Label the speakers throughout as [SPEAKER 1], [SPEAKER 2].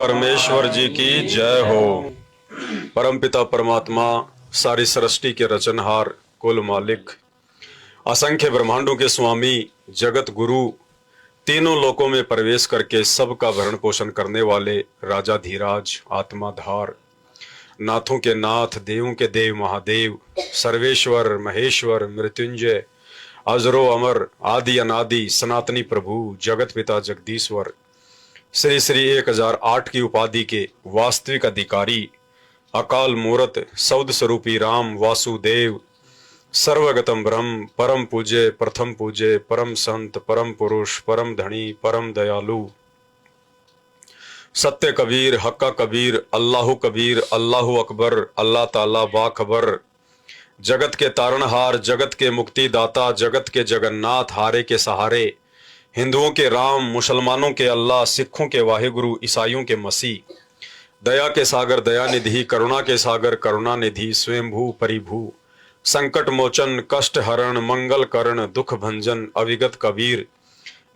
[SPEAKER 1] परमेश्वर जी की जय हो। परमपिता परमात्मा, सारी सृष्टि के रचनहार, कुल मालिक, असंख्य ब्रह्मांडों के स्वामी, जगत गुरु, तीनों लोकों में प्रवेश करके सबका भरण पोषण करने वाले राजा धीराज, आत्माधार, नाथों के नाथ, देवों के देव महादेव, सर्वेश्वर महेश्वर मृत्युंजय, अजरो अमर, आदि अनादि, सनातनी प्रभु, जगत पिता जगदीश्वर, श्री श्री 1008 की उपाधि के वास्तविक अधिकारी, अकाल मूरत, सौद स्वरूपी राम वासुदेव, सर्वगतम ब्रह्म, परम पूज्य, प्रथम पूज्य, परम संत, परम पुरुष, परम धनी, परम दयालु, सत्य कबीर, हक्का कबीर, अल्लाह कबीर, अल्लाह अकबर, अल्लाह ताला बाखबर, जगत के तारणहार, जगत के मुक्तिदाता, जगत के जगन्नाथ, हारे के सहारे, हिंदुओं के राम, मुसलमानों के अल्लाह, सिखों के वाहिगुरु, ईसाइयों के मसीह, दया के सागर दया निधि, करुणा के सागर करुणा निधि, स्वयंभू परिभू, संकट मोचन, कष्ट हरण, मंगल करण, दुख भंजन, अविगत कबीर,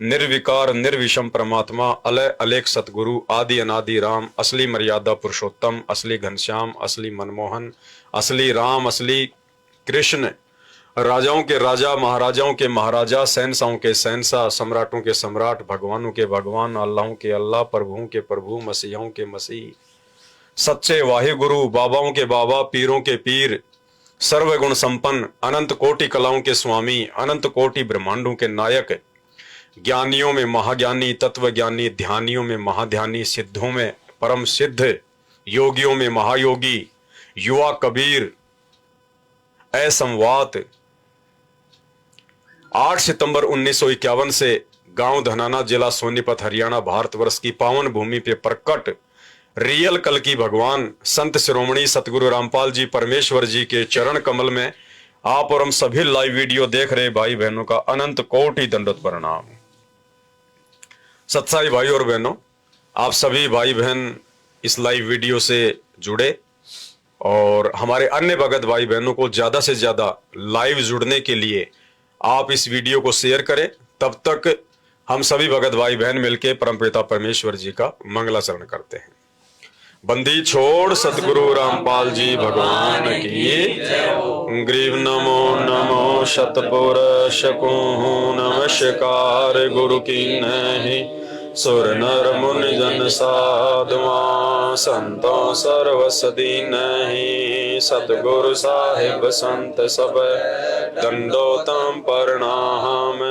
[SPEAKER 1] निर्विकार निर्विषम परमात्मा, अलय अलेख सतगुरु, आदि अनादि राम, असली मर्यादा पुरुषोत्तम, असली घनश्याम, असली मनमोहन, असली राम, असली कृष्ण, राजाओं के राजा, महाराजाओं के महाराजा, शहंशाहों के शहंशाह, सम्राटों के सम्राट, भगवानों के भगवान, अल्लाहों के अल्लाह, प्रभुओं के प्रभु, मसीहों के मसीह, सच्चे वाहिगुरु, बाबाओं के बाबा, पीरों के पीर, सर्वगुण संपन्न, अनंत कोटि कलाओं के स्वामी, अनंत कोटि ब्रह्मांडों के नायक, ज्ञानियों में महाज्ञानी, तत्व ज्ञानी, ध्यानियों में महाध्यानी, सिद्धों में परम सिद्ध, योगियों में महायोगी, युवा कबीर, असंवात, 8 सितंबर 1951 से गांव धनाना, जिला सोनीपत, हरियाणा, भारतवर्ष की पावन भूमि पे प्रकट रियल कल की भगवान संत शिरोमणि सतगुरु रामपाल जी परमेश्वर जी के चरण कमल में आप और हम सभी लाइव वीडियो देख रहे भाई बहनों का अनंत कोटि दंडवत प्रणाम। सत्साई भाई और बहनों, आप सभी भाई बहन इस लाइव वीडियो से जुड़े और हमारे अन्य भगत भाई बहनों को ज्यादा से ज्यादा लाइव जुड़ने के लिए आप इस वीडियो को शेयर करें। तब तक हम सभी भगत भाई बहन मिलकर परमपिता परमेश्वर जी का मंगलाचरण करते हैं। बंदी छोड़ सतगुरु रामपाल जी भगवान की। ग्रीव नमो नमो शतपुरुष को नमस्कार, गुरु की नहीं सुर नर मुनि जन साधुआ, संतों सर्वसदी नहीं, सतगुरु साहिब संत सब दंडोतम प्रणाम।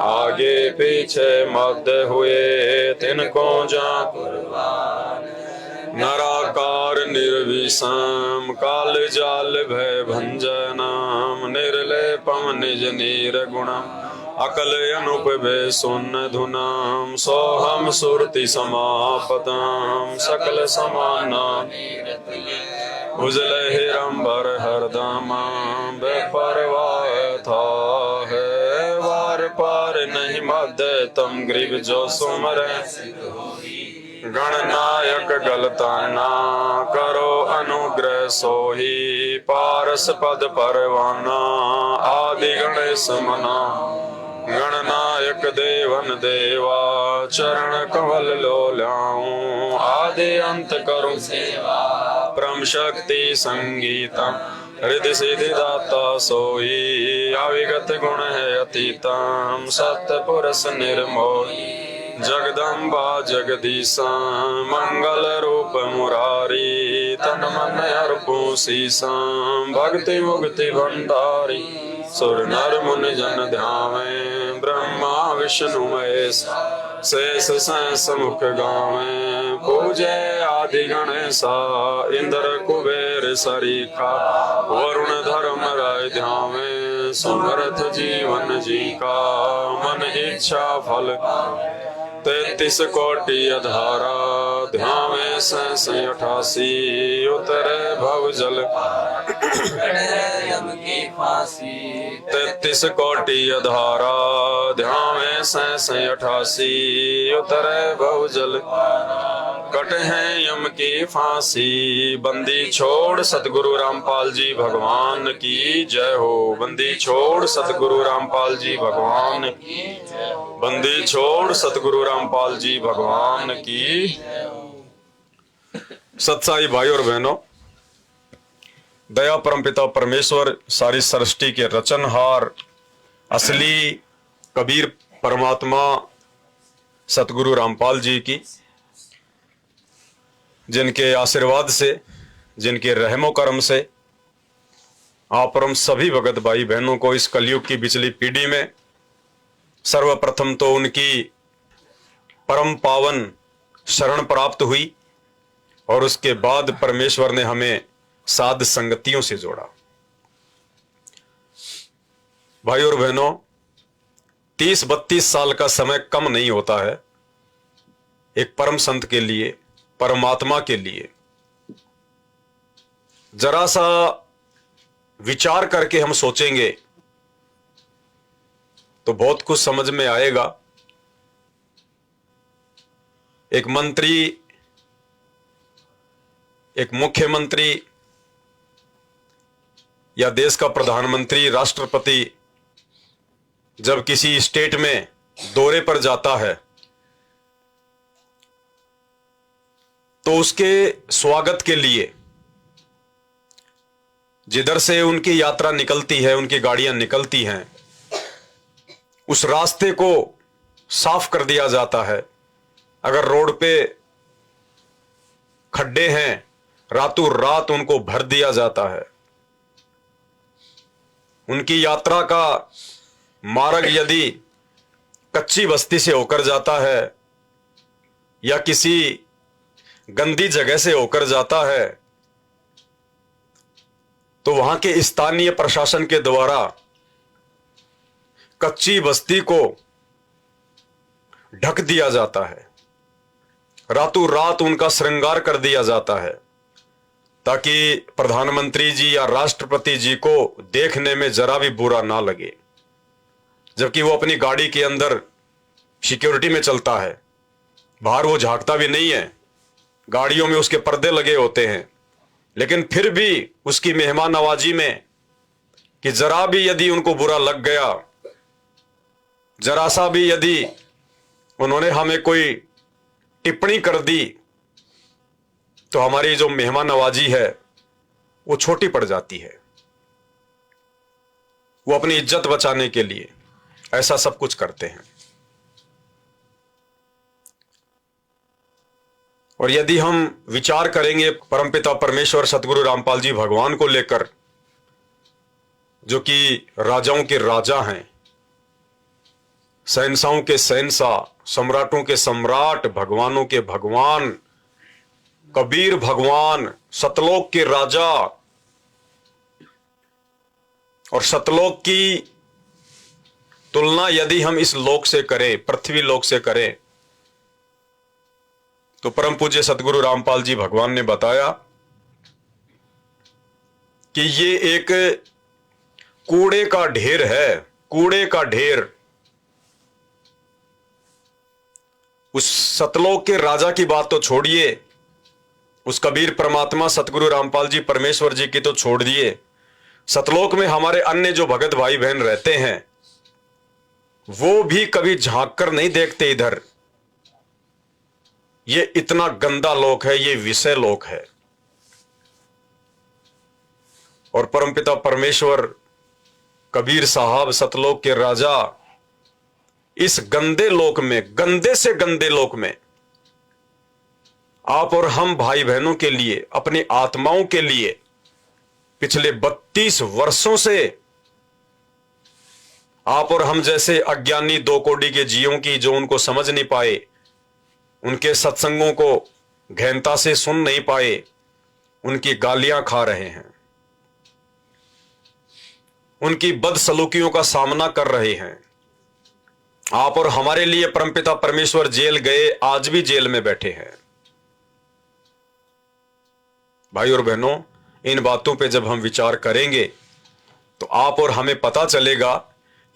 [SPEAKER 1] आगे पीछे मध्य हुए तिनको जा कुर्बान, नराकार निर्विषम, काल जाल भय भंजनाम, निर्लेपम निज नीर गुणम, अकल अनुप भय सुन धुनाम, सोहम सुरति समापतम, सकल समाना उजल हिरंबर हरदमा, बेपरवाह था है वार पार नहीं मध्य, तम ग्रीव जो सुमर गणनायक गलताना, करो अनुग्रह सोही, पारस पद परवाना, आदि गणेश मना, गणनायक देवन देवा, चरण कमल लो ल्याऊं, आदि अंत करूं सेवा, परम शक्ति संगीतम, हृदय सिद्धि दाता सोई, अविगत गुण है अतीतम, सत्य पुरुष निर्मोही, जगदम्बा जगदीशा, मंगल रूप मुरारी, तन मन अर्पू सीसा, भक्ति मुक्ति भंडारी, सुर नर मुनि जन ध्यावे, ब्रह्मा विष्णु महेश शेष सहस मुख गावे, पूजे आदि गणेशा, इंद्र कुबेर सरीखा, वरुण धर्म राय ध्यावे, समर्थ जीवन जी का, मन इच्छा फल 33 कोटि अधारा, ध्यावे सहस 88, उतरे भव जल यम की फांसी, 33 कोटि अधारा, ध्यावे सहस 88, उतरे भव जल कट है यम की फांसी। बंदी छोड़ सतगुरु रामपाल जी भगवान की जय हो। बंदी छोड़ सतगुरु रामपाल जी भगवान की, बंदी छोड़ सतगुरु रामपाल जी भगवान की। सत्साई भाई और बहनों, दया परमपिता परमेश्वर, सारी सृष्टि के रचनहार, असली कबीर परमात्मा सतगुरु रामपाल जी की, जिनके आशीर्वाद से, जिनके रहमो करम से आप और हम सभी भगत भाई बहनों को इस कलयुग की बिचली पीढ़ी में सर्वप्रथम तो उनकी परम पावन शरण प्राप्त हुई और उसके बाद परमेश्वर ने हमें साध संगतियों से जोड़ा। भाई और बहनों, 30-32 साल का समय कम नहीं होता है एक परम संत के लिए, परमात्मा के लिए। जरा सा विचार करके हम सोचेंगे तो बहुत कुछ समझ में आएगा। एक मंत्री, एक मुख्यमंत्री या देश का प्रधानमंत्री, राष्ट्रपति जब किसी स्टेट में दौरे पर जाता है तो उसके स्वागत के लिए जिधर से उनकी यात्रा निकलती है, उनकी गाड़ियां निकलती हैं, उस रास्ते को साफ कर दिया जाता है। अगर रोड पे खड्डे हैं, रातों रात उनको भर दिया जाता है। उनकी यात्रा का मार्ग यदि कच्ची बस्ती से होकर जाता है या किसी गंदी जगह से होकर जाता है तो वहां के स्थानीय प्रशासन के द्वारा कच्ची बस्ती को ढक दिया जाता है, रातों रात उनका श्रृंगार कर दिया जाता है ताकि प्रधानमंत्री जी या राष्ट्रपति जी को देखने में जरा भी बुरा ना लगे। जबकि वो अपनी गाड़ी के अंदर सिक्योरिटी में चलता है, बाहर वो झांकता भी नहीं है, गाड़ियों में उसके पर्दे लगे होते हैं, लेकिन फिर भी उसकी मेहमान नवाजी में कि जरा भी यदि उनको बुरा लग गया, जरा सा भी यदि उन्होंने हमें कोई टिप्पणी कर दी तो हमारी जो मेहमान नवाजी है वो छोटी पड़ जाती है। वो अपनी इज्जत बचाने के लिए ऐसा सब कुछ करते हैं। और यदि हम विचार करेंगे परमपिता परमेश्वर सतगुरु रामपाल जी भगवान को लेकर, जो कि राजाओं के राजा हैं, शहंशाहों के शहंशाह, सम्राटों के सम्राट, भगवानों के भगवान, कबीर भगवान, सतलोक के राजा, और सतलोक की तुलना यदि हम इस लोक से करें, पृथ्वी लोक से करें, तो परम पूज्य सतगुरु रामपाल जी भगवान ने बताया कि ये एक कूड़े का ढेर है, कूड़े का ढेर। उस सतलोक के राजा की बात तो छोड़िए, उस कबीर परमात्मा सतगुरु रामपाल जी परमेश्वर जी की तो छोड़ दिए, सतलोक में हमारे अन्य जो भगत भाई बहन रहते हैं वो भी कभी झांक कर नहीं देखते इधर। ये इतना गंदा लोक है, ये विषय लोक है। और परमपिता परमेश्वर कबीर साहब सतलोक के राजा इस गंदे लोक में, गंदे से गंदे लोक में आप और हम भाई बहनों के लिए, अपनी आत्माओं के लिए पिछले 32 वर्षों से आप और हम जैसे अज्ञानी दो कोड़ी के जीवों की, जो उनको समझ नहीं पाए, उनके सत्संगों को गहनता से सुन नहीं पाए, उनकी गालियां खा रहे हैं, उनकी बदसलूकियों का सामना कर रहे हैं। आप और हमारे लिए परमपिता परमेश्वर जेल गए, आज भी जेल में बैठे हैं। भाई और बहनों, इन बातों पे जब हम विचार करेंगे तो आप और हमें पता चलेगा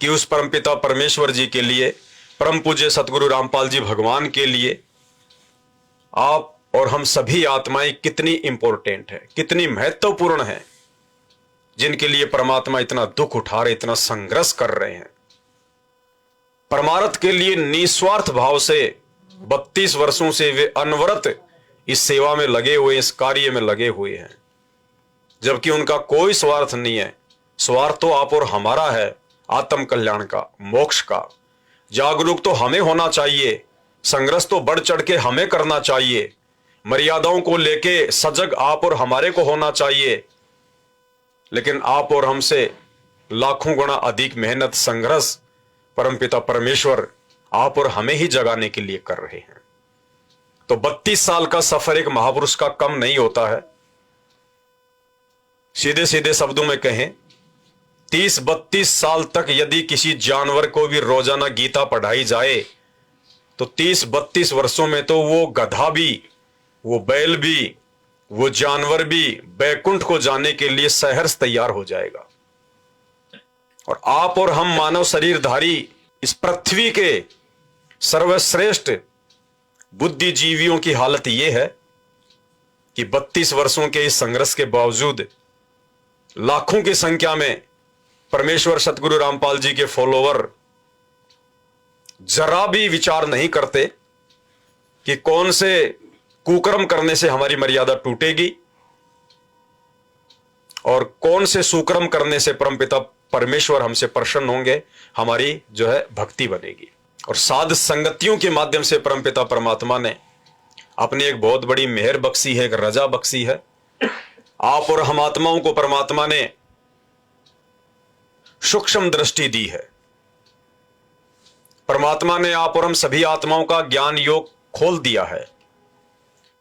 [SPEAKER 1] कि उस परमपिता परमेश्वर जी के लिए, परम पूज्य सतगुरु रामपाल जी भगवान के लिए आप और हम सभी आत्माएं कितनी इंपॉर्टेंट है, कितनी महत्वपूर्ण है, जिनके लिए परमात्मा इतना दुख उठा रहे, इतना संघर्ष कर रहे हैं। परमार्थ के लिए निस्वार्थ भाव से 32 वर्षों से वे अनवरत इस सेवा में लगे हुए, इस कार्य में लगे हुए हैं, जबकि उनका कोई स्वार्थ नहीं है। स्वार्थ तो आप और हमारा है, आत्म कल्याण का, मोक्ष का। जागरूक तो हमें होना चाहिए, संघर्ष तो बढ़ चढ़ के हमें करना चाहिए, मर्यादाओं को लेके सजग आप और हमारे को होना चाहिए। लेकिन आप और हमसे लाखों गुना अधिक मेहनत, संघर्ष परमपिता परमेश्वर आप और हमें ही जगाने के लिए कर रहे हैं। तो 32 साल का सफर एक महापुरुष का कम नहीं होता है। सीधे सीधे शब्दों में कहें, 30-32 साल तक यदि किसी जानवर को भी रोजाना गीता पढ़ाई जाए तो 30-32 वर्षों में तो वो गधा भी, वो बैल भी, वो जानवर भी बैकुंठ को जाने के लिए सहर्ष तैयार हो जाएगा। और आप और हम मानव शरीरधारी इस पृथ्वी के सर्वश्रेष्ठ बुद्धिजीवियों की हालत यह है कि 32 वर्षों के इस संघर्ष के बावजूद लाखों की संख्या में परमेश्वर सतगुरु रामपाल जी के फॉलोवर जरा भी विचार नहीं करते कि कौन से कुकर्म करने से हमारी मर्यादा टूटेगी और कौन से सुकर्म करने से परमपिता परमेश्वर हमसे प्रसन्न होंगे, हमारी जो है भक्ति बनेगी। और साध संगतियों के माध्यम से परमपिता परमात्मा ने अपनी एक बहुत बड़ी मेहर बख्शी है, एक रजा बख्शी है। आप और हम आत्माओं को परमात्मा ने सूक्ष्म दृष्टि दी है। परमात्मा ने आप और हम सभी आत्माओं का ज्ञान योग खोल दिया है।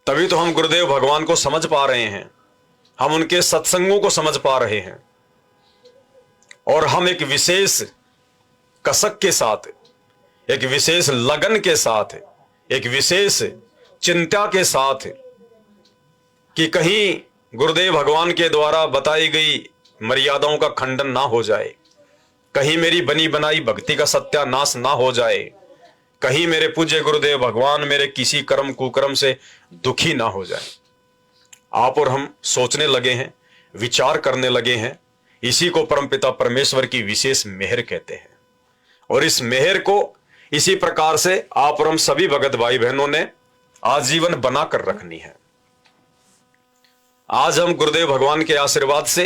[SPEAKER 1] तभी तो हम गुरुदेव भगवान को समझ पा रहे हैं, हम उनके सत्संगों को समझ पा रहे हैं, और हम एक विशेष कसक के साथ, एक विशेष लगन के साथ, एक विशेष चिंता के साथ कि कहीं गुरुदेव भगवान के द्वारा बताई गई मर्यादाओं का खंडन ना हो जाए, कहीं मेरी बनी बनाई भक्ति का सत्यानाश ना हो जाए, कहीं मेरे पूज्य गुरुदेव भगवान मेरे किसी कर्म कुकर्म से दुखी ना हो जाए। आप और हम सोचने लगे हैं, विचार करने लगे हैं। इसी को परमपिता परमेश्वर की विशेष मेहर कहते हैं। और इस मेहर को इसी प्रकार से आप और हम सभी भगत भाई बहनों ने आजीवन बनाकर रखनी है। आज हम गुरुदेव भगवान के आशीर्वाद से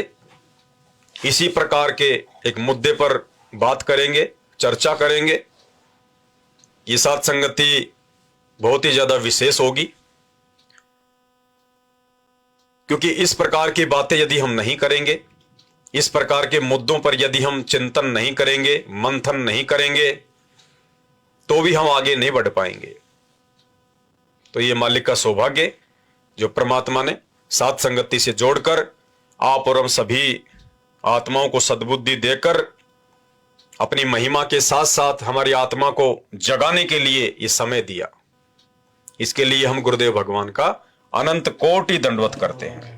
[SPEAKER 1] इसी प्रकार के एक मुद्दे पर बात करेंगे, चर्चा करेंगे। ये साथ संगति बहुत ही ज्यादा विशेष होगी, क्योंकि इस प्रकार की बातें यदि हम नहीं करेंगे, इस प्रकार के मुद्दों पर यदि हम चिंतन नहीं करेंगे, मंथन नहीं करेंगे, तो भी हम आगे नहीं बढ़ पाएंगे। तो ये मालिक का सौभाग्य जो परमात्मा ने साथ संगति से जोड़कर आप और हम सभी आत्माओं को सद्बुद्धि देकर अपनी महिमा के साथ साथ हमारी आत्मा को जगाने के लिए ये समय दिया। इसके लिए हम गुरुदेव भगवान का अनंत कोटि दंडवत करते हैं।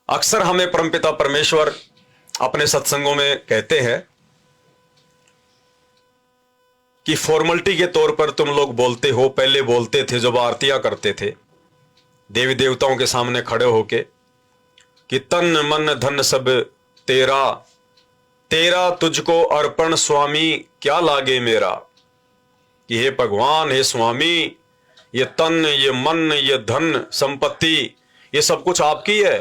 [SPEAKER 1] अक्सर हमें परमपिता परमेश्वर अपने सत्संगों में कहते हैं कि फॉर्मेलिटी के तौर पर तुम लोग बोलते हो, पहले बोलते थे जब आरतियां करते थे देवी देवताओं के सामने खड़े होके कि तन मन धन सब तेरा, तेरा तुझको अर्पण स्वामी क्या लागे मेरा। कि हे भगवान, हे स्वामी, ये तन, ये मन, ये धन संपत्ति, ये सब कुछ आपकी है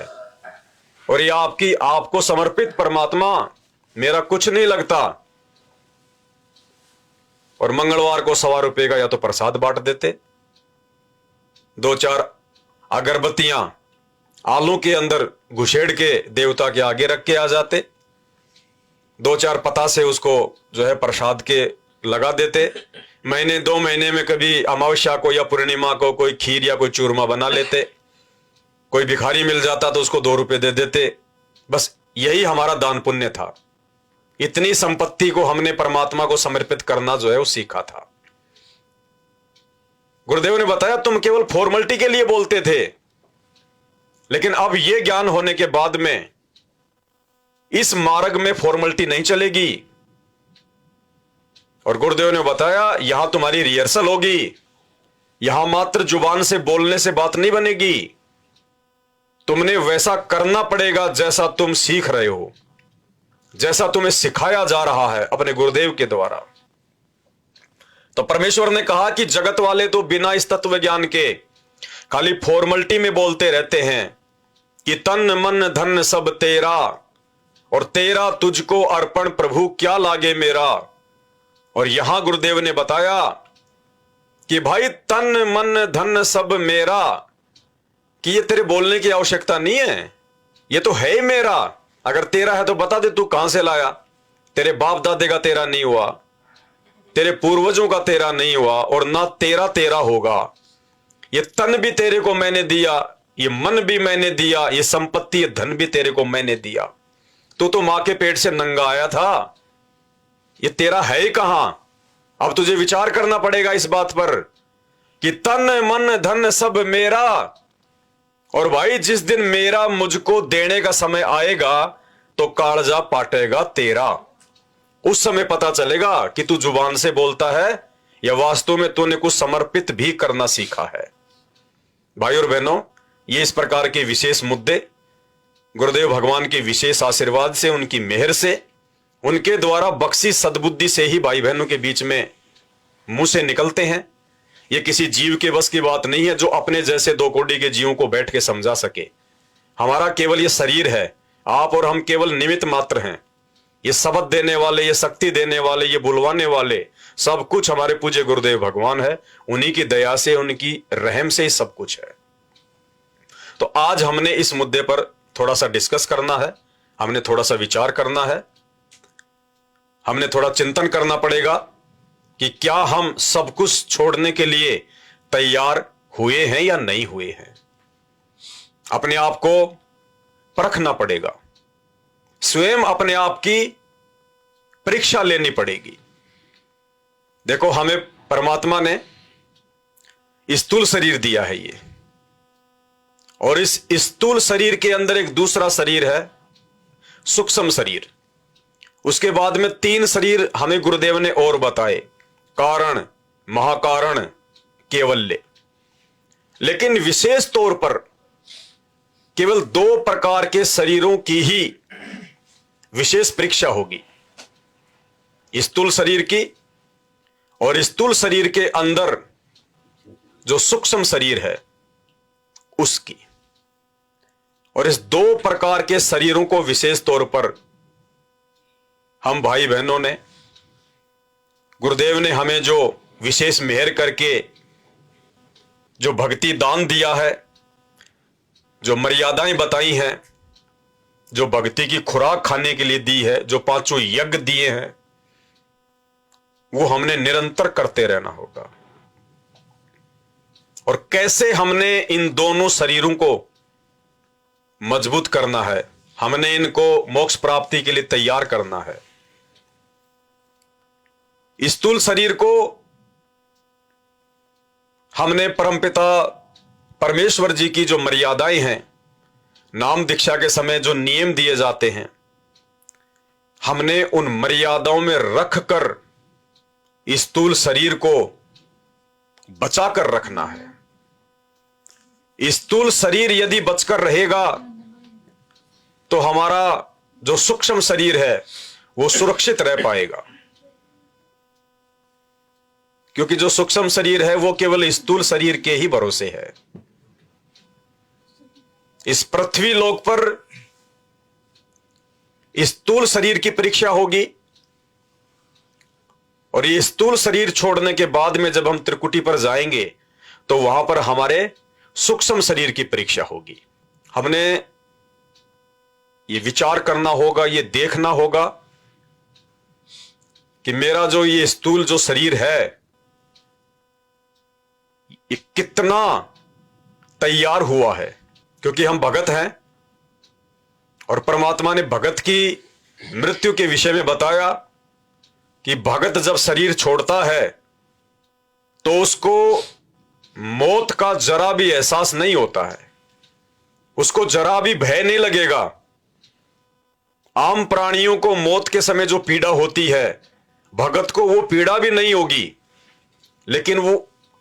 [SPEAKER 1] और ये आपकी, आपको समर्पित परमात्मा, मेरा कुछ नहीं लगता। और मंगलवार को 1.25 रुपए का या तो प्रसाद बांट देते, 2-4 अगरबत्तियां आलू के अंदर घुसेड़ के देवता के आगे रख के आ जाते, 2-4 पतासे उसको जो है प्रसाद के लगा देते। महीने 2 महीने में कभी अमावस्या को या पूर्णिमा को कोई खीर या कोई चूरमा बना लेते। कोई भिखारी मिल जाता तो उसको 2 रुपए दे देते। बस यही हमारा दान पुण्य था। इतनी संपत्ति को हमने परमात्मा को समर्पित करना जो है वो सीखा था। गुरुदेव ने बताया तुम केवल फॉर्मेलिटी के लिए बोलते थे, लेकिन अब यह ज्ञान होने के बाद में इस मार्ग में फॉर्मेलिटी नहीं चलेगी। और गुरुदेव ने बताया यहां तुम्हारी रिहर्सल होगी, यहां मात्र जुबान से बोलने से बात नहीं बनेगी, तुमने वैसा करना पड़ेगा जैसा तुम सीख रहे हो, जैसा तुम्हें सिखाया जा रहा है अपने गुरुदेव के द्वारा। तो परमेश्वर ने कहा कि जगत वाले तो बिना इस तत्व ज्ञान के खाली फॉर्मलिटी में बोलते रहते हैं कि तन मन धन सब तेरा, और तेरा तुझको अर्पण प्रभु क्या लागे मेरा। और यहां गुरुदेव ने बताया कि भाई तन मन धन सब मेरा, कि ये तेरे बोलने की आवश्यकता नहीं है, ये तो है ही मेरा। अगर तेरा है तो बता दे तू कहां से लाया। तेरे बाप दादे का तेरा नहीं हुआ, तेरे पूर्वजों का तेरा नहीं हुआ, और ना तेरा तेरा होगा। ये तन भी तेरे को मैंने दिया, ये मन भी मैंने दिया, ये संपत्ति ये धन भी तेरे को मैंने दिया। तू तो मां के पेट से नंगा आया था, ये तेरा है ही कहां। अब तुझे विचार करना पड़ेगा इस बात पर कि तन मन धन सब मेरा। और भाई जिस दिन मेरा मुझको देने का समय आएगा तो कालजा पाटेगा तेरा। उस समय पता चलेगा कि तू जुबान से बोलता है या वास्तव में तूने कुछ समर्पित भी करना सीखा है। भाई और बहनों, ये इस प्रकार के विशेष मुद्दे गुरुदेव भगवान के विशेष आशीर्वाद से, उनकी मेहर से, उनके द्वारा बख्शी सद्बुद्धि से ही भाई बहनों के बीच में मुंह से निकलते हैं। ये किसी जीव के बस की बात नहीं है जो अपने जैसे दो कोड़ी के जीवों को बैठ के समझा सके। हमारा केवल ये शरीर है, आप और हम केवल निमित्त मात्र हैं। ये शब्द देने वाले, ये शक्ति देने वाले, ये बुलवाने वाले, सब कुछ हमारे पूज्य गुरुदेव भगवान है। उन्हीं की दया से, उनकी रहम से ही सब कुछ है। तो आज हमने इस मुद्दे पर थोड़ा सा डिस्कस करना है, हमने थोड़ा सा विचार करना है, हमने थोड़ा चिंतन करना पड़ेगा कि क्या हम सब कुछ छोड़ने के लिए तैयार हुए हैं या नहीं हुए हैं। अपने आप को परखना पड़ेगा, स्वयं अपने आप की परीक्षा लेनी पड़ेगी। देखो, हमें परमात्मा ने स्थूल शरीर दिया है ये, और इस स्थूल शरीर के अंदर एक दूसरा शरीर है, सूक्ष्म शरीर। उसके बाद में 3 शरीर हमें गुरुदेव ने और बताए, कारण, महाकारण, केवल्य। लेकिन विशेष तौर पर केवल 2 प्रकार के शरीरों की ही विशेष परीक्षा होगी, स्थूल शरीर की और स्थूल शरीर के अंदर जो सूक्ष्म शरीर है उसकी। और इस 2 प्रकार के शरीरों को विशेष तौर पर हम भाई बहनों ने, गुरुदेव ने हमें जो विशेष मेहर करके जो भक्ति दान दिया है, जो मर्यादाएं बताई हैं, जो भक्ति की खुराक खाने के लिए दी है, जो 5 यज्ञ दिए हैं, वो हमने निरंतर करते रहना होगा। और कैसे हमने इन दोनों शरीरों को मजबूत करना है, हमने इनको मोक्ष प्राप्ति के लिए तैयार करना है। स्थूल शरीर को हमने परमपिता परमेश्वर जी की जो मर्यादाएं हैं, नाम दीक्षा के समय जो नियम दिए जाते हैं, हमने उन मर्यादाओं में रखकर स्थूल शरीर को बचाकर रखना है। स्थूल शरीर यदि बचकर रहेगा तो हमारा जो सूक्ष्म शरीर है वो सुरक्षित रह पाएगा, क्योंकि जो सूक्ष्म शरीर है वो केवल स्थूल शरीर के ही भरोसे है। इस पृथ्वी लोक पर स्थूल शरीर की परीक्षा होगी, और ये स्थूल शरीर छोड़ने के बाद में जब हम त्रिकुटी पर जाएंगे तो वहां पर हमारे सूक्ष्म शरीर की परीक्षा होगी। हमने ये विचार करना होगा, ये देखना होगा कि मेरा जो ये स्थूल जो शरीर है ये कितना तैयार हुआ है, क्योंकि हम भगत हैं। और परमात्मा ने भगत की मृत्यु के विषय में बताया कि भगत जब शरीर छोड़ता है तो उसको मौत का जरा भी एहसास नहीं होता है, उसको जरा भी भय नहीं लगेगा। आम प्राणियों को मौत के समय जो पीड़ा होती है, भगत को वो पीड़ा भी नहीं होगी। लेकिन वो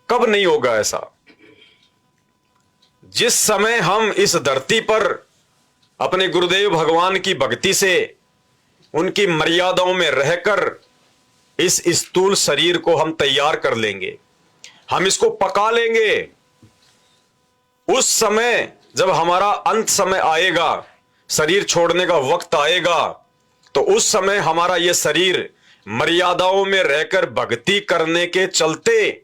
[SPEAKER 1] कब नहीं होगा ऐसा? जिस समय हम इस धरती पर अपने गुरुदेव भगवान की भक्ति से, उनकी मर्यादाओं में रहकर इस स्थूल शरीर को हम तैयार कर लेंगे, हम इसको पका लेंगे। उस समय जब हमारा अंत समय आएगा, शरीर छोड़ने का वक्त आएगा, तो उस समय हमारा यह शरीर मर्यादाओं में रहकर भक्ति करने के चलते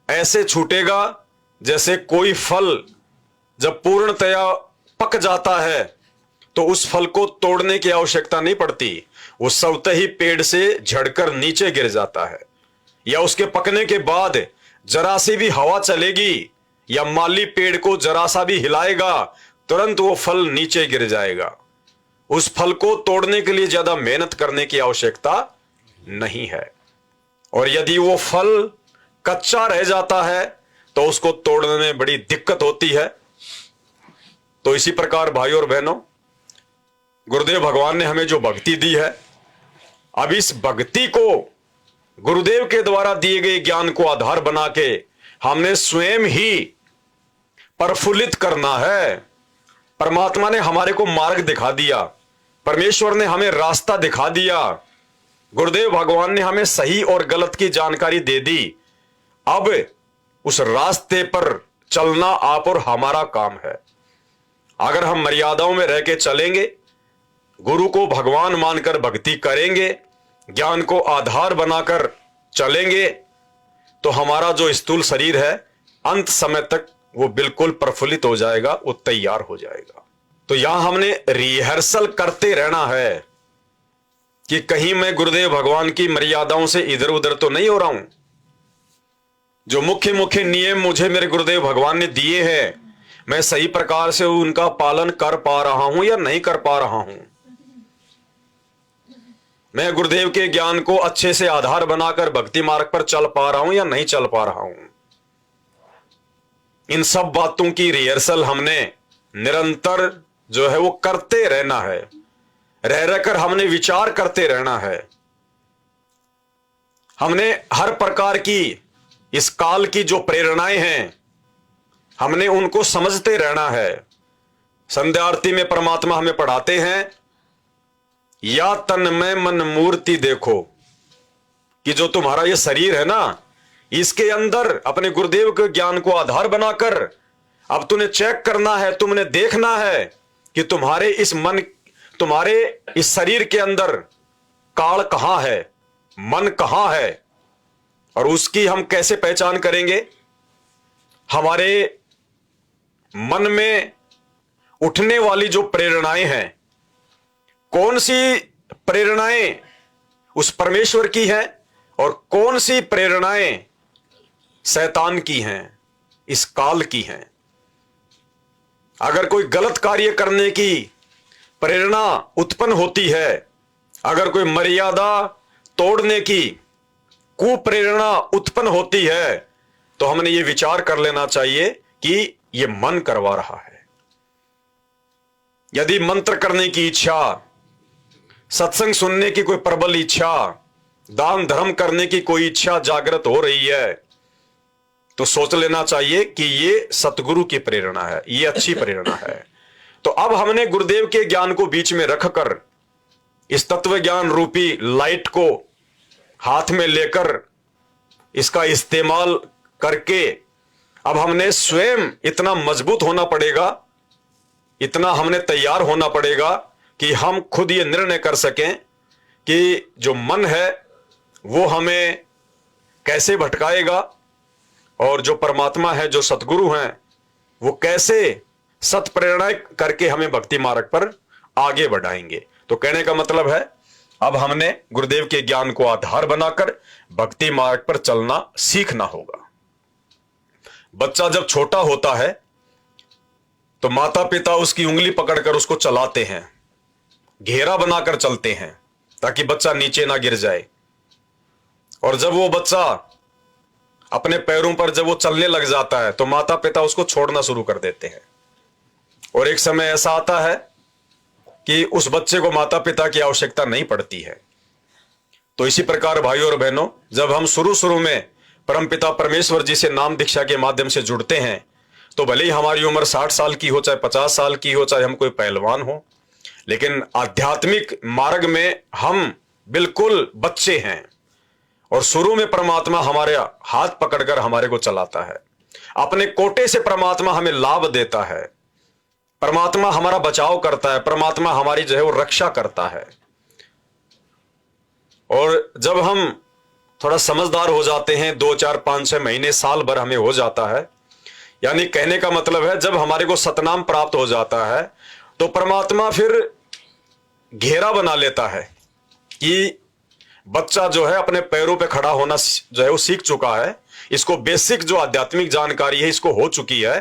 [SPEAKER 1] ऐसे छूटेगा जैसे कोई फल जब पूर्णतया पक जाता है तो उस फल को तोड़ने की आवश्यकता नहीं पड़ती, वो स्वतः ही पेड़ से झड़कर नीचे गिर जाता है। या उसके पकने के बाद जरा सी भी हवा चलेगी या माली पेड़ को जरा सा भी हिलाएगा, तुरंत वो फल नीचे गिर जाएगा। उस फल को तोड़ने के लिए ज्यादा मेहनत करने की आवश्यकता नहीं है। और यदि वो फल कच्चा रह जाता है तो उसको तोड़ने में बड़ी दिक्कत होती है। तो इसी प्रकार भाइयों और बहनों, गुरुदेव भगवान ने हमें जो भक्ति दी है, अब इस भक्ति को गुरुदेव के द्वारा दिए गए ज्ञान को आधार बना के हमने स्वयं ही प्रफुल्लित करना है। परमात्मा ने हमारे को मार्ग दिखा दिया, परमेश्वर ने हमें रास्ता दिखा दिया, गुरुदेव भगवान ने हमें सही और गलत की जानकारी दे दी। अब उस रास्ते पर चलना आप और हमारा काम है। अगर हम मर्यादाओं में रह के चलेंगे, गुरु को भगवान मानकर भक्ति करेंगे, ज्ञान को आधार बनाकर चलेंगे, तो हमारा जो स्थूल शरीर है अंत समय तक वो बिल्कुल प्रफुल्लित हो जाएगा, वो तैयार हो जाएगा। तो यहां हमने रिहर्सल करते रहना है कि कहीं मैं गुरुदेव भगवान की मर्यादाओं से इधर उधर तो नहीं हो रहा हूं। जो मुख्य मुख्य नियम मुझे मेरे गुरुदेव भगवान ने दिए हैं, मैं सही प्रकार से उनका पालन कर पा रहा हूं या नहीं कर पा रहा हूं। मैं गुरुदेव के ज्ञान को अच्छे से आधार बनाकर भक्ति मार्ग पर चल पा रहा हूं या नहीं चल पा रहा हूं। इन सब बातों की रिहर्सल हमने निरंतर जो है वो करते रहना है। रह रहकर हमने विचार करते रहना है। हमने हर प्रकार की इस काल की जो प्रेरणाएं हैं, हमने उनको समझते रहना है। संध्या आरती में परमात्मा हमें पढ़ाते हैं, या तन में मन मूर्ति देखो, कि जो तुम्हारा ये शरीर है ना, इसके अंदर अपने गुरुदेव के ज्ञान को आधार बनाकर अब तुम्हें चेक करना है, तुमने देखना है कि तुम्हारे इस मन, तुम्हारे इस शरीर के अंदर काल कहां है, मन कहां है। और उसकी हम कैसे पहचान करेंगे? हमारे मन में उठने वाली जो प्रेरणाएं हैं, कौन सी प्रेरणाएं उस परमेश्वर की हैं और कौन सी प्रेरणाएं शैतान की हैं, इस काल की हैं। अगर कोई गलत कार्य करने की प्रेरणा उत्पन्न होती है, अगर कोई मर्यादा तोड़ने की कुप्रेरणा उत्पन्न होती है, तो हमने ये विचार कर लेना चाहिए कि ये मन करवा रहा है। यदि मंत्र करने की इच्छा, सत्संग सुनने की कोई प्रबल इच्छा, दान धर्म करने की कोई इच्छा जागृत हो रही है, तो सोच लेना चाहिए कि ये सतगुरु की प्रेरणा है, ये अच्छी प्रेरणा है। तो अब हमने गुरुदेव के ज्ञान को बीच में रखकर इस तत्व ज्ञान रूपी लाइट को हाथ में लेकर इसका इस्तेमाल करके अब हमने स्वयं इतना मजबूत होना पड़ेगा, इतना हमने तैयार होना पड़ेगा कि हम खुद ये निर्णय कर सकें कि जो मन है वो हमें कैसे भटकाएगा और जो परमात्मा है, जो सतगुरु हैं, वो कैसे सत प्रेरणाएं करके हमें भक्ति मार्ग पर आगे बढ़ाएंगे। तो कहने का मतलब है, अब हमने गुरुदेव के ज्ञान को आधार बनाकर भक्ति मार्ग पर चलना सीखना होगा। बच्चा जब छोटा होता है तो माता पिता उसकी उंगली पकड़कर उसको चलाते हैं, घेरा बनाकर चलते हैं ताकि बच्चा नीचे ना गिर जाए। और जब वो बच्चा अपने पैरों पर जब वो चलने लग जाता है तो माता पिता उसको छोड़ना शुरू कर देते हैं। और एक समय ऐसा आता है कि उस बच्चे को माता पिता की आवश्यकता नहीं पड़ती है। तो इसी प्रकार भाइयों और बहनों, जब हम शुरू में परमपिता परमेश्वर जी से नाम दीक्षा के माध्यम से जुड़ते हैं, तो भले ही हमारी उम्र 60 साल की हो, चाहे 50 साल की हो, चाहे हम कोई पहलवान हो, लेकिन आध्यात्मिक मार्ग में हम बिल्कुल बच्चे हैं। और शुरू में परमात्मा हमारे हाथ पकड़कर हमारे को चलाता है, अपने कोटे से परमात्मा हमें लाभ देता है, परमात्मा हमारा बचाव करता है, परमात्मा हमारी जो है वो रक्षा करता है। और जब हम थोड़ा समझदार हो जाते हैं, 2 4 5 6 महीने साल भर हमें हो जाता है, यानी कहने का मतलब है जब हमारे को सतनाम प्राप्त हो जाता है तो परमात्मा फिर घेरा बना लेता है कि बच्चा जो है अपने पैरों पे खड़ा होना जो है वो सीख चुका है, इसको बेसिक जो आध्यात्मिक जानकारी है इसको हो चुकी है।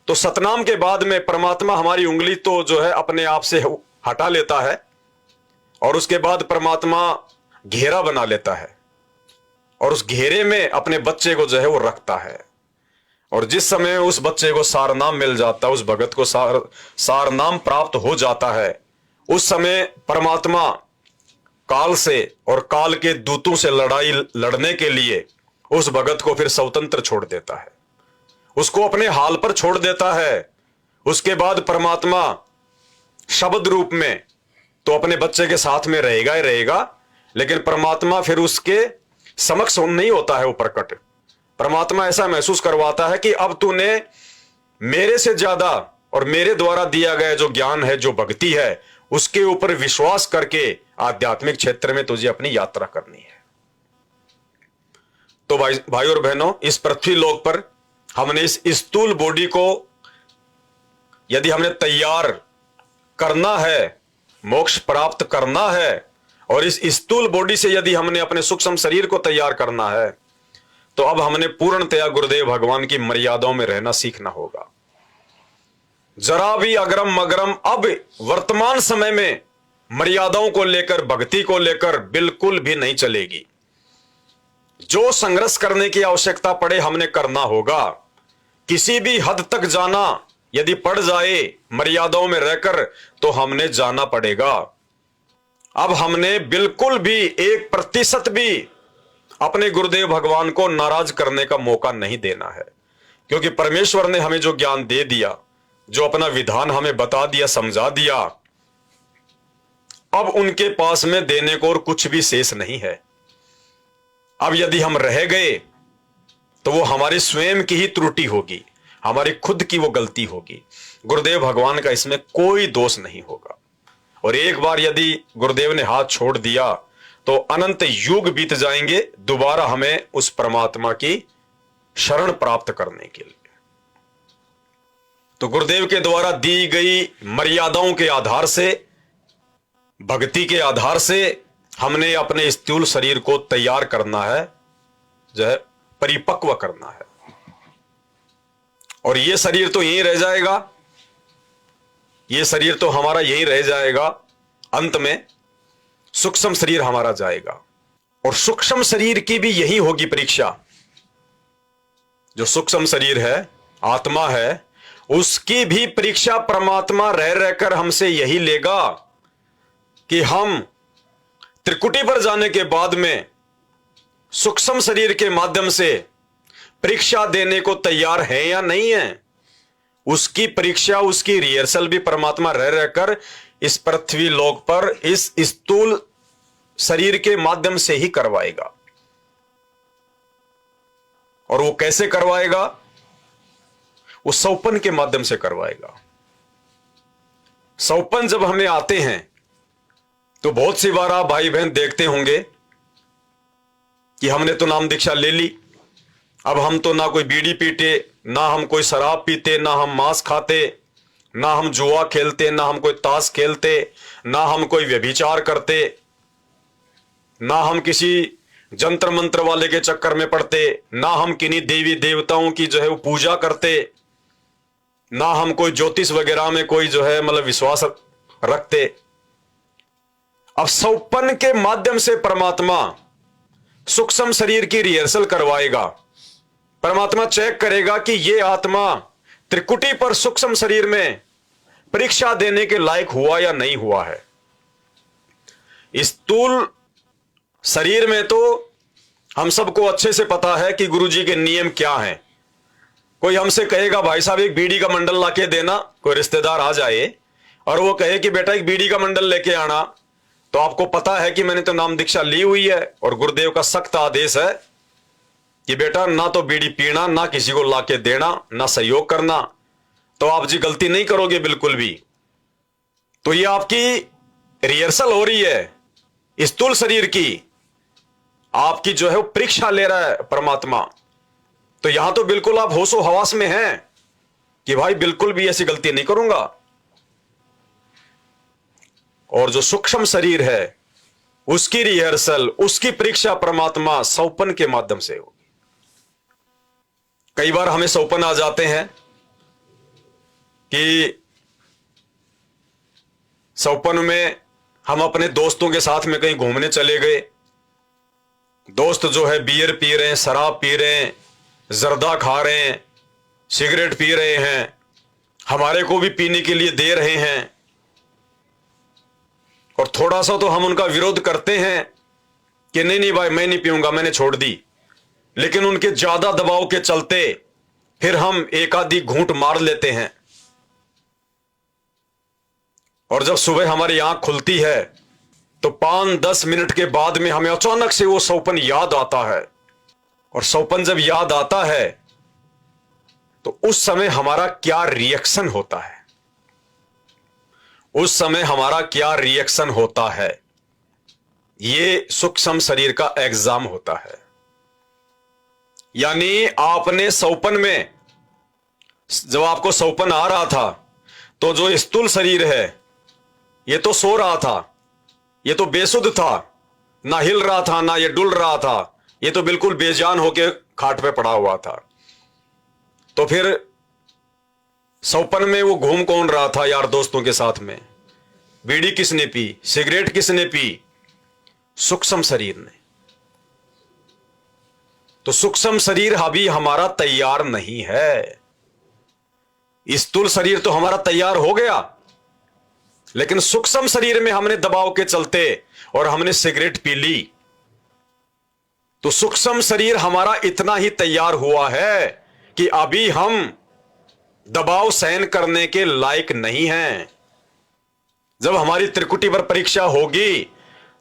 [SPEAKER 1] तो सतनाम के बाद में परमात्मा हमारी उंगली तो जो है अपने आप से हटा लेता है और उसके बाद परमात्मा घेरा बना लेता है और उस घेरे में अपने बच्चे को जो है वो रखता है। और जिस समय उस बच्चे को सारनाम मिल जाता है, उस भगत को सारनाम प्राप्त हो जाता है, उस समय परमात्मा काल से और काल के दूतों से लड़ाई लड़ने के लिए उस भगत को फिर स्वतंत्र छोड़ देता है, उसको अपने हाल पर छोड़ देता है। उसके बाद परमात्मा शब्द रूप में तो अपने बच्चे के साथ में रहेगा ही रहेगा, लेकिन परमात्मा फिर उसके समक्ष नहीं होता है वो प्रकट। परमात्मा ऐसा महसूस करवाता है कि अब तूने मेरे से ज्यादा और मेरे द्वारा दिया गया जो ज्ञान है, जो भक्ति है, उसके ऊपर विश्वास करके आध्यात्मिक क्षेत्र में तुझे अपनी यात्रा करनी है। तो भाई और बहनों, इस पृथ्वी लोक पर हमने इस स्थूल बॉडी को यदि हमने तैयार करना है, मोक्ष प्राप्त करना है, और इस स्थूल बॉडी से यदि हमने अपने सूक्ष्म शरीर को तैयार करना है, तो अब हमने पूर्णतया गुरुदेव भगवान की मर्यादाओं में रहना सीखना होगा। जरा भी अगरम मगरम अब वर्तमान समय में मर्यादाओं को लेकर, भक्ति को लेकर बिल्कुल भी नहीं चलेगी। जो संघर्ष करने की आवश्यकता पड़े हमने करना होगा। किसी भी हद तक जाना यदि पड़ जाए मर्यादाओं में रहकर तो हमने जाना पड़ेगा। अब हमने बिल्कुल भी 1% भी अपने गुरुदेव भगवान को नाराज करने का मौका नहीं देना है, क्योंकि परमेश्वर ने हमें जो ज्ञान दे दिया, जो अपना विधान हमें बता दिया, समझा दिया, अब उनके पास में देने को और कुछ भी शेष नहीं है। अब यदि हम रह गए तो वो हमारी स्वयं की ही त्रुटि होगी, हमारी खुद की वो गलती होगी। गुरुदेव भगवान का इसमें कोई दोष नहीं होगा। और एक बार यदि गुरुदेव ने हाथ छोड़ दिया तो अनंत युग बीत जाएंगे दोबारा हमें उस परमात्मा की शरण प्राप्त करने के लिए। तो गुरुदेव के द्वारा दी गई मर्यादाओं के आधार से, भक्ति के आधार से हमने अपने स्थूल शरीर को तैयार करना है, जो है परिपक्व करना है। और ये शरीर तो यहीं रह जाएगा, ये शरीर तो हमारा यहीं रह जाएगा। अंत में सूक्ष्म शरीर हमारा जाएगा और सूक्ष्म शरीर की भी यही होगी परीक्षा। जो सूक्ष्म शरीर है, आत्मा है, उसकी भी परीक्षा परमात्मा रह रहकर हमसे यही लेगा कि हम त्रिकुटी पर जाने के बाद में सूक्ष्म शरीर के माध्यम से परीक्षा देने को तैयार है या नहीं है। उसकी परीक्षा, उसकी रिहर्सल भी परमात्मा रह रहकर इस पृथ्वी लोक पर इस स्थूल शरीर के माध्यम से ही करवाएगा। और वो कैसे करवाएगा? वो सौपन के माध्यम से करवाएगा। सौपन जब हमें आते हैं तो बहुत सी बार आप भाई बहन देखते होंगे कि हमने तो नाम दीक्षा ले ली, अब हम तो ना कोई बीड़ी पीते, ना हम कोई शराब पीते, ना हम मांस खाते, ना हम जुआ खेलते, ना हम कोई ताश खेलते, ना हम कोई व्यभिचार करते, ना हम किसी जंत्र मंत्र वाले के चक्कर में पड़ते, ना हम किन्हीं देवी देवताओं की जो है वो पूजा करते, ना हम कोई ज्योतिष वगैरह में कोई जो है मतलब विश्वास रखते। अब सौपन के माध्यम से परमात्मा सूक्ष्म शरीर की रिहर्सल करवाएगा। परमात्मा चेक करेगा कि ये आत्मा त्रिकुटी पर सूक्ष्म शरीर में परीक्षा देने के लायक हुआ या नहीं हुआ है। स्थूल शरीर में तो हम सबको अच्छे से पता है कि गुरुजी के नियम क्या हैं। कोई हमसे कहेगा भाई साहब एक बीड़ी का मंडल लाके देना, कोई रिश्तेदार आ जाए और वो कहे कि बेटा एक बीड़ी का मंडल लेके आना, तो आपको पता है कि मैंने तो नाम दीक्षा ली हुई है और गुरुदेव का सख्त आदेश है कि बेटा ना तो बीड़ी पीना, ना किसी को लाके देना, ना सहयोग करना। तो आप जी गलती नहीं करोगे बिल्कुल भी। तो ये आपकी रिहर्सल हो रही है स्थूल शरीर की, आपकी जो है वो परीक्षा ले रहा है परमात्मा। तो यहां तो बिल्कुल आप होशो हवास में हैं कि भाई बिल्कुल भी ऐसी गलती नहीं करूंगा। और जो सूक्ष्म शरीर है उसकी रिहर्सल, उसकी परीक्षा परमात्मा सौपन के माध्यम से होगी। कई बार हमें सौपन आ जाते हैं कि सौपन में हम अपने दोस्तों के साथ में कहीं घूमने चले गए। दोस्त जो है बियर पी रहे हैं, शराब पी रहे हैं, जर्दा खा रहे हैं, सिगरेट पी रहे हैं, हमारे को भी पीने के लिए दे रहे हैं। और थोड़ा सा तो हम उनका विरोध करते हैं कि नहीं नहीं भाई मैं नहीं पीऊंगा, मैंने छोड़ दी। लेकिन उनके ज्यादा दबाव के चलते फिर हम एक आधी घूंट मार लेते हैं। और जब सुबह हमारी आंख खुलती है तो 5-10 मिनट के बाद में हमें अचानक से वो सौपन याद आता है। और सौपन जब याद आता है तो उस समय हमारा क्या रिएक्शन होता है, उस समय हमारा क्या रिएक्शन होता है, ये सूक्ष्म शरीर का एग्जाम होता है। यानी आपने सौपन में, जब आपको सौपन आ रहा था तो जो स्थूल शरीर है ये तो सो रहा था, ये तो बेसुध था, ना हिल रहा था ना ये डुल रहा था, ये तो बिल्कुल बेजान होके खाट पे पड़ा हुआ था। तो फिर सौपन में वो घूम कौन रहा था यार दोस्तों के साथ में? बीड़ी किसने पी, सिगरेट किसने पी? सूक्ष्म शरीर ने। तो सूक्ष्म शरीर अभी हमारा तैयार नहीं है। स्थूल शरीर तो हमारा तैयार हो गया, लेकिन सूक्ष्म शरीर में हमने दबाव के चलते और हमने सिगरेट पी ली। तो सूक्ष्म शरीर हमारा इतना ही तैयार हुआ है कि अभी हम दबाव सहन करने के लायक नहीं हैं। जब हमारी त्रिकुटी पर परीक्षा होगी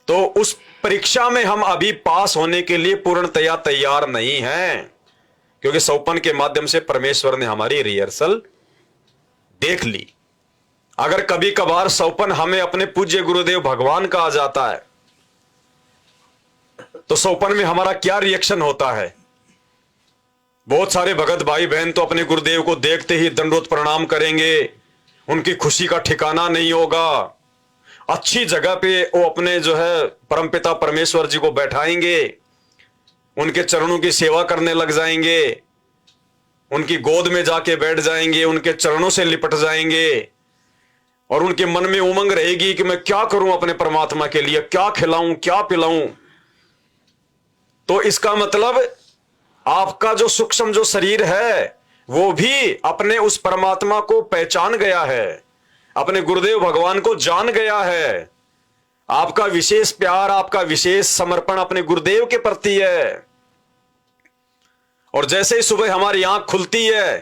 [SPEAKER 1] तो उस परीक्षा में हम अभी पास होने के लिए पूर्णतया तैयार नहीं हैं, क्योंकि सौपन के माध्यम से परमेश्वर ने हमारी रिहर्सल देख ली। अगर कभी कभार सौपन हमें अपने पूज्य गुरुदेव भगवान का आ जाता है तो सौपन में हमारा क्या रिएक्शन होता है? बहुत सारे भगत भाई बहन तो अपने गुरुदेव को देखते ही दंडोत प्रणाम करेंगे, उनकी खुशी का ठिकाना नहीं होगा। अच्छी जगह पे वो अपने जो है परमपिता परमेश्वर जी को बैठाएंगे, उनके चरणों की सेवा करने लग जाएंगे, उनकी गोद में जाके बैठ जाएंगे, उनके चरणों से लिपट जाएंगे। और उनके मन में उमंग रहेगी कि मैं क्या करूं अपने परमात्मा के लिए, क्या खिलाऊं क्या पिलाऊं। तो इसका मतलब आपका जो सूक्ष्म जो शरीर है वो भी अपने उस परमात्मा को पहचान गया है, अपने गुरुदेव भगवान को जान गया है। आपका विशेष प्यार, आपका विशेष समर्पण अपने गुरुदेव के प्रति है। और जैसे ही सुबह हमारी आंख खुलती है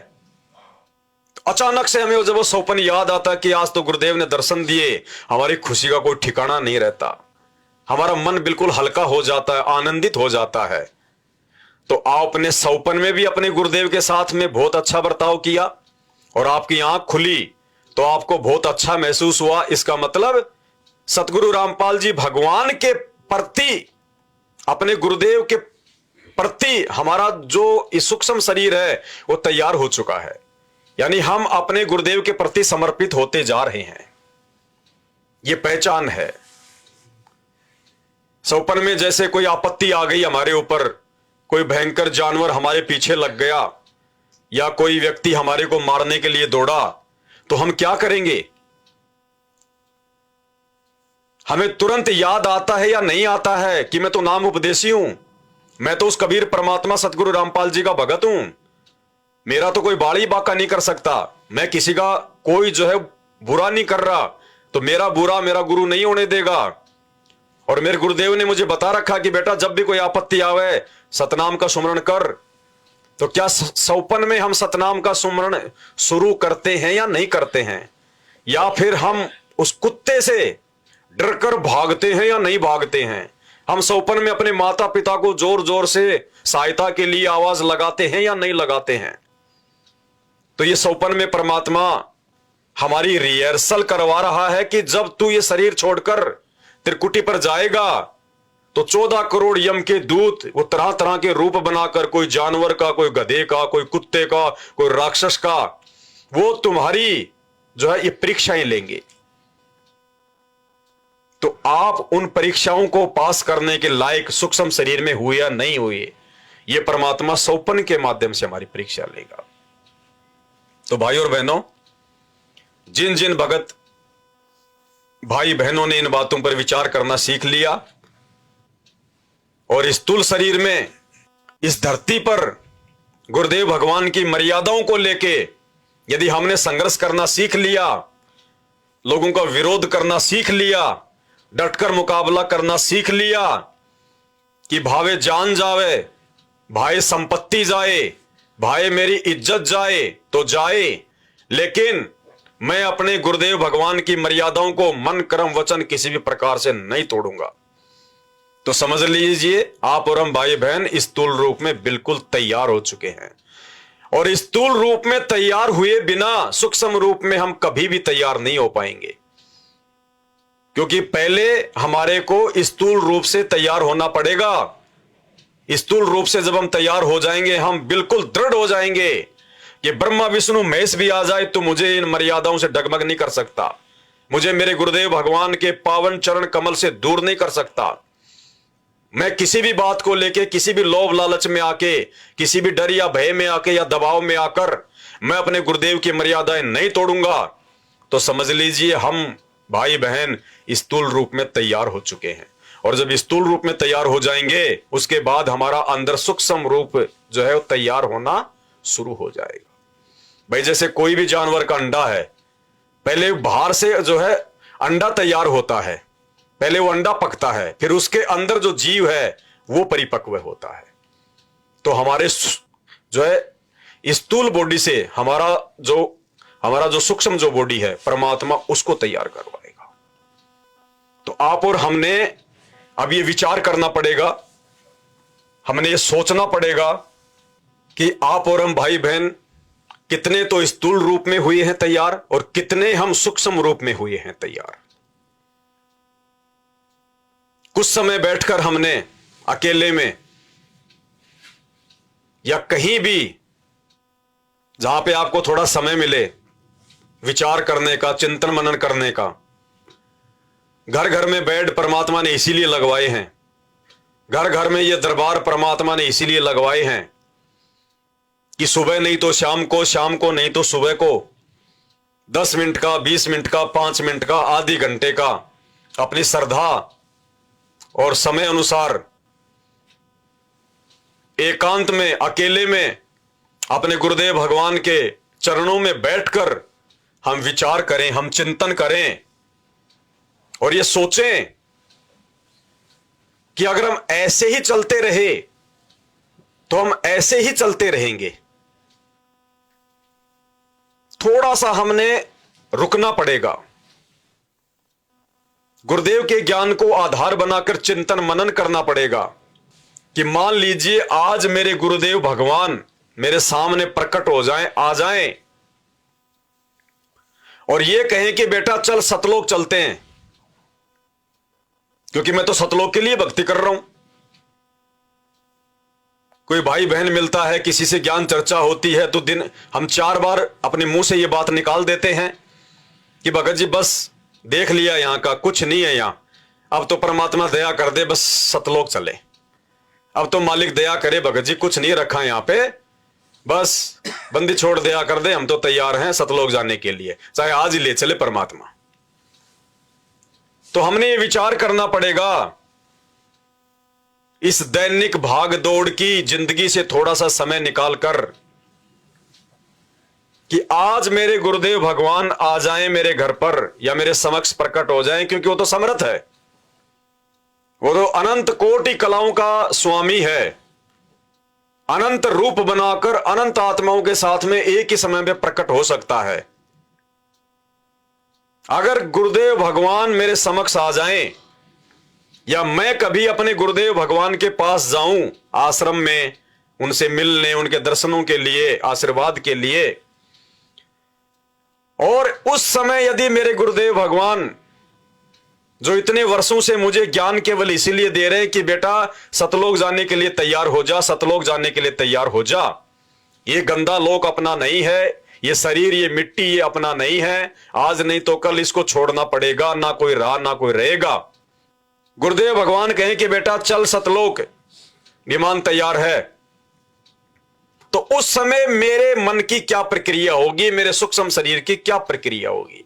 [SPEAKER 1] तो अचानक से हमें जब वो सौपन याद आता कि आज तो गुरुदेव ने दर्शन दिए, हमारी खुशी का कोई ठिकाना नहीं रहता। हमारा मन बिल्कुल हल्का हो जाता है, आनंदित हो जाता है। तो आपने सौपन में भी अपने गुरुदेव के साथ में बहुत अच्छा बर्ताव किया और आपकी आंख खुली तो आपको बहुत अच्छा महसूस हुआ। इसका मतलब सतगुरु रामपाल जी भगवान के प्रति, अपने गुरुदेव के प्रति हमारा जो सूक्ष्म शरीर है वो तैयार हो चुका है। यानी हम अपने गुरुदेव के प्रति समर्पित होते जा रहे हैं, ये पहचान है। सौपन में जैसे कोई आपत्ति आ गई हमारे ऊपर, कोई भयंकर जानवर हमारे पीछे लग गया या कोई व्यक्ति हमारे को मारने के लिए दौड़ा, तो हम क्या करेंगे? हमें तुरंत याद आता है या नहीं आता है कि मैं तो नाम उपदेशी हूं, मैं तो उस कबीर परमात्मा सतगुरु रामपाल जी का भगत हूं, मेरा तो कोई बाड़ी बाका नहीं कर सकता, मैं किसी का कोई जो है बुरा नहीं कर रहा, तो मेरा बुरा मेरा गुरु नहीं होने देगा। और मेरे गुरुदेव ने मुझे बता रखा कि बेटा जब भी कोई आपत्ति आवे सतनाम का सुमरण कर। तो क्या सौपन में हम सतनाम का सुमरण शुरू करते हैं या नहीं करते हैं? या फिर हम उस कुत्ते से डरकर भागते हैं या नहीं भागते हैं? हम सौपन में अपने माता पिता को जोर जोर से सहायता के लिए आवाज लगाते हैं या नहीं लगाते हैं? तो ये सौपन में परमात्मा हमारी रिहर्सल करवा रहा है कि जब तू ये शरीर छोड़कर त्रिकुटी पर जाएगा तो 14 करोड़ यम के दूत वो तरह तरह के रूप बनाकर, कोई जानवर का, कोई गधे का, कोई कुत्ते का, कोई राक्षस का, वो तुम्हारी जो है ये परीक्षाएं लेंगे। तो आप उन परीक्षाओं को पास करने के लायक सूक्ष्म शरीर में हुए या नहीं हुए, ये परमात्मा सौपन के माध्यम से हमारी परीक्षा लेगा। तो भाई और बहनों, जिन जिन भगत भाई बहनों ने इन बातों पर विचार करना सीख लिया और स्थूल शरीर में इस धरती पर गुरुदेव भगवान की मर्यादाओं को लेके यदि हमने संघर्ष करना सीख लिया, लोगों का विरोध करना सीख लिया, डटकर मुकाबला करना सीख लिया कि भावे जान जावे, भाई संपत्ति जाए, भाई मेरी इज्जत जाए तो जाए, लेकिन मैं अपने गुरुदेव भगवान की मर्यादाओं को मन कर्म वचन किसी भी प्रकार से नहीं तोड़ूंगा, तो समझ लीजिए आप और हम भाई बहन स्थूल रूप में बिल्कुल तैयार हो चुके हैं। और स्थूल रूप में तैयार हुए बिना सूक्ष्म रूप में हम कभी भी तैयार नहीं हो पाएंगे, क्योंकि पहले हमारे को स्थूल रूप से तैयार होना पड़ेगा। स्थूल रूप से जब हम तैयार हो जाएंगे, हम बिल्कुल दृढ़ हो जाएंगे कि ब्रह्मा विष्णु महेश भी आ जाए तो मुझे इन मर्यादाओं से डगमग नहीं कर सकता, मुझे मेरे गुरुदेव भगवान के पावन चरण कमल से दूर नहीं कर सकता। मैं किसी भी बात को लेके, किसी भी लोभ लालच में आके, किसी भी डर या भय में आके या दबाव में आकर मैं अपने गुरुदेव की मर्यादाएं नहीं तोड़ूंगा। तो समझ लीजिए हम भाई बहन स्थूल रूप में तैयार हो चुके हैं। और जब स्थूल रूप में तैयार हो जाएंगे, उसके बाद हमारा अंदर सूक्ष्म रूप जो है वो तैयार होना शुरू हो जाएगा। भाई जैसे कोई भी जानवर का अंडा है, पहले बाहर से जो है अंडा तैयार होता है, पहले वो अंडा पकता है, फिर उसके अंदर जो जीव है वो परिपक्व होता है। तो हमारे जो है स्थूल बॉडी से हमारा जो सूक्ष्म जो बॉडी है, परमात्मा उसको तैयार करवाएगा। तो आप और हमने अब ये विचार करना पड़ेगा, हमने ये सोचना पड़ेगा कि आप और हम भाई बहन कितने तो स्थूल रूप में हुए हैं तैयार और कितने हम सूक्ष्म रूप में हुए हैं तैयार। कुछ समय बैठकर हमने अकेले में या कहीं भी जहां पे आपको थोड़ा समय मिले विचार करने का, चिंतन मनन करने का, घर घर में बेड परमात्मा ने इसीलिए लगवाए हैं, घर घर में ये दरबार परमात्मा ने इसीलिए लगवाए हैं कि सुबह नहीं तो शाम को, शाम को नहीं तो सुबह को 10 मिनट का, 20 मिनट का, 5 मिनट का, आधे घंटे का अपनी श्रद्धा और समय अनुसार एकांत में, अकेले में अपने गुरुदेव भगवान के चरणों में बैठकर हम विचार करें, हम चिंतन करें और ये सोचें कि अगर हम ऐसे ही चलते रहे तो हम ऐसे ही चलते रहेंगे। थोड़ा सा हमने रुकना पड़ेगा, गुरुदेव के ज्ञान को आधार बनाकर चिंतन मनन करना पड़ेगा कि मान लीजिए आज मेरे गुरुदेव भगवान मेरे सामने प्रकट हो जाएं, आ जाएं और ये कहें कि बेटा चल सतलोक चलते हैं, क्योंकि मैं तो सतलोक के लिए भक्ति कर रहा हूं। कोई भाई बहन मिलता है, किसी से ज्ञान चर्चा होती है तो दिन हम 4 बार अपने मुंह से ये बात निकाल देते हैं कि भगत जी बस देख लिया, यहां का कुछ नहीं है, यहां अब तो परमात्मा दया कर दे, बस सतलोक चले, अब तो मालिक दया करे भगत जी, कुछ नहीं रखा यहां पे, बस बंदी छोड़ दया कर दे, हम तो तैयार हैं सतलोक जाने के लिए, चाहे आज ही ले चले परमात्मा। तो हमने ये विचार करना पड़ेगा इस दैनिक भाग दौड़ की जिंदगी से थोड़ा सा समय निकालकर कि आज मेरे गुरुदेव भगवान आ जाएं मेरे घर पर या मेरे समक्ष प्रकट हो जाएं, क्योंकि वो तो समर्थ है, वो तो अनंत कोटि कलाओं का स्वामी है, अनंत रूप बनाकर अनंत आत्माओं के साथ में एक ही समय में प्रकट हो सकता है। अगर गुरुदेव भगवान मेरे समक्ष आ जाएं या मैं कभी अपने गुरुदेव भगवान के पास जाऊं आश्रम में, उनसे मिलने, उनके दर्शनों के लिए, आशीर्वाद के लिए, और उस समय यदि मेरे गुरुदेव भगवान जो इतने वर्षों से मुझे ज्ञान केवल इसीलिए दे रहे हैं कि बेटा सतलोक जाने के लिए तैयार हो जा, सतलोक जाने के लिए तैयार हो जा, ये गंदा लोक अपना नहीं है, ये शरीर, ये मिट्टी, ये अपना नहीं है, आज नहीं तो कल इसको छोड़ना पड़ेगा, ना कोई रहा ना कोई रहेगा। गुरुदेव भगवान कहें कि बेटा चल सतलोक, विमान तैयार है, तो उस समय मेरे मन की क्या प्रक्रिया होगी, मेरे सूक्ष्म शरीर की क्या प्रक्रिया होगी?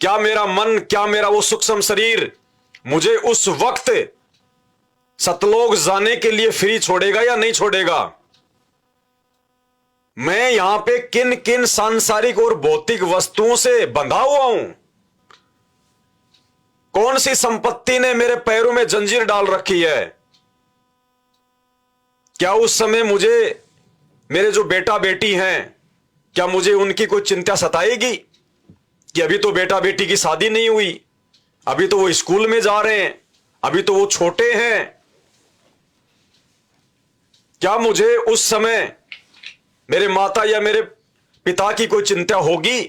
[SPEAKER 1] क्या मेरा मन, क्या मेरा वो सूक्ष्म शरीर मुझे उस वक्त सतलोक जाने के लिए फ्री छोड़ेगा या नहीं छोड़ेगा? मैं यहां पे किन किन सांसारिक और भौतिक वस्तुओं से बंधा हुआ हूं? कौन सी संपत्ति ने मेरे पैरों में जंजीर डाल रखी है? क्या उस समय मुझे, मेरे जो बेटा बेटी हैं, क्या मुझे उनकी कोई चिंता सताएगी कि अभी तो बेटा बेटी की शादी नहीं हुई, अभी तो वो स्कूल में जा रहे हैं, अभी तो वो छोटे हैं? क्या मुझे उस समय मेरे माता या मेरे पिता की कोई चिंता होगी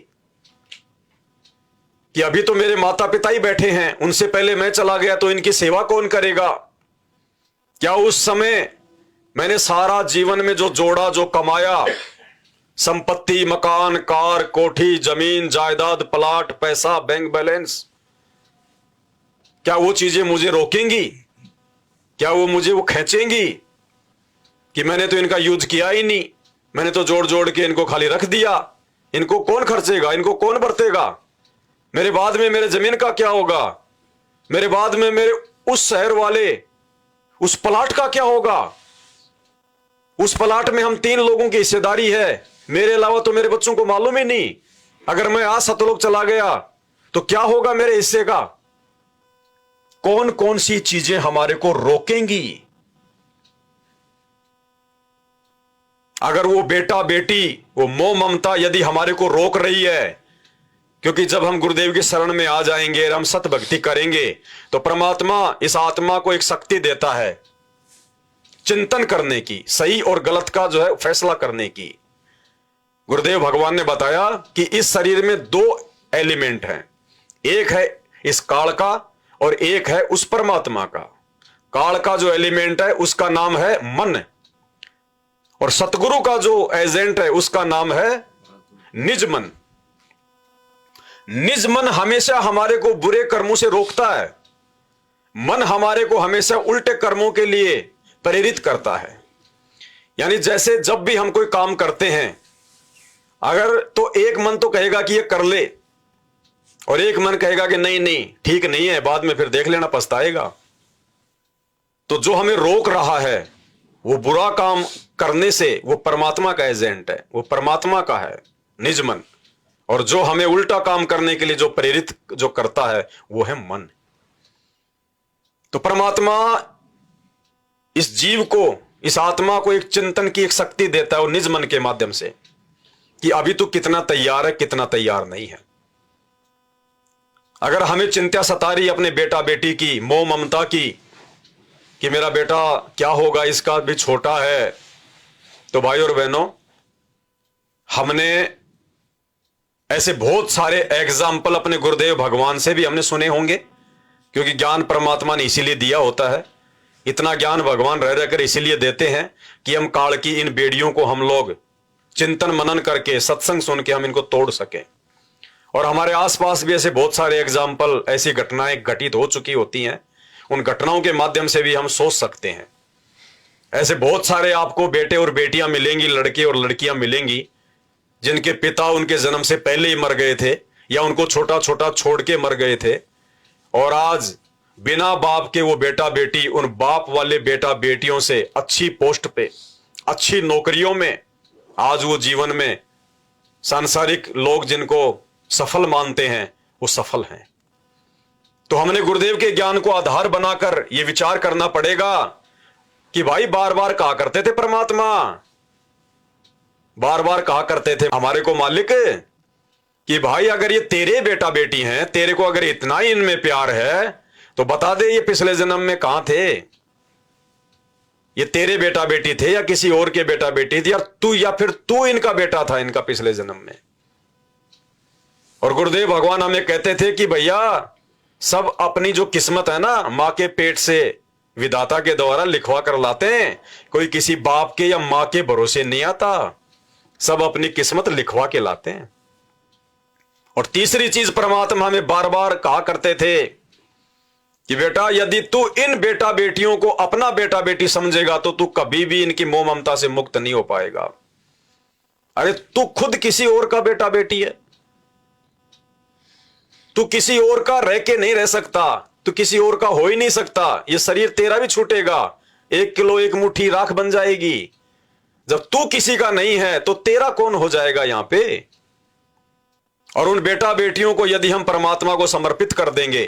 [SPEAKER 1] कि अभी तो मेरे माता पिता ही बैठे हैं, उनसे पहले मैं चला गया तो इनकी सेवा कौन करेगा? क्या उस समय मैंने सारा जीवन में जो जोड़ा, जो कमाया, संपत्ति, मकान, कार, कोठी, जमीन, जायदाद, प्लाट, पैसा, बैंक बैलेंस, क्या वो चीजें मुझे रोकेंगी? क्या वो मुझे वो खींचेंगी कि मैंने तो इनका यूज किया ही नहीं, मैंने तो जोड़ जोड़ के इनको खाली रख दिया, इनको कौन खर्चेगा, इनको कौन बरतेगा? मेरे बाद में मेरे जमीन का क्या होगा? मेरे बाद में मेरे उस शहर वाले उस प्लाट का क्या होगा? उस प्लाट में हम 3 लोगों की हिस्सेदारी है, मेरे अलावा तो मेरे बच्चों को मालूम ही नहीं। अगर मैं आज सतलोक चला गया तो क्या होगा मेरे हिस्से का? कौन कौन सी चीजें हमारे को रोकेंगी? अगर वो बेटा बेटी, वो मोह ममता यदि हमारे को रोक रही है, क्योंकि जब हम गुरुदेव की शरण में आ जाएंगे और हम सत भक्ति करेंगे तो परमात्मा इस आत्मा को एक शक्ति देता है चिंतन करने की, सही और गलत का जो है फैसला करने की। गुरुदेव भगवान ने बताया कि इस शरीर में 2 एलिमेंट हैं, एक है इस काल का और एक है उस परमात्मा का। काल का जो एलिमेंट है उसका नाम है मन, और सतगुरु का जो एजेंट है उसका नाम है निज मन। निज मन हमेशा हमारे को बुरे कर्मों से रोकता है, मन हमारे को हमेशा उल्टे कर्मों के लिए प्रेरित करता है। यानी जैसे जब भी हम कोई काम करते हैं, अगर तो एक मन तो कहेगा कि ये कर ले, और एक मन कहेगा कि नहीं नहीं ठीक नहीं है, बाद में फिर देख लेना, पछताएगा। तो जो हमें रोक रहा है वो बुरा काम करने से, वो परमात्मा का एजेंट है, वो परमात्मा का है निज मन, और जो हमें उल्टा काम करने के लिए जो प्रेरित जो करता है वो है मन। तो परमात्मा इस जीव को, इस आत्मा को एक चिंतन की एक शक्ति देता है और निज मन के माध्यम से कि अभी तो कितना तैयार है, कितना तैयार नहीं है। अगर हमें चिंता सता रही अपने बेटा बेटी की, मोह ममता की, कि मेरा बेटा क्या होगा, इसका भी छोटा है, तो भाई और बहनों, हमने ऐसे बहुत सारे एग्जाम्पल अपने गुरुदेव भगवान से भी हमने सुने होंगे, क्योंकि ज्ञान परमात्मा ने इसीलिए दिया होता है। इतना ज्ञान भगवान रह रहकर इसीलिए देते हैं कि हम काल की इन बेड़ियों को हम लोग चिंतन मनन करके, सत्संग सुन के हम इनको तोड़ सकें। और हमारे आसपास भी ऐसे बहुत सारे एग्जाम्पल, ऐसी घटनाएं घटित हो चुकी होती हैं, उन घटनाओं के माध्यम से भी हम सोच सकते हैं। ऐसे बहुत सारे आपको बेटे और बेटियां मिलेंगी, लड़के और लड़कियां मिलेंगी, जिनके पिता उनके जन्म से पहले ही मर गए थे या उनको छोटा छोटा छोड़ के मर गए थे, और आज बिना बाप के वो बेटा बेटी उन बाप वाले बेटा बेटियों से अच्छी पोस्ट पे, अच्छी नौकरियों में, आज वो जीवन में सांसारिक लोग जिनको सफल मानते हैं वो सफल हैं। तो हमने गुरुदेव के ज्ञान को आधार बनाकर ये विचार करना पड़ेगा कि भाई बार बार कहा करते थे परमात्मा, बार बार कहा करते थे हमारे को मालिक, कि भाई अगर ये तेरे बेटा बेटी हैं, तेरे को अगर इतना ही इनमें प्यार है तो बता दे ये पिछले जन्म में कहां थे, ये तेरे बेटा बेटी थे या किसी और के बेटा बेटी थे, या फिर तू इनका बेटा था इनका पिछले जन्म में। और गुरुदेव भगवान हमें कहते थे कि भैया सब अपनी जो किस्मत है ना मां के पेट से विधाता के द्वारा लिखवा कर लाते हैं, कोई किसी बाप के या मां के भरोसे नहीं आता, सब अपनी किस्मत लिखवा के लाते हैं। और तीसरी चीज परमात्मा हमें बार बार कहा करते थे कि बेटा यदि तू इन बेटा बेटियों को अपना बेटा बेटी समझेगा तो तू कभी भी इनकी मोह ममता से मुक्त नहीं हो पाएगा। अरे तू खुद किसी और का बेटा बेटी है, तू किसी और का रह के नहीं रह सकता, तू किसी और का हो ही नहीं सकता। ये शरीर तेरा भी छूटेगा, 1 किलो 1 मुट्ठी राख बन जाएगी। जब तू किसी का नहीं है तो तेरा कौन हो जाएगा यहां पे। और उन बेटा बेटियों को यदि हम परमात्मा को समर्पित कर देंगे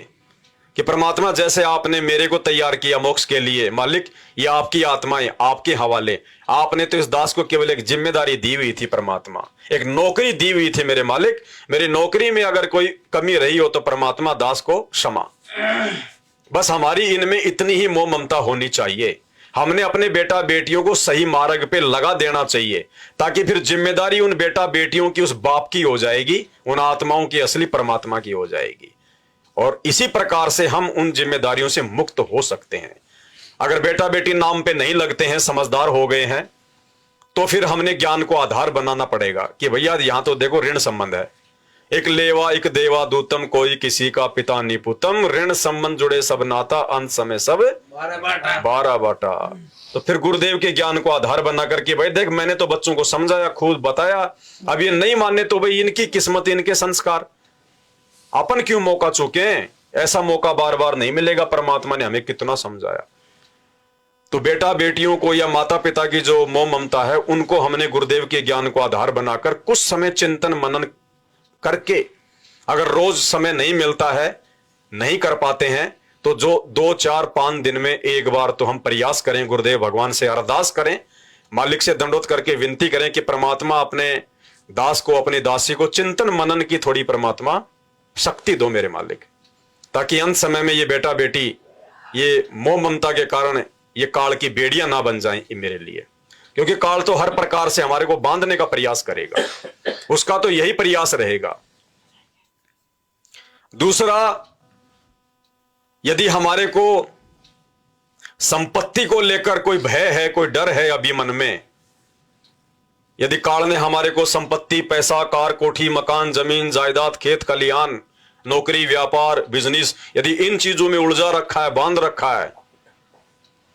[SPEAKER 1] कि परमात्मा जैसे आपने मेरे को तैयार किया मोक्ष के लिए, मालिक ये आपकी आत्माएं आपके हवाले, आपने तो इस दास को केवल एक जिम्मेदारी दी हुई थी, परमात्मा एक नौकरी दी हुई थी मेरे मालिक, मेरी नौकरी में अगर कोई कमी रही हो तो परमात्मा दास को क्षमा। बस हमारी इनमें इतनी ही मोह ममता होनी चाहिए, हमने अपने बेटा बेटियों को सही मार्ग पे लगा देना चाहिए ताकि फिर जिम्मेदारी उन बेटा बेटियों की उस बाप की हो जाएगी, उन आत्माओं की असली परमात्मा की हो जाएगी। और इसी प्रकार से हम उन जिम्मेदारियों से मुक्त हो सकते हैं। अगर बेटा बेटी नाम पे नहीं लगते हैं, समझदार हो गए हैं, तो फिर हमने ज्ञान को आधार बनाना पड़ेगा कि भैया यहां तो देखो ऋण संबंध है, एक लेवा एक देवा दूतम, कोई किसी का पिता निपुतम, ऋण संबंध जुड़े सब नाता, अंत समय सब 12 बाटा। तो फिर गुरुदेव के ज्ञान को आधार बना करके भाई देख मैंने तो बच्चों को समझाया, खुद बताया, अब ये नहीं माने तो भाई इनकी किस्मत इनके संस्कार, अपन क्यों मौका चूके, ऐसा मौका बार बार नहीं मिलेगा। परमात्मा ने हमें कितना समझाया। तो बेटा बेटियों को या माता पिता की जो मोह ममता है उनको हमने गुरुदेव के ज्ञान को आधार बनाकर कुछ समय चिंतन मनन करके, अगर रोज समय नहीं मिलता है, नहीं कर पाते हैं, तो जो 2 4 5 दिन में एक बार तो हम प्रयास करें, गुरुदेव भगवान से अरदास करें, मालिक से दंडोत करके विनती करें कि परमात्मा अपने दास को, अपनी दासी को चिंतन मनन की थोड़ी परमात्मा शक्ति दो मेरे मालिक, ताकि अंत समय में ये बेटा बेटी ये मोह ममता के कारण ये काल की बेड़ियां ना बन जाएं मेरे लिए, क्योंकि काल तो हर प्रकार से हमारे को बांधने का प्रयास करेगा, उसका तो यही प्रयास रहेगा। दूसरा, यदि हमारे को संपत्ति को लेकर कोई भय है, कोई डर है अभी मन में, यदि काल ने हमारे को संपत्ति, पैसा, कार, कोठी, मकान, जमीन, जायदाद, खेत खलिहान, नौकरी, व्यापार, बिजनेस, यदि इन चीजों में उलझा रखा है, बांध रखा है,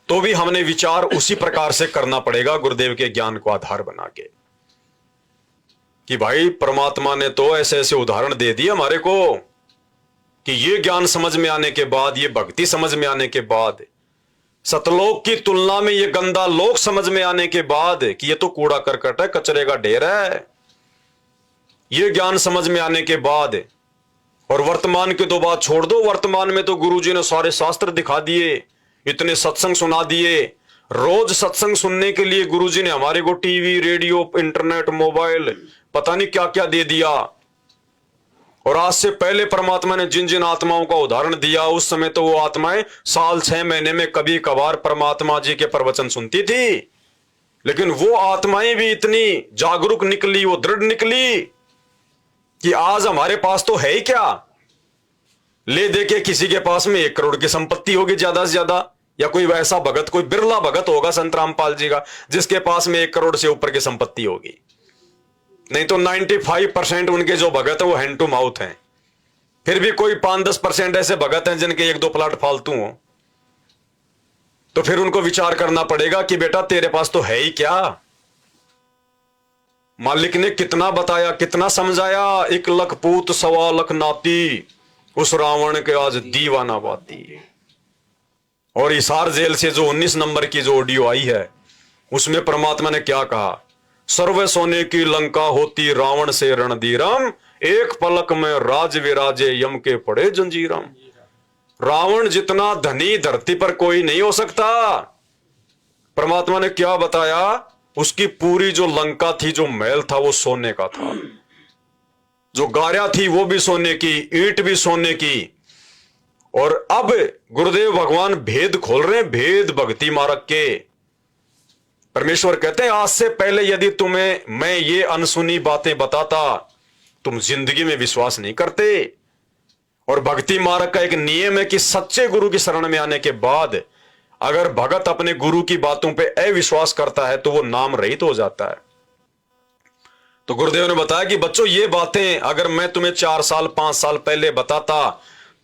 [SPEAKER 1] तो भी हमने विचार उसी प्रकार से करना पड़ेगा गुरुदेव के ज्ञान को आधार बना के कि भाई परमात्मा ने तो ऐसे ऐसे उदाहरण दे दिए हमारे को कि ये ज्ञान समझ में आने के बाद, ये भक्ति समझ में आने के बाद, सतलोक की तुलना में ये गंदा लोक समझ में आने के बाद कि ये तो कूड़ा करकट है, कचरे का ढेर है, ये ज्ञान समझ में आने के बाद, और वर्तमान की तो बात छोड़ दो, वर्तमान में तो गुरुजी ने सारे शास्त्र दिखा दिए, इतने सत्संग सुना दिए, रोज सत्संग सुनने के लिए गुरुजी ने हमारे को टीवी, रेडियो, इंटरनेट, मोबाइल, पता नहीं क्या क्या दे दिया। और आज से पहले परमात्मा ने जिन जिन आत्माओं का उदाहरण दिया, उस समय तो वो आत्माएं साल 6 महीने में कभी कभार परमात्मा जी के प्रवचन सुनती थी, लेकिन वो आत्माएं भी इतनी जागरूक निकली, वो दृढ़ निकली कि आज हमारे पास तो है ही क्या, ले दे के किसी के पास में 1 करोड़ की संपत्ति होगी ज्यादा से ज्यादा, या कोई वैसा भगत, कोई बिरला भगत होगा संत रामपाल जी का जिसके पास में 1 करोड़ से ऊपर की संपत्ति होगी, नहीं तो 95% उनके जो भगत है वो हैंड टू माउथ हैं। फिर भी कोई 5-10% ऐसे भगत हैं जिनके 1-2 प्लाट फालतू हो, तो फिर उनको विचार करना पड़ेगा कि बेटा तेरे पास तो है ही क्या। मालिक ने कितना बताया, कितना समझाया, 1 लाख पूत 1.25 लाख नाती, उस रावण के आज दीवाना बाती। और हिसार जेल से जो 19 नंबर की जो ऑडियो आई है उसमें परमात्मा ने क्या कहा, सर्व सोने की लंका होती रावण से रणधीरम, एक पलक में राज विराजे यम के पड़े जंजीरम। रावण जितना धनी धरती पर कोई नहीं हो सकता। परमात्मा ने क्या बताया, उसकी पूरी जो लंका थी, जो महल था, वो सोने का था। जो गारियां थी वो भी सोने की, ईंट भी सोने की। और अब गुरुदेव भगवान भेद खोल रहे हैं, भेद भक्ति मार्ग के। परमेश्वर कहते हैं आज से पहले यदि तुम्हें मैं ये अनसुनी बातें बताता, तुम जिंदगी में विश्वास नहीं करते। और भक्ति मार्ग का एक नियम है कि सच्चे गुरु की शरण में आने के बाद अगर भगत अपने गुरु की बातों पे अविश्वास करता है तो वो नाम रहित हो जाता है। तो गुरुदेव ने बताया कि बच्चों ये बातें अगर मैं तुम्हें 4 साल 5 साल पहले बताता,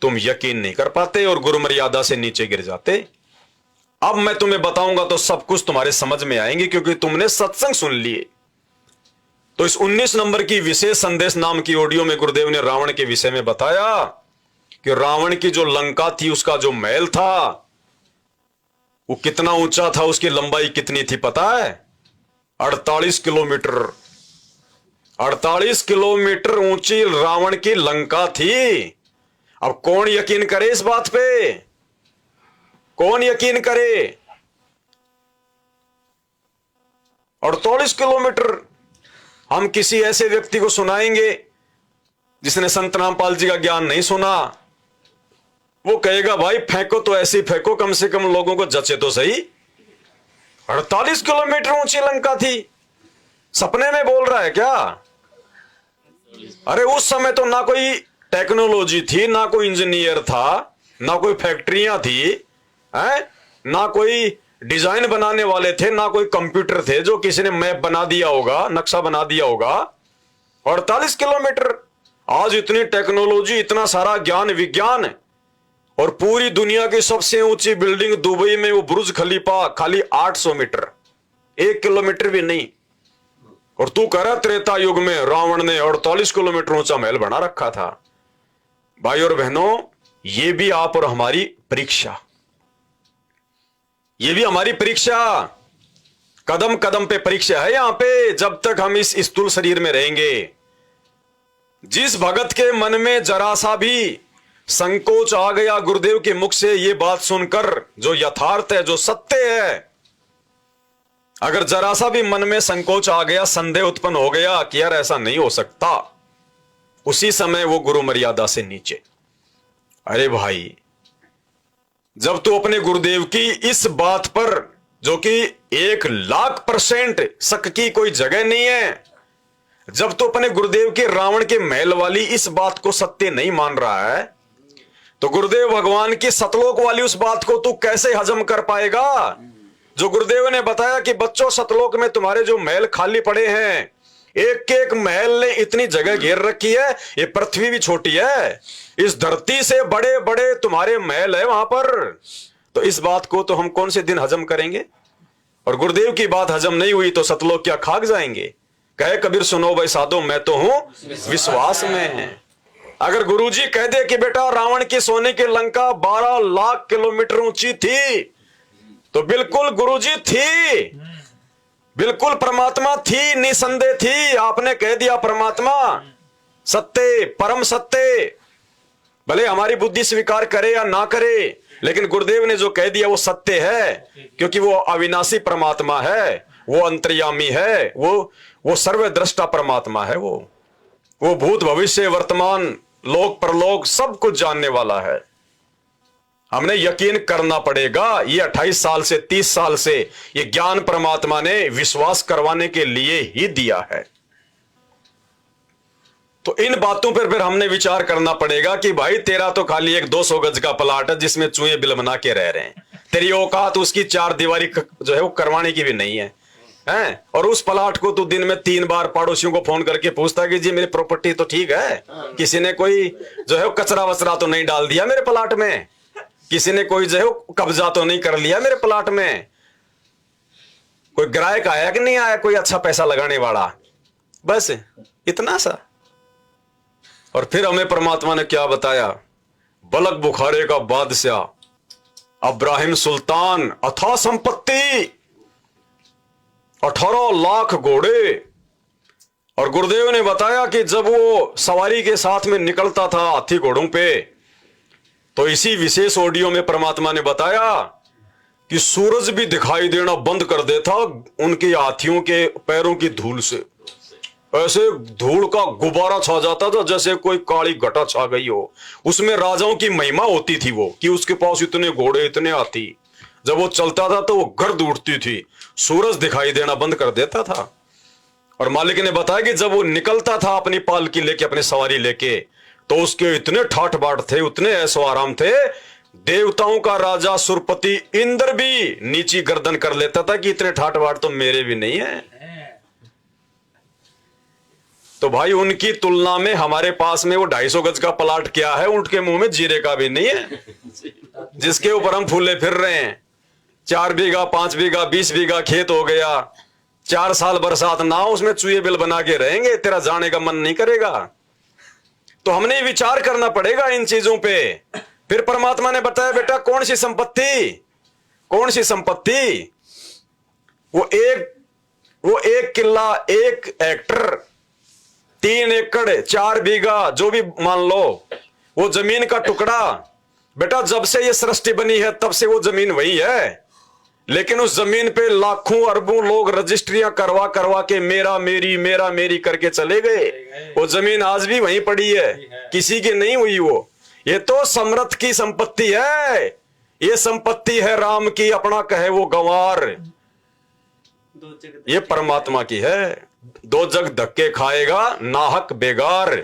[SPEAKER 1] तुम यकीन नहीं कर पाते और गुरु मर्यादा से नीचे गिर जाते। अब मैं तुम्हें बताऊंगा तो सब कुछ तुम्हारे समझ में आएंगे, क्योंकि तुमने सत्संग सुन लिए। तो इस 19 नंबर की विशेष संदेश नाम की ऑडियो में गुरुदेव ने रावण के विषय में बताया कि रावण की जो लंका थी, उसका जो महल था वो कितना ऊंचा था, उसकी लंबाई कितनी थी पता है? 48 किलोमीटर। 48 किलोमीटर ऊंची रावण की लंका थी। अब कौन यकीन करे इस बात पे? कौन यकीन करे? 48 किलोमीटर। हम किसी ऐसे व्यक्ति को सुनाएंगे जिसने संत रामपाल जी का ज्ञान नहीं सुना, वो कहेगा भाई फेंको तो ऐसी फेंको, कम से कम लोगों को जचे तो सही। 48 किलोमीटर ऊंची लंका थी। सपने में बोल रहा है क्या? अरे उस समय तो ना कोई टेक्नोलॉजी थी, ना कोई इंजीनियर था, ना कोई फैक्ट्रियां थी, है ना कोई डिजाइन बनाने वाले थे, ना कोई कंप्यूटर थे जो किसी ने मैप बना दिया होगा, नक्शा बना दिया होगा। 48 किलोमीटर। आज इतनी टेक्नोलॉजी, इतना सारा ज्ञान विज्ञान, और पूरी दुनिया की सबसे ऊंची बिल्डिंग दुबई में वो बुर्ज खलीफा खाली 800 मीटर, 1 किलोमीटर भी नहीं। और तू कह रहा त्रेता युग में रावण ने 48 किलोमीटर ऊंचा महल बना रखा था। भाई और बहनों, ये भी आप और हमारी परीक्षा, ये भी हमारी परीक्षा, कदम कदम पे परीक्षा है यहां पे। जब तक हम इस स्थूल शरीर में रहेंगे, जिस भगत के मन में जरा सा भी संकोच आ गया गुरुदेव के मुख से ये बात सुनकर, जो यथार्थ है, जो सत्य है, अगर जरा सा भी मन में संकोच आ गया, संदेह उत्पन्न हो गया कि यार ऐसा नहीं हो सकता, उसी समय वो गुरु मर्यादा से नीचे। अरे भाई, जब तू अपने गुरुदेव की इस बात पर, जो कि 1,00,000% शक की कोई जगह नहीं है, जब तू अपने गुरुदेव के रावण के महल वाली इस बात को सत्य नहीं मान रहा है, तो गुरुदेव भगवान की सतलोक वाली उस बात को तू कैसे हजम कर पाएगा? जो गुरुदेव ने बताया कि बच्चों, सतलोक में तुम्हारे जो महल खाली पड़े हैं, एक एक महल ने इतनी जगह घेर रखी है, ये पृथ्वी भी छोटी है, इस धरती से बड़े बड़े तुम्हारे महल है वहां पर। तो इस बात को तो हम कौन से दिन हजम करेंगे? और गुरुदेव की बात हजम नहीं हुई तो सतलोक क्या खाक जाएंगे? कहे कबीर सुनो भाई साधो, मैं तो हूं विश्वास में। अगर गुरुजी कह दे कि बेटा रावण की सोने की लंका 12 लाख किलोमीटर ऊंची थी, तो बिल्कुल गुरुजी थी, बिल्कुल परमात्मा थी, निसंदेह थी। आपने कह दिया परमात्मा सत्य, परम सत्य, भले हमारी बुद्धि स्वीकार करे या ना करे, लेकिन गुरुदेव ने जो कह दिया वो सत्य है, क्योंकि वो अविनाशी परमात्मा है, वो अंतर्यामी है, वो सर्वद्रष्टा परमात्मा है, वो भूत भविष्य वर्तमान लोक परलोक सब कुछ जानने वाला है। हमने यकीन करना पड़ेगा। ये 28 साल से 30 साल से ये ज्ञान परमात्मा ने विश्वास करवाने के लिए ही दिया है। तो इन बातों पर फिर हमने विचार करना पड़ेगा कि भाई तेरा तो खाली एक 200 गज का प्लाट है जिसमें चूहे बिल बना के रह रहे हैं, तेरी औकात उसकी 4 दीवारी जो है वो करवाने की भी नहीं है, हैं? और उस प्लाट को तू दिन में 3 बार पड़ोसियों को फोन करके पूछता कि जी मेरी प्रॉपर्टी तो ठीक है, किसी ने कोई जो है कचरा वचरा तो नहीं डाल दिया मेरे प्लाट में, किसी ने कोई जो है कब्जा तो नहीं कर लिया मेरे प्लाट में, कोई ग्राहक आया कि नहीं आया, कोई अच्छा पैसा लगाने वाला, बस इतना सा। और फिर हमें परमात्मा ने क्या बताया? बलक बुखारे का बादशाह अब्राहिम सुल्तान, अथाह संपत्ति, 18 लाख घोड़े। और गुरुदेव ने बताया कि जब वो सवारी के साथ में निकलता था हाथी घोड़ों पे, तो इसी विशेष ऑडियो में परमात्मा ने बताया कि सूरज भी दिखाई देना बंद कर देता उनके हाथियों के पैरों की धूल से। ऐसे धूल का गुब्बारा छा जाता था जैसे कोई काली घटा छा गई हो। उसमें राजाओं की महिमा होती थी वो, कि उसके पास इतने घोड़े इतने हाथी। जब वो चलता था तो वो गर्द उठती थी, सूरज दिखाई देना बंद कर देता था। और मालिक ने बताया कि जब वो निकलता था अपनी पालकी लेके, अपनी सवारी लेके, तो उसके इतने ठाठ बाट थे, उतने ऐसो आराम थे, देवताओं का राजा सुरपति इंद्र भी नीची गर्दन कर लेता था कि इतने ठाठ बाट तो मेरे भी नहीं है। तो भाई उनकी तुलना में हमारे पास में वो 250 गज का प्लाट क्या है, ऊंट के मुंह में जीरे का भी नहीं है, जिसके ऊपर हम फूले फिर रहे हैं। 4 बीघा 5 बीघा 20 बीघा खेत हो गया, 4 साल बरसात ना हो, उसमें चूहे बिल बना के रहेंगे, तेरा जाने का मन नहीं करेगा। तो हमने विचार करना पड़ेगा इन चीजों पे। फिर परमात्मा ने बताया, बेटा कौन सी संपत्ति, कौन सी संपत्ति, वो एक किला 1 हेक्टर 3 एकड़ 4 बीघा जो भी मान लो, वो जमीन का टुकड़ा। बेटा जब से ये सृष्टि बनी है तब से वो जमीन वही है, लेकिन उस जमीन पे लाखों अरबों लोग रजिस्ट्रियां करवा करवा के मेरा मेरी करके चले गए। वो जमीन आज भी वहीं पड़ी है, किसी की नहीं हुई वो। ये तो समर्थ की संपत्ति है, ये संपत्ति है राम की, अपना कहे वो गंवार, ये परमात्मा की है। 2 जग धक्के खाएगा नाहक बेगार।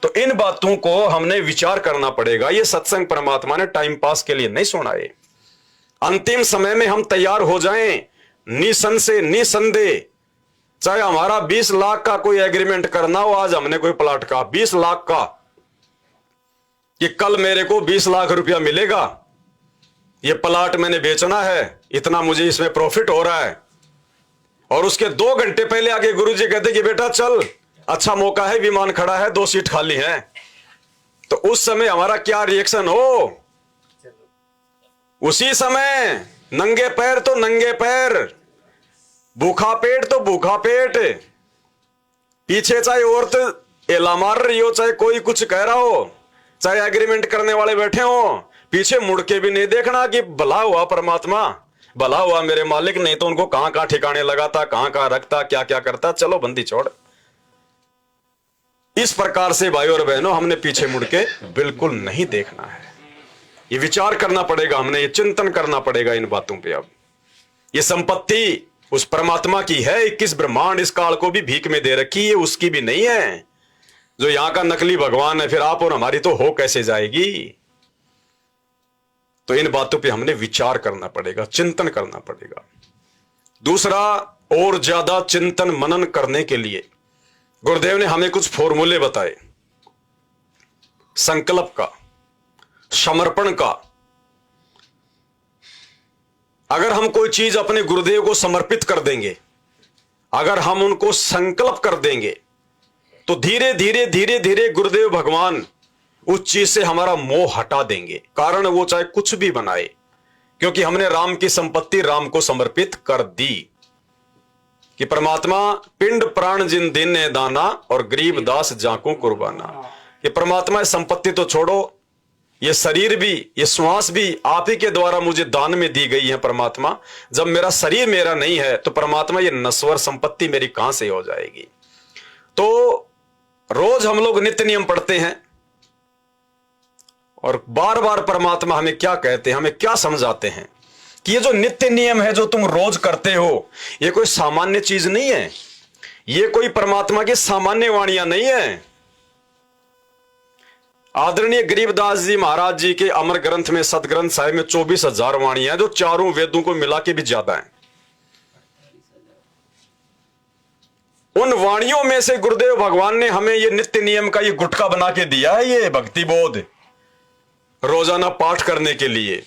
[SPEAKER 1] तो इन बातों को हमने विचार करना पड़ेगा। ये सत्संग परमात्मा ने टाइम पास के लिए नहीं सुनाए। अंतिम समय में हम तैयार हो जाएं निसंदेह, चाहे हमारा 20 लाख का कोई एग्रीमेंट करना हो। आज हमने कोई प्लाट का 20 लाख का, कि कल मेरे को 20 लाख रुपया मिलेगा, ये प्लाट मैंने बेचना है, इतना मुझे इसमें प्रॉफिट हो रहा है। और उसके 2 घंटे पहले आके गुरुजी कहते कि बेटा चल, अच्छा मौका है, विमान खड़ा है, 2 सीट खाली है। तो उस समय हमारा क्या रिएक्शन हो? उसी समय नंगे पैर तो नंगे पैर, भूखा पेट तो भूखा पेट। पीछे चाहे औरत एला मार रही हो, चाहे कोई कुछ कह रहा हो, चाहे एग्रीमेंट करने वाले बैठे हो, पीछे मुड़ के भी नहीं देखना कि भला हुआ परमात्मा, भला हुआ मेरे मालिक, नहीं तो उनको कहां कहां ठिकाने लगाता, कहां कहां रखता, क्या क्या करता, चलो बंदी छोड़। इस प्रकार से भाई और बहनों हमने पीछे मुड़ के बिल्कुल नहीं देखना है। ये विचार करना पड़ेगा, हमने ये चिंतन करना पड़ेगा इन बातों पे। अब ये संपत्ति उस परमात्मा की है। 21 ब्रह्मांड इस काल को भी भीख में दे रखी है, उसकी भी नहीं है। जो यहां का नकली भगवान है, फिर आप और हमारी तो हो कैसे जाएगी? तो इन बातों पे हमने विचार करना पड़ेगा, चिंतन करना पड़ेगा। दूसरा, और ज्यादा चिंतन मनन करने के लिए गुरुदेव ने हमें कुछ फॉर्मूले बताए। संकल्प का, समर्पण का। अगर हम कोई चीज अपने गुरुदेव को समर्पित कर देंगे, अगर हम उनको संकल्प कर देंगे, तो धीरे धीरे धीरे धीरे गुरुदेव भगवान उस चीज से हमारा मोह हटा देंगे। कारण वो चाहे कुछ भी बनाए, क्योंकि हमने राम की संपत्ति राम को समर्पित कर दी। कि परमात्मा पिंड प्राण जिन दीने दाना, और गरीब दास जाको कुर्बाना। कि परमात्मा संपत्ति तो छोड़ो, ये शरीर भी, ये श्वास भी आप ही के द्वारा मुझे दान में दी गई है परमात्मा। जब मेरा शरीर मेरा नहीं है तो परमात्मा ये नश्वर संपत्ति मेरी कहां से हो जाएगी? तो रोज हम लोग नित्य नियम पढ़ते हैं, और बार बार परमात्मा हमें क्या कहते हैं, हमें क्या समझाते हैं कि ये जो नित्य नियम है जो तुम रोज करते हो, ये कोई सामान्य चीज नहीं है। ये कोई परमात्मा की सामान्य वाणियां नहीं है। आदरणीय गरीबदास जी महाराज जी के अमर ग्रंथ में, सदग्रंथ साहिब में 24,000 वाणियां, जो चारों वेदों को मिला के भी ज्यादा है। उन वाणियों में से गुरुदेव भगवान ने हमें ये नित्य नियम का ये गुटका बना के दिया है, ये भक्ति बोध, रोजाना पाठ करने के लिए।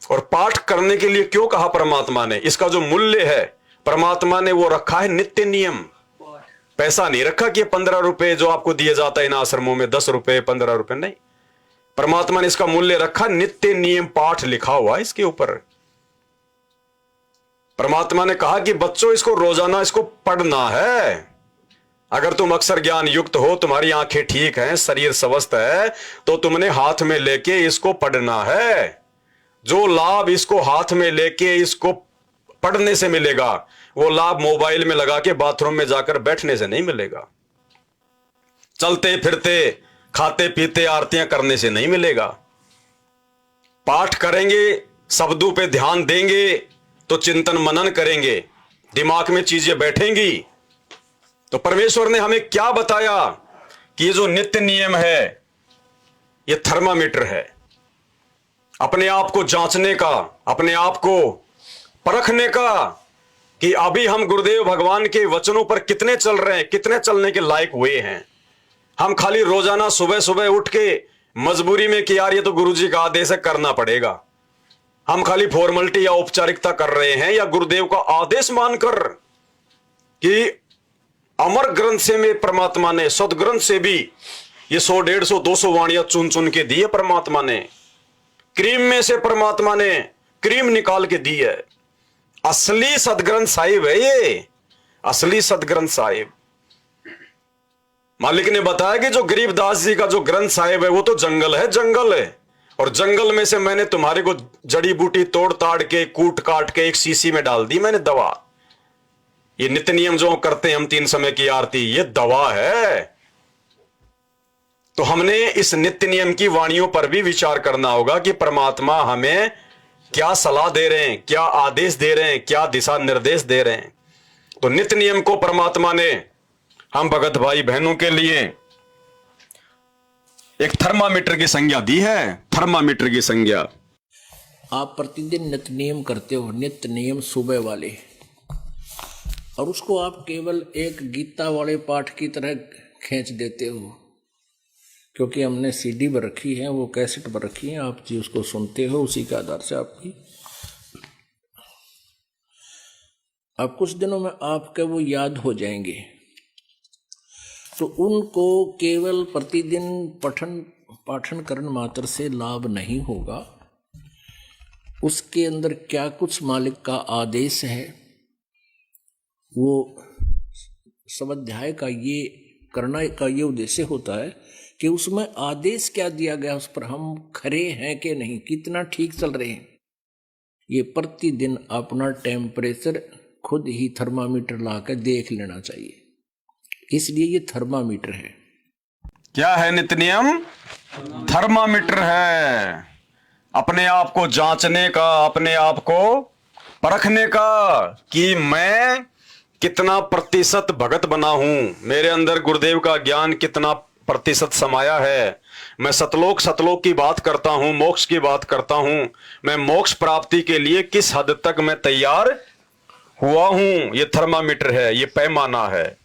[SPEAKER 1] और पाठ करने के लिए क्यों कहा परमात्मा ने? इसका जो मूल्य है परमात्मा ने वो रखा है नित्य नियम। पैसा नहीं रखा कि 15 रुपए जो आपको दिए जाता है इन आश्रमों में, 10 रुपए 15 रुपए, नहीं। परमात्मा ने इसका मूल्य रखा, नित्य नियम पाठ लिखा हुआ है इसके ऊपर। परमात्मा ने कहा कि बच्चों इसको रोजाना इसको पढ़ना है। अगर तुम अक्षर ज्ञान युक्त हो, तुम्हारी आंखें ठीक हैं, शरीर स्वस्थ है, तो तुमने हाथ में लेके इसको पढ़ना है। जो लाभ इसको हाथ में लेके इसको पढ़ने से मिलेगा, वो लाभ मोबाइल में लगा के बाथरूम में जाकर बैठने से नहीं मिलेगा, चलते फिरते खाते पीते आरतियां करने से नहीं मिलेगा। पाठ करेंगे, शब्दों पे ध्यान देंगे, तो चिंतन मनन करेंगे, दिमाग में चीजें बैठेंगी। तो परमेश्वर ने हमें क्या बताया कि ये जो नित्य नियम है ये थर्मामीटर है, अपने आप को जांचने का, अपने आप को परखने का कि अभी हम गुरुदेव भगवान के वचनों पर कितने चल रहे हैं, कितने चलने के लायक हुए हैं। हम खाली रोजाना सुबह सुबह उठ के मजबूरी में कि यार ये तो गुरुजी का आदेश है करना पड़ेगा, हम खाली फॉर्मेलिटी या औपचारिकता कर रहे हैं, या गुरुदेव का आदेश मानकर कि अमर ग्रंथ से में परमात्मा ने, सदग्रंथ से भी ये 100, 150, 200 वाणियां चुन चुन के दी है परमात्मा ने। क्रीम में से परमात्मा ने क्रीम निकाल के दी है। असली सदग्रंथ साहिब है ये, असली सदग्रंथ साहिब। मालिक ने बताया कि जो गरीबदास जी का जो ग्रंथ साहिब है वो तो जंगल है, जंगल है, और जंगल में से मैंने तुम्हारे को जड़ी बूटी तोड़ ताड़ के कूट काट के एक शीशी में डाल दी मैंने दवा। ये नित्य नियम जो करते हैं हम 3 समय की आरती, ये दवा है। तो हमने इस नित्य नियम की वाणियों पर भी विचार करना होगा कि परमात्मा हमें क्या सलाह दे रहे हैं, क्या आदेश दे रहे हैं, क्या दिशा निर्देश दे रहे हैं। तो नित्य नियम को परमात्मा ने हम भगत भाई बहनों के लिए एक थर्मामीटर की संज्ञा दी है, थर्मामीटर की संज्ञा।
[SPEAKER 2] आप प्रतिदिन नित्य नियम करते हो, नित्य नियम सुबह वाले, और उसको आप केवल एक गीता वाले पाठ की तरह खींच देते हो, क्योंकि हमने सीडी पर रखी है, वो कैसेट पर रखी है, आप जी उसको सुनते हो, उसी के आधार से आपकी आप कुछ दिनों में आपके वो याद हो जाएंगे। तो उनको केवल प्रतिदिन पाठन करने मात्र से लाभ नहीं होगा, उसके अंदर क्या कुछ मालिक का आदेश है, वो स्वाध्याय का ये करना का ये उद्देश्य होता है कि उसमें आदेश क्या दिया गया, उस पर हम खरे हैं कि नहीं, कितना ठीक चल रहे हैं। ये प्रतिदिन अपना टेम्परेचर खुद ही थर्मामीटर लाकर देख लेना चाहिए, इसलिए ये थर्मामीटर है।
[SPEAKER 1] क्या है नित्य नियम? थर्मामीटर है, अपने आप को जांचने का, अपने आप को परखने का कि मैं कितना प्रतिशत भगत बना हूं, मेरे अंदर गुरुदेव का ज्ञान कितना प्रतिशत समाया है, मैं सतलोक की बात करता हूं, मोक्ष की बात करता हूं, मैं मोक्ष प्राप्ति के लिए किस हद तक मैं तैयार हुआ हूं। ये थर्मामीटर है, ये पैमाना है।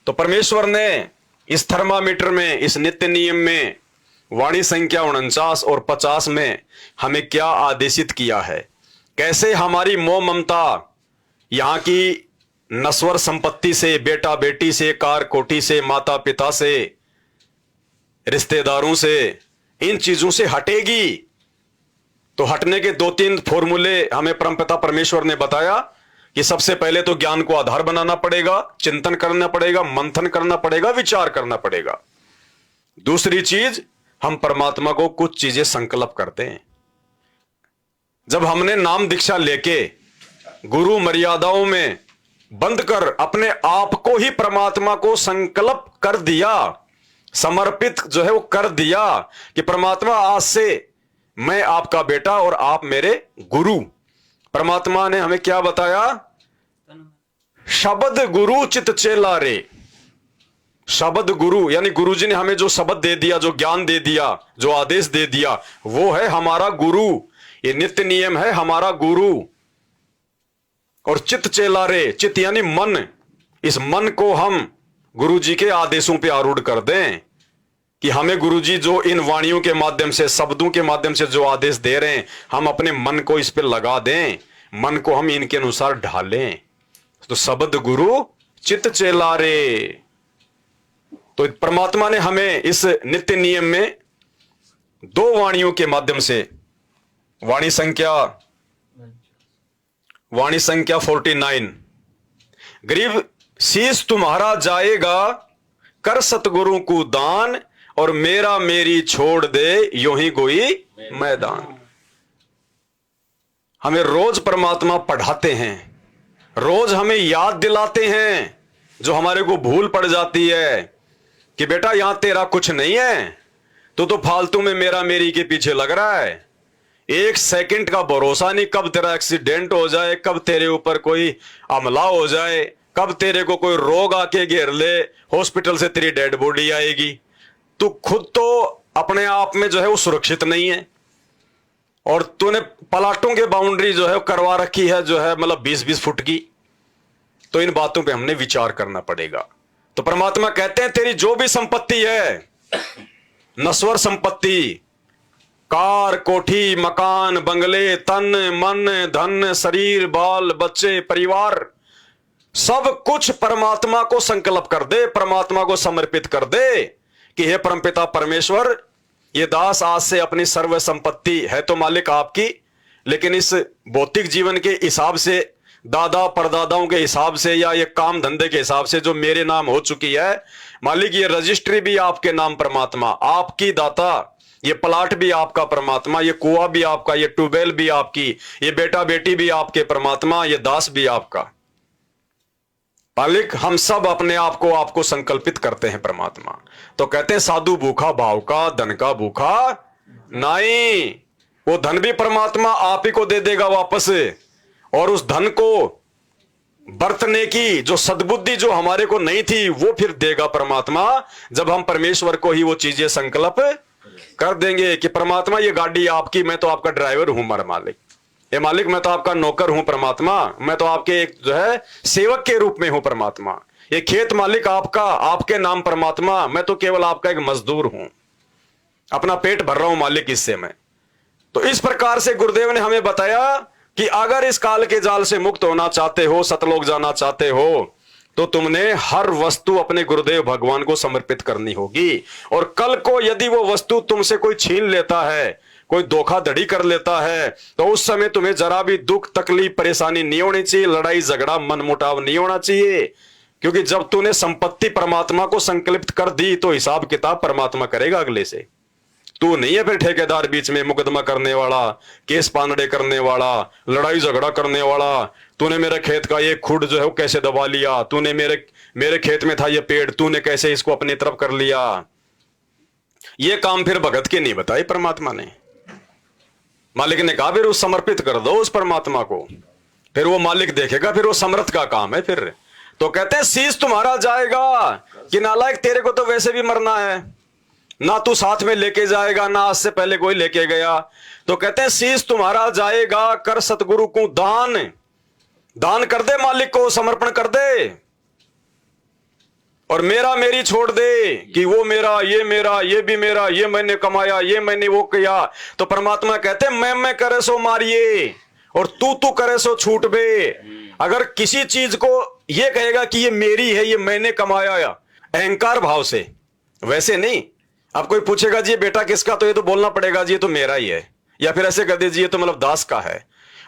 [SPEAKER 1] तो परमेश्वर ने इस थर्मामीटर में, इस नित्य नियम में वाणी संख्या 49 और 50 में हमें क्या आदेशित किया है, कैसे हमारी मोह ममता यहां की नश्वर संपत्ति से, बेटा बेटी से, कार कोठी से, माता पिता से, रिश्तेदारों से, इन चीजों से हटेगी। तो हटने के 2-3 फॉर्मूले हमें परमपिता परमेश्वर ने बताया कि सबसे पहले तो ज्ञान को आधार बनाना पड़ेगा, चिंतन करना पड़ेगा, मंथन करना पड़ेगा, विचार करना पड़ेगा। दूसरी चीज, हम परमात्मा को कुछ चीजें संकल्प करते हैं। जब हमने नाम दीक्षा लेके गुरु मर्यादाओं में बंद कर अपने आप को ही परमात्मा को संकल्प कर दिया, समर्पित जो है वो कर दिया कि परमात्मा आज से मैं आपका बेटा और आप मेरे गुरु। परमात्मा ने हमें क्या बताया? शब्द गुरु चित चेला रे। शब्द गुरु यानी गुरुजी ने हमें जो शब्द दे दिया, जो ज्ञान दे दिया, जो आदेश दे दिया, वो है हमारा गुरु। ये नित्य नियम है हमारा गुरु। और चित चेला रे, चित यानी मन, इस मन को हम गुरुजी के आदेशों पे आरूढ़ कर दें कि हमें गुरुजी जो इन वाणियों के माध्यम से, शब्दों के माध्यम से जो आदेश दे रहे हैं, हम अपने मन को इस पे लगा दें, मन को हम इनके अनुसार ढालें। तो शब्द गुरु चित चेला रे। तो परमात्मा ने हमें इस नित्य नियम में 2 वाणियों के माध्यम से, वाणी संख्या 49, गरीब शीश तुम्हारा जाएगा, कर सतगुरु को दान, और मेरा मेरी छोड़ दे यूं ही कोई मैदान। हमें रोज परमात्मा पढ़ाते हैं, रोज हमें याद दिलाते हैं, जो हमारे को भूल पड़ जाती है कि बेटा यहां तेरा कुछ नहीं है, तो फालतू में मेरा मेरी के पीछे लग रहा है। एक सेकंड का भरोसा नहीं, कब तेरा एक्सीडेंट हो जाए, कब तेरे ऊपर कोई हमला हो जाए, कब तेरे को कोई रोग आके घेर ले, हॉस्पिटल से तेरी डेड बॉडी आएगी। तू खुद तो अपने आप में जो है वो सुरक्षित नहीं है, और तूने प्लाटों के बाउंड्री जो है करवा रखी है, जो है मतलब 20-20 फुट की। तो इन बातों पे हमने विचार करना पड़ेगा। तो परमात्मा कहते हैं तेरी जो भी संपत्ति है, नश्वर संपत्ति, कार, कोठी, मकान, बंगले, तन, मन, धन, शरीर, बाल, बच्चे, परिवार, सब कुछ परमात्मा को संकल्प कर दे, परमात्मा को समर्पित कर दे कि हे परमपिता परमेश्वर, ये दास आज से अपनी सर्व संपत्ति है तो मालिक आपकी, लेकिन इस भौतिक जीवन के हिसाब से, दादा परदादाओं के हिसाब से, या ये काम धंधे के हिसाब से जो मेरे नाम हो चुकी है मालिक, ये रजिस्ट्री भी आपके नाम परमात्मा, आपकी दाता, ये प्लाट भी आपका परमात्मा, ये कुआं भी आपका, ये ट्यूबवेल भी आपकी, ये बेटा बेटी भी आपके परमात्मा, ये दास भी आपका मालिक। हम सब अपने आप को आपको संकल्पित करते हैं परमात्मा। तो कहते हैं साधु भूखा भाव का, धन का भूखा नहीं। वो धन भी परमात्मा आप ही को दे देगा वापस, और उस धन को बरतने की जो सद्बुद्धि जो हमारे को नहीं थी वो फिर देगा परमात्मा, जब हम परमेश्वर को ही वो चीजें संकल्प कर देंगे कि परमात्मा ये गाड़ी आपकी, मैं तो आपका ड्राइवर हूं मर मालिक, ये मालिक मैं तो आपका नौकर हूं परमात्मा, मैं तो आपके एक जो है सेवक के रूप में हूं परमात्मा, ये खेत मालिक आपका, आपके नाम परमात्मा, मैं तो केवल आपका एक मजदूर हूं, अपना पेट भर रहा हूं मालिक इससे मैं। तो इस प्रकार से गुरुदेव ने हमें बताया कि अगर इस काल के जाल से मुक्त होना चाहते हो, सतलोक जाना चाहते हो, तो तुमने हर वस्तु अपने गुरुदेव भगवान को समर्पित करनी होगी। और कल को यदि वो वस्तु तुमसे कोई छीन लेता है, कोई धोखाधड़ी कर लेता है, तो उस समय तुम्हें जरा भी दुख तकलीफ परेशानी नहीं होनी चाहिए, लड़ाई झगड़ा मनमुटाव नहीं होना चाहिए, क्योंकि जब तूने संपत्ति परमात्मा को संकल्पित कर दी तो हिसाब किताब परमात्मा करेगा अगले से। तू नहीं है फिर ठेकेदार बीच में मुकदमा करने वाला, केस पानड़े करने वाला, लड़ाई झगड़ा करने वाला। तूने मेरे खेत का ये खुड जो है वो कैसे दबा लिया, तूने मेरे खेत में था ये पेड़, तूने कैसे इसको अपनी तरफ कर लिया। ये काम फिर भगत के नहीं बताई परमात्मा ने। मालिक ने कहा फिर उस समर्पित कर दो उस परमात्मा को, फिर वो मालिक देखेगा, फिर वो समर्थ का काम है फिर। तो कहते हैं शीश तुम्हारा जाएगा कि नालायक तेरे को तो वैसे भी मरना है, ना तू साथ में लेके जाएगा, ना आज से पहले कोई लेके गया। तो कहते हैं शीश तुम्हारा जाएगा, कर सतगुरु को दान, दान कर दे, मालिक को समर्पण कर दे, और मेरा मेरी छोड़ दे कि वो मेरा, ये भी मेरा, ये मैंने कमाया, ये मैंने वो किया। तो परमात्मा कहते हैं मैं करे सो मारिए, और तू करे सो छूट बे। अगर किसी चीज को ये कहेगा कि ये मेरी है, ये मैंने कमाया, अहंकार भाव से, वैसे नहीं। अब कोई पूछेगा जी ये बेटा किसका, तो ये तो बोलना पड़ेगा जी ये तो मेरा ही है, या फिर ऐसे कर दीजिए तो मतलब दास का है।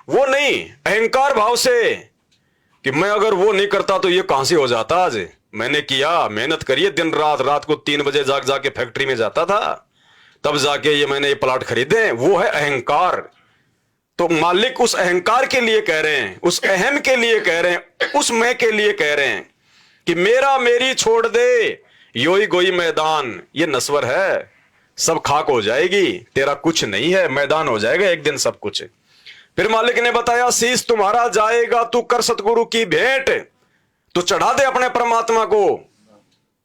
[SPEAKER 1] वो नहीं, अहंकार भाव से कि मैं अगर वो नहीं करता तो ये कहां से हो जाता, आज मैंने किया, मेहनत करिए दिन रात, रात को 3 बजे जाके फैक्ट्री में जाता था, तब जाके ये मैंने ये प्लाट खरीदे। वो है अहंकार। तो मालिक उस अहंकार के लिए कह रहे हैं, उस अहम के लिए कह रहे हैं, उस मैं के लिए कह रहे हैं कि मेरा मेरी छोड़ दे, योई गोई मैदान, ये नश्वर है, सब खाक हो जाएगी, तेरा कुछ नहीं है, मैदान हो जाएगा एक दिन सब कुछ। फिर मालिक ने बताया शीश तुम्हारा जाएगा, तू कर सतगुरु की भेंट, तो चढ़ा दे अपने परमात्मा को।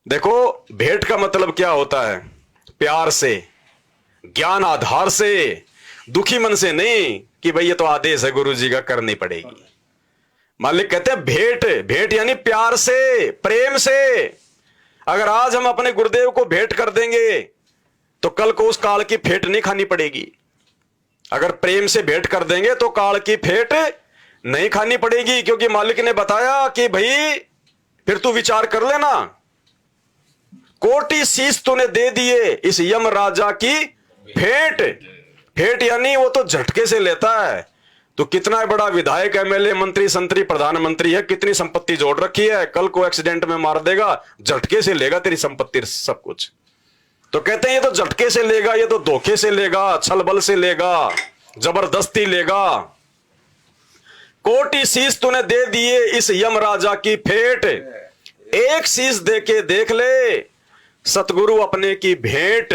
[SPEAKER 1] देखो भेंट का मतलब क्या होता है, प्यार से, ज्ञान आधार से, दुखी मन से नहीं कि भाई ये तो आदेश है गुरु जी का करनी पड़ेगी। मालिक कहते हैं भेंट, भेंट यानी प्यार से, प्रेम से। अगर आज हम अपने गुरुदेव को भेंट कर देंगे तो कल को उस काल की फेंट नहीं खानी पड़ेगी। अगर प्रेम से भेंट कर देंगे तो काल की फेंट नहीं खानी पड़ेगी, क्योंकि मालिक ने बताया कि भाई फिर तू विचार कर लेना, कोटि शीश तूने दे दिए इस यम राजा की भेंट। भेंट यानी वो तो झटके से लेता है। तो कितना बड़ा विधायक, एमएलए, मंत्री, संतरी, प्रधानमंत्री है, कितनी संपत्ति जोड़ रखी है, कल को एक्सीडेंट में मार देगा, झटके से लेगा तेरी संपत्ति सब कुछ। तो कहते हैं ये तो झटके से लेगा, ये तो धोखे से लेगा, छल बल से लेगा, जबरदस्ती लेगा। कोटि शीश तूने दे दिए इस यमराजा की फेट, एक शीश दे के देख ले सतगुरु अपने की भेंट।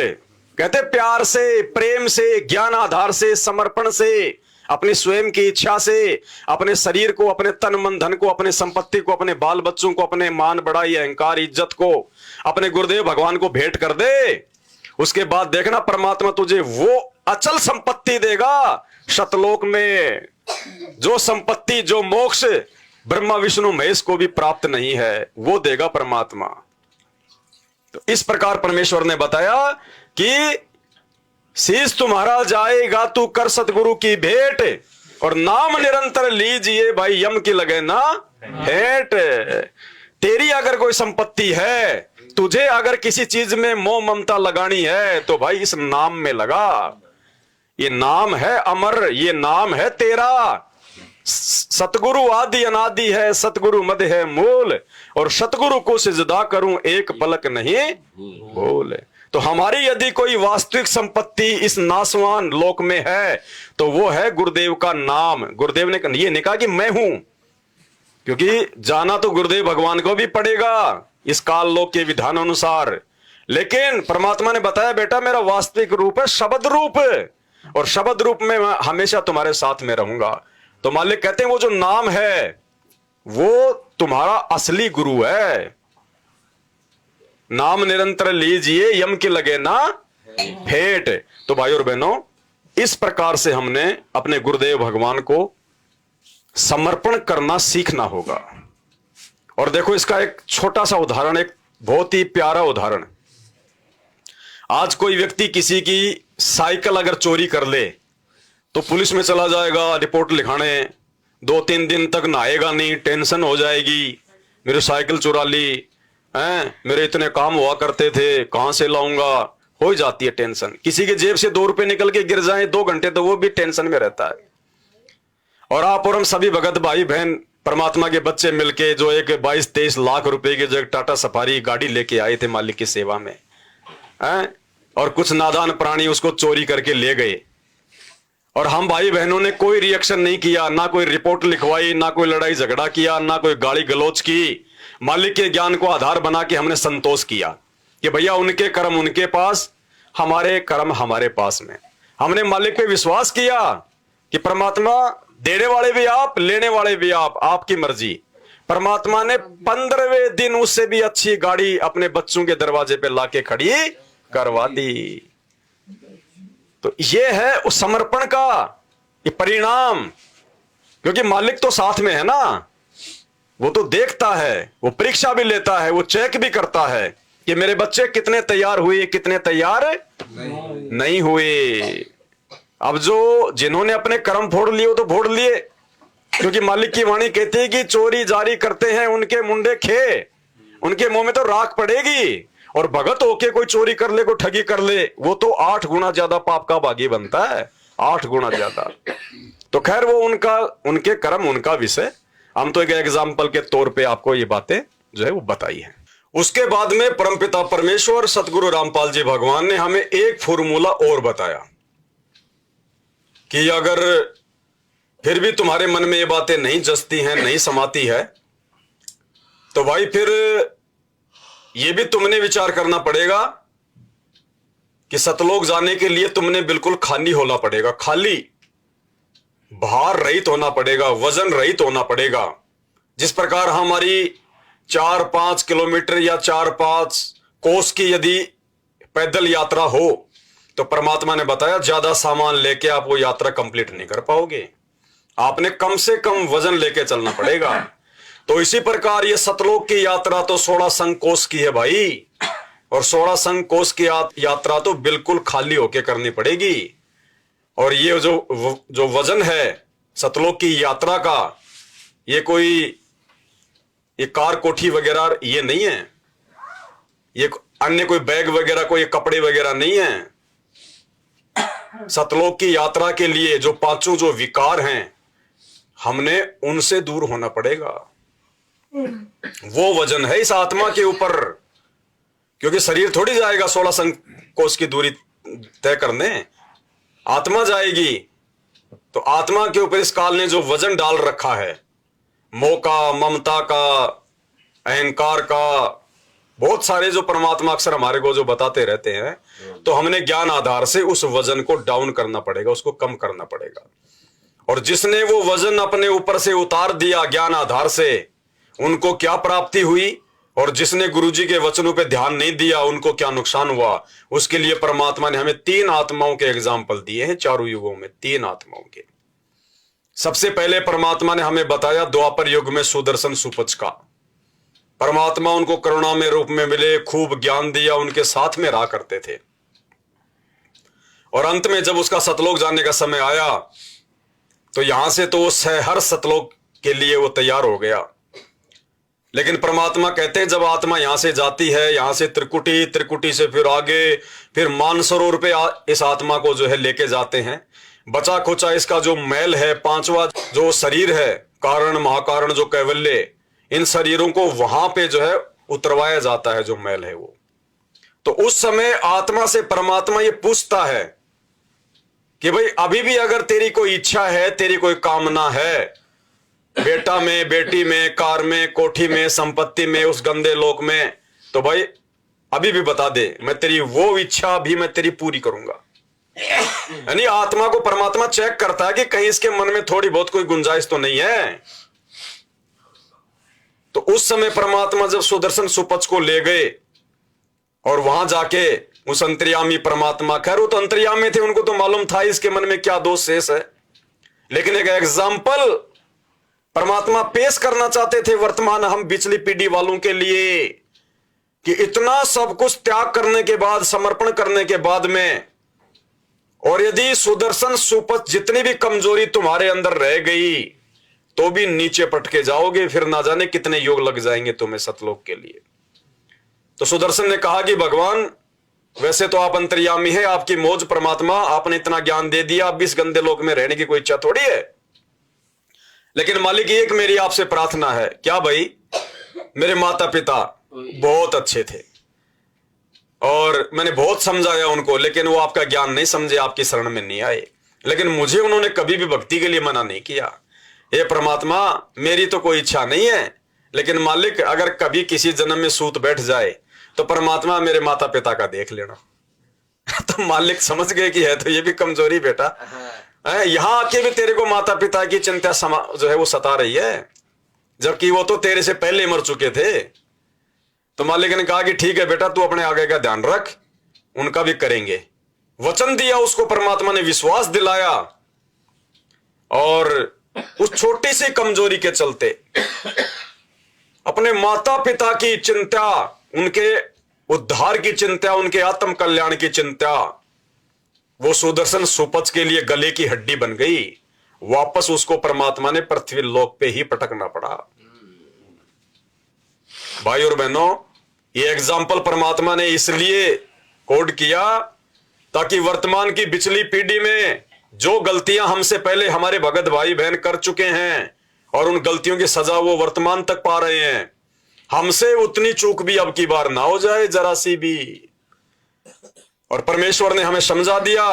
[SPEAKER 1] कहते प्यार से, प्रेम से, ज्ञान आधार से, समर्पण से, अपनी स्वयं की इच्छा से, अपने शरीर को, अपने तन मन धन को, अपने संपत्ति को, अपने बाल बच्चों को, अपने मान बढ़ाई अहंकार इज्जत को अपने गुरुदेव भगवान को भेंट कर दे। उसके बाद देखना परमात्मा तुझे वो अचल संपत्ति देगा शतलोक में, जो संपत्ति, जो मोक्ष ब्रह्मा विष्णु महेश को भी प्राप्त नहीं है, वो देगा परमात्मा। तो इस प्रकार परमेश्वर ने बताया कि शीश तुम्हारा जाएगा तू कर सतगुरु की भेंट, और नाम निरंतर लीजिए भाई यम की लगे ना भेंट। तेरी अगर कोई संपत्ति है, तुझे अगर किसी चीज में मोह ममता लगानी है, तो भाई इस नाम में लगा। ये नाम है अमर, ये नाम है तेरा। सतगुरु आदि अनादि है, सतगुरु मद है मूल, और सतगुरु को सिजदा करूं एक पलक नहीं भूल। तो हमारी यदि कोई वास्तविक संपत्ति इस नासवान लोक में है, तो वो है गुरुदेव का नाम। गुरुदेव ने ये नहीं कहा कि मैं हूं, क्योंकि जाना तो गुरुदेव भगवान को भी पड़ेगा इस काल लोक के विधान अनुसार, लेकिन परमात्मा ने बताया बेटा मेरा वास्तविक रूप है शब्द रूप, और शब्द रूप में मैं हमेशा तुम्हारे साथ में रहूंगा। तो मालिक कहते हैं वो जो नाम है वो तुम्हारा असली गुरु है। नाम निरंतर लीजिए यम की लगे ना भेंट। तो भाई और बहनों, इस प्रकार से हमने अपने गुरुदेव भगवान को समर्पण करना सीखना होगा। और देखो इसका एक छोटा सा उदाहरण, एक बहुत ही प्यारा उदाहरण। आज कोई व्यक्ति किसी की साइकिल अगर चोरी कर ले तो पुलिस में चला जाएगा रिपोर्ट लिखाने, 2-3 दिन तक नहाएगा नहीं, टेंशन हो जाएगी, मेरी साइकिल चुरा ली हैं, मेरे इतने काम हुआ करते थे, कहां से लाऊंगा, हो जाती है टेंशन। किसी के जेब से 2 रुपए निकल के गिर जाए 2 घंटे, तो वो भी टेंशन में रहता है। और आप और हम सभी भगत भाई बहन परमात्मा के बच्चे मिलके जो एक 22-23 लाख रुपए की जो एक टाटा सफारी गाड़ी लेके आए थे मालिक की सेवा में हैं, और कुछ नादान प्राणी उसको चोरी करके ले गए, और हम भाई बहनों ने कोई रिएक्शन नहीं किया, ना कोई रिपोर्ट लिखवाई, ना कोई लड़ाई झगड़ा किया, ना कोई गाली गलौज की। मालिक के ज्ञान को आधार बना के हमने संतोष किया कि भैया उनके कर्म उनके पास, हमारे कर्म हमारे पास में। हमने मालिक पे विश्वास किया कि परमात्मा देने वाले भी आप, लेने वाले भी आप, आपकी मर्जी। परमात्मा ने 15वें दिन उससे भी अच्छी गाड़ी अपने बच्चों के दरवाजे पे लाके खड़ी करवा दी। तो ये है उस समर्पण का ये परिणाम, क्योंकि मालिक तो साथ में है ना, वो तो देखता है, वो परीक्षा भी लेता है, वो चेक भी करता है कि मेरे बच्चे कितने तैयार हुए, कितने तैयार नहीं हुए। अब जो जिन्होंने अपने कर्म फोड़ लिए वो तो फोड़ लिए, क्योंकि मालिक की वाणी कहती है कि चोरी जारी करते हैं उनके मुंडे खे, उनके मुंह में तो राख पड़ेगी। और भगत होके कोई चोरी कर ले, कोई ठगी कर ले, वो तो 8 गुना ज्यादा पाप का भागी बनता है, 8 गुना ज्यादा। तो खैर वो उनका, उनके कर्म उनका विषय। हम तो एक एग्जाम्पल के तौर पे आपको ये बातें जो है वो बताई है। उसके बाद में परमपिता परमेश्वर सतगुरु रामपाल जी भगवान ने हमें एक फॉर्मूला और बताया कि अगर फिर भी तुम्हारे मन में ये बातें नहीं जचती हैं, नहीं समाती है, तो भाई फिर ये भी तुमने विचार करना पड़ेगा कि सतलोक जाने के लिए तुमने बिल्कुल खाली होना पड़ेगा, खाली, भार रहित होना पड़ेगा, वजन रहित होना पड़ेगा। जिस प्रकार हमारी 4-5 किलोमीटर या 4-5 कोस की यदि पैदल यात्रा हो, तो परमात्मा ने बताया ज्यादा सामान लेके आप वो यात्रा कंप्लीट नहीं कर पाओगे, आपने कम से कम वजन लेके चलना पड़ेगा। तो इसी प्रकार ये सतलोक की यात्रा तो 16 संघ कोस की है भाई, और 16 संघ कोस की यात्रा तो बिल्कुल खाली होके करनी पड़ेगी। और ये जो वजन है सतलोक की यात्रा का, ये कोई ये कार कोठी वगैरह ये नहीं है, ये अन्य कोई बैग वगैरह, कोई कपड़े वगैरह नहीं है। सतलोक की यात्रा के लिए जो 5 जो विकार हैं, हमने उनसे दूर होना पड़ेगा। वो वजन है इस आत्मा के ऊपर, क्योंकि शरीर थोड़ी जाएगा 16 संकोच की दूरी तय करने, आत्मा जाएगी। तो आत्मा के ऊपर इस काल ने जो वजन डाल रखा है, मोह का, ममता का, अहंकार का, बहुत सारे जो परमात्मा अक्सर हमारे को जो बताते रहते हैं, तो हमने ज्ञान आधार से उस वजन को डाउन करना पड़ेगा, उसको कम करना पड़ेगा। और जिसने वो वजन अपने ऊपर से उतार दिया ज्ञान आधार से, उनको क्या प्राप्ति हुई, और जिसने गुरुजी के वचनों पे ध्यान नहीं दिया उनको क्या नुकसान हुआ। उसके लिए परमात्मा ने हमें 3 आत्माओं के एग्जाम्पल दिए हैं चारों युगों में, 3 आत्माओं के। सबसे पहले परमात्मा ने हमें बताया द्वापर युग में सुदर्शन सुपच का। परमात्मा उनको करुणा में रूप में मिले, खूब ज्ञान दिया, उनके साथ में रहा करते थे। और अंत में जब उसका सतलोक जाने का समय आया तो यहां से तो हर सतलोक के लिए वो तैयार हो गया। लेकिन परमात्मा कहते हैं जब आत्मा यहां से जाती है, यहां से त्रिकुटी, त्रिकुटी से फिर आगे, फिर मानसरोवर पे इस आत्मा को जो है लेके जाते हैं। बचा खुचा इसका जो मैल है, 5वां जो शरीर है, कारण महाकारण जो कैवल्य, इन शरीरों को वहां पे जो है उतरवाया जाता है, जो मैल है वो। तो उस समय आत्मा से परमात्मा ये पूछता है कि भाई अभी भी अगर तेरी कोई इच्छा है, तेरी कोई कामना है, बेटा में, बेटी में, कार में, कोठी में, संपत्ति में, उस गंदे लोक में, तो भाई अभी भी बता दे, मैं तेरी वो इच्छा भी मैं तेरी पूरी करूंगा। यानी आत्मा को परमात्मा चेक करता है कि कहीं इसके मन में थोड़ी बहुत कोई गुंजाइश तो नहीं है। तो उस समय परमात्मा जब सुदर्शन सुपच को ले गए और वहां जाके उस अंतर्यामी परमात्मा, खैर वो तो अंतर्यामी थे, उनको तो मालूम था इसके मन में क्या दोष शेष है, लेकिन एक एग्जाम्पल परमात्मा पेश करना चाहते थे वर्तमान हम पिछली पीढ़ी वालों के लिए, कि इतना सब कुछ त्याग करने के बाद, समर्पण करने के बाद में, और यदि सुदर्शन सुपच जितनी भी कमजोरी तुम्हारे अंदर रह गई तो भी नीचे पटके जाओगे, फिर ना जाने कितने योग लग जाएंगे तुम्हें सतलोक के लिए। तो सुदर्शन ने कहा कि भगवान वैसे तो आप अंतर्यामी है, आपकी मौज परमात्मा, आपने इतना ज्ञान दे दिया, अब इस गंदे लोक में रहने की कोई इच्छा थोड़ी है, लेकिन मालिक एक मेरी आपसे प्रार्थना है। क्या भाई? मेरे माता पिता बहुत अच्छे थे और मैंने बहुत समझाया उनको, लेकिन वो आपका ज्ञान नहीं समझे, आपकी शरण में नहीं आए, लेकिन मुझे उन्होंने कभी भी भक्ति के लिए मना नहीं किया। हे परमात्मा, मेरी तो कोई इच्छा नहीं है, लेकिन मालिक अगर कभी किसी जन्म में सूत बैठ जाए तो परमात्मा मेरे माता पिता का देख लेना। तो मालिक समझ गए कि है तो ये भी कमजोरी बेटा, यहां आके भी तेरे को माता पिता की चिंता जो है वो सता रही है, जबकि वो तो तेरे से पहले मर चुके थे। तो मालिक ने कहा कि ठीक है बेटा, तू अपने आगे का ध्यान रख, उनका भी करेंगे। वचन दिया उसको, परमात्मा ने विश्वास दिलाया, और उस छोटी सी कमजोरी के चलते अपने माता पिता की चिंता, उनके उद्धार की चिंता, उनके आत्म कल्याण की चिंता, वो सुदर्शन सुपच के लिए गले की हड्डी बन गई। वापस उसको परमात्मा ने पृथ्वी लोक पे ही पटकना पड़ा। भाई और बहनों, ये एग्जाम्पल परमात्मा ने इसलिए कोड किया ताकि वर्तमान की पिछली पीढ़ी में जो गलतियां हमसे पहले हमारे भगत भाई बहन कर चुके हैं और उन गलतियों की सजा वो वर्तमान तक पा रहे हैं, हमसे उतनी चूक भी अब की बार ना हो जाए, जरा सी भी। और परमेश्वर ने हमें समझा दिया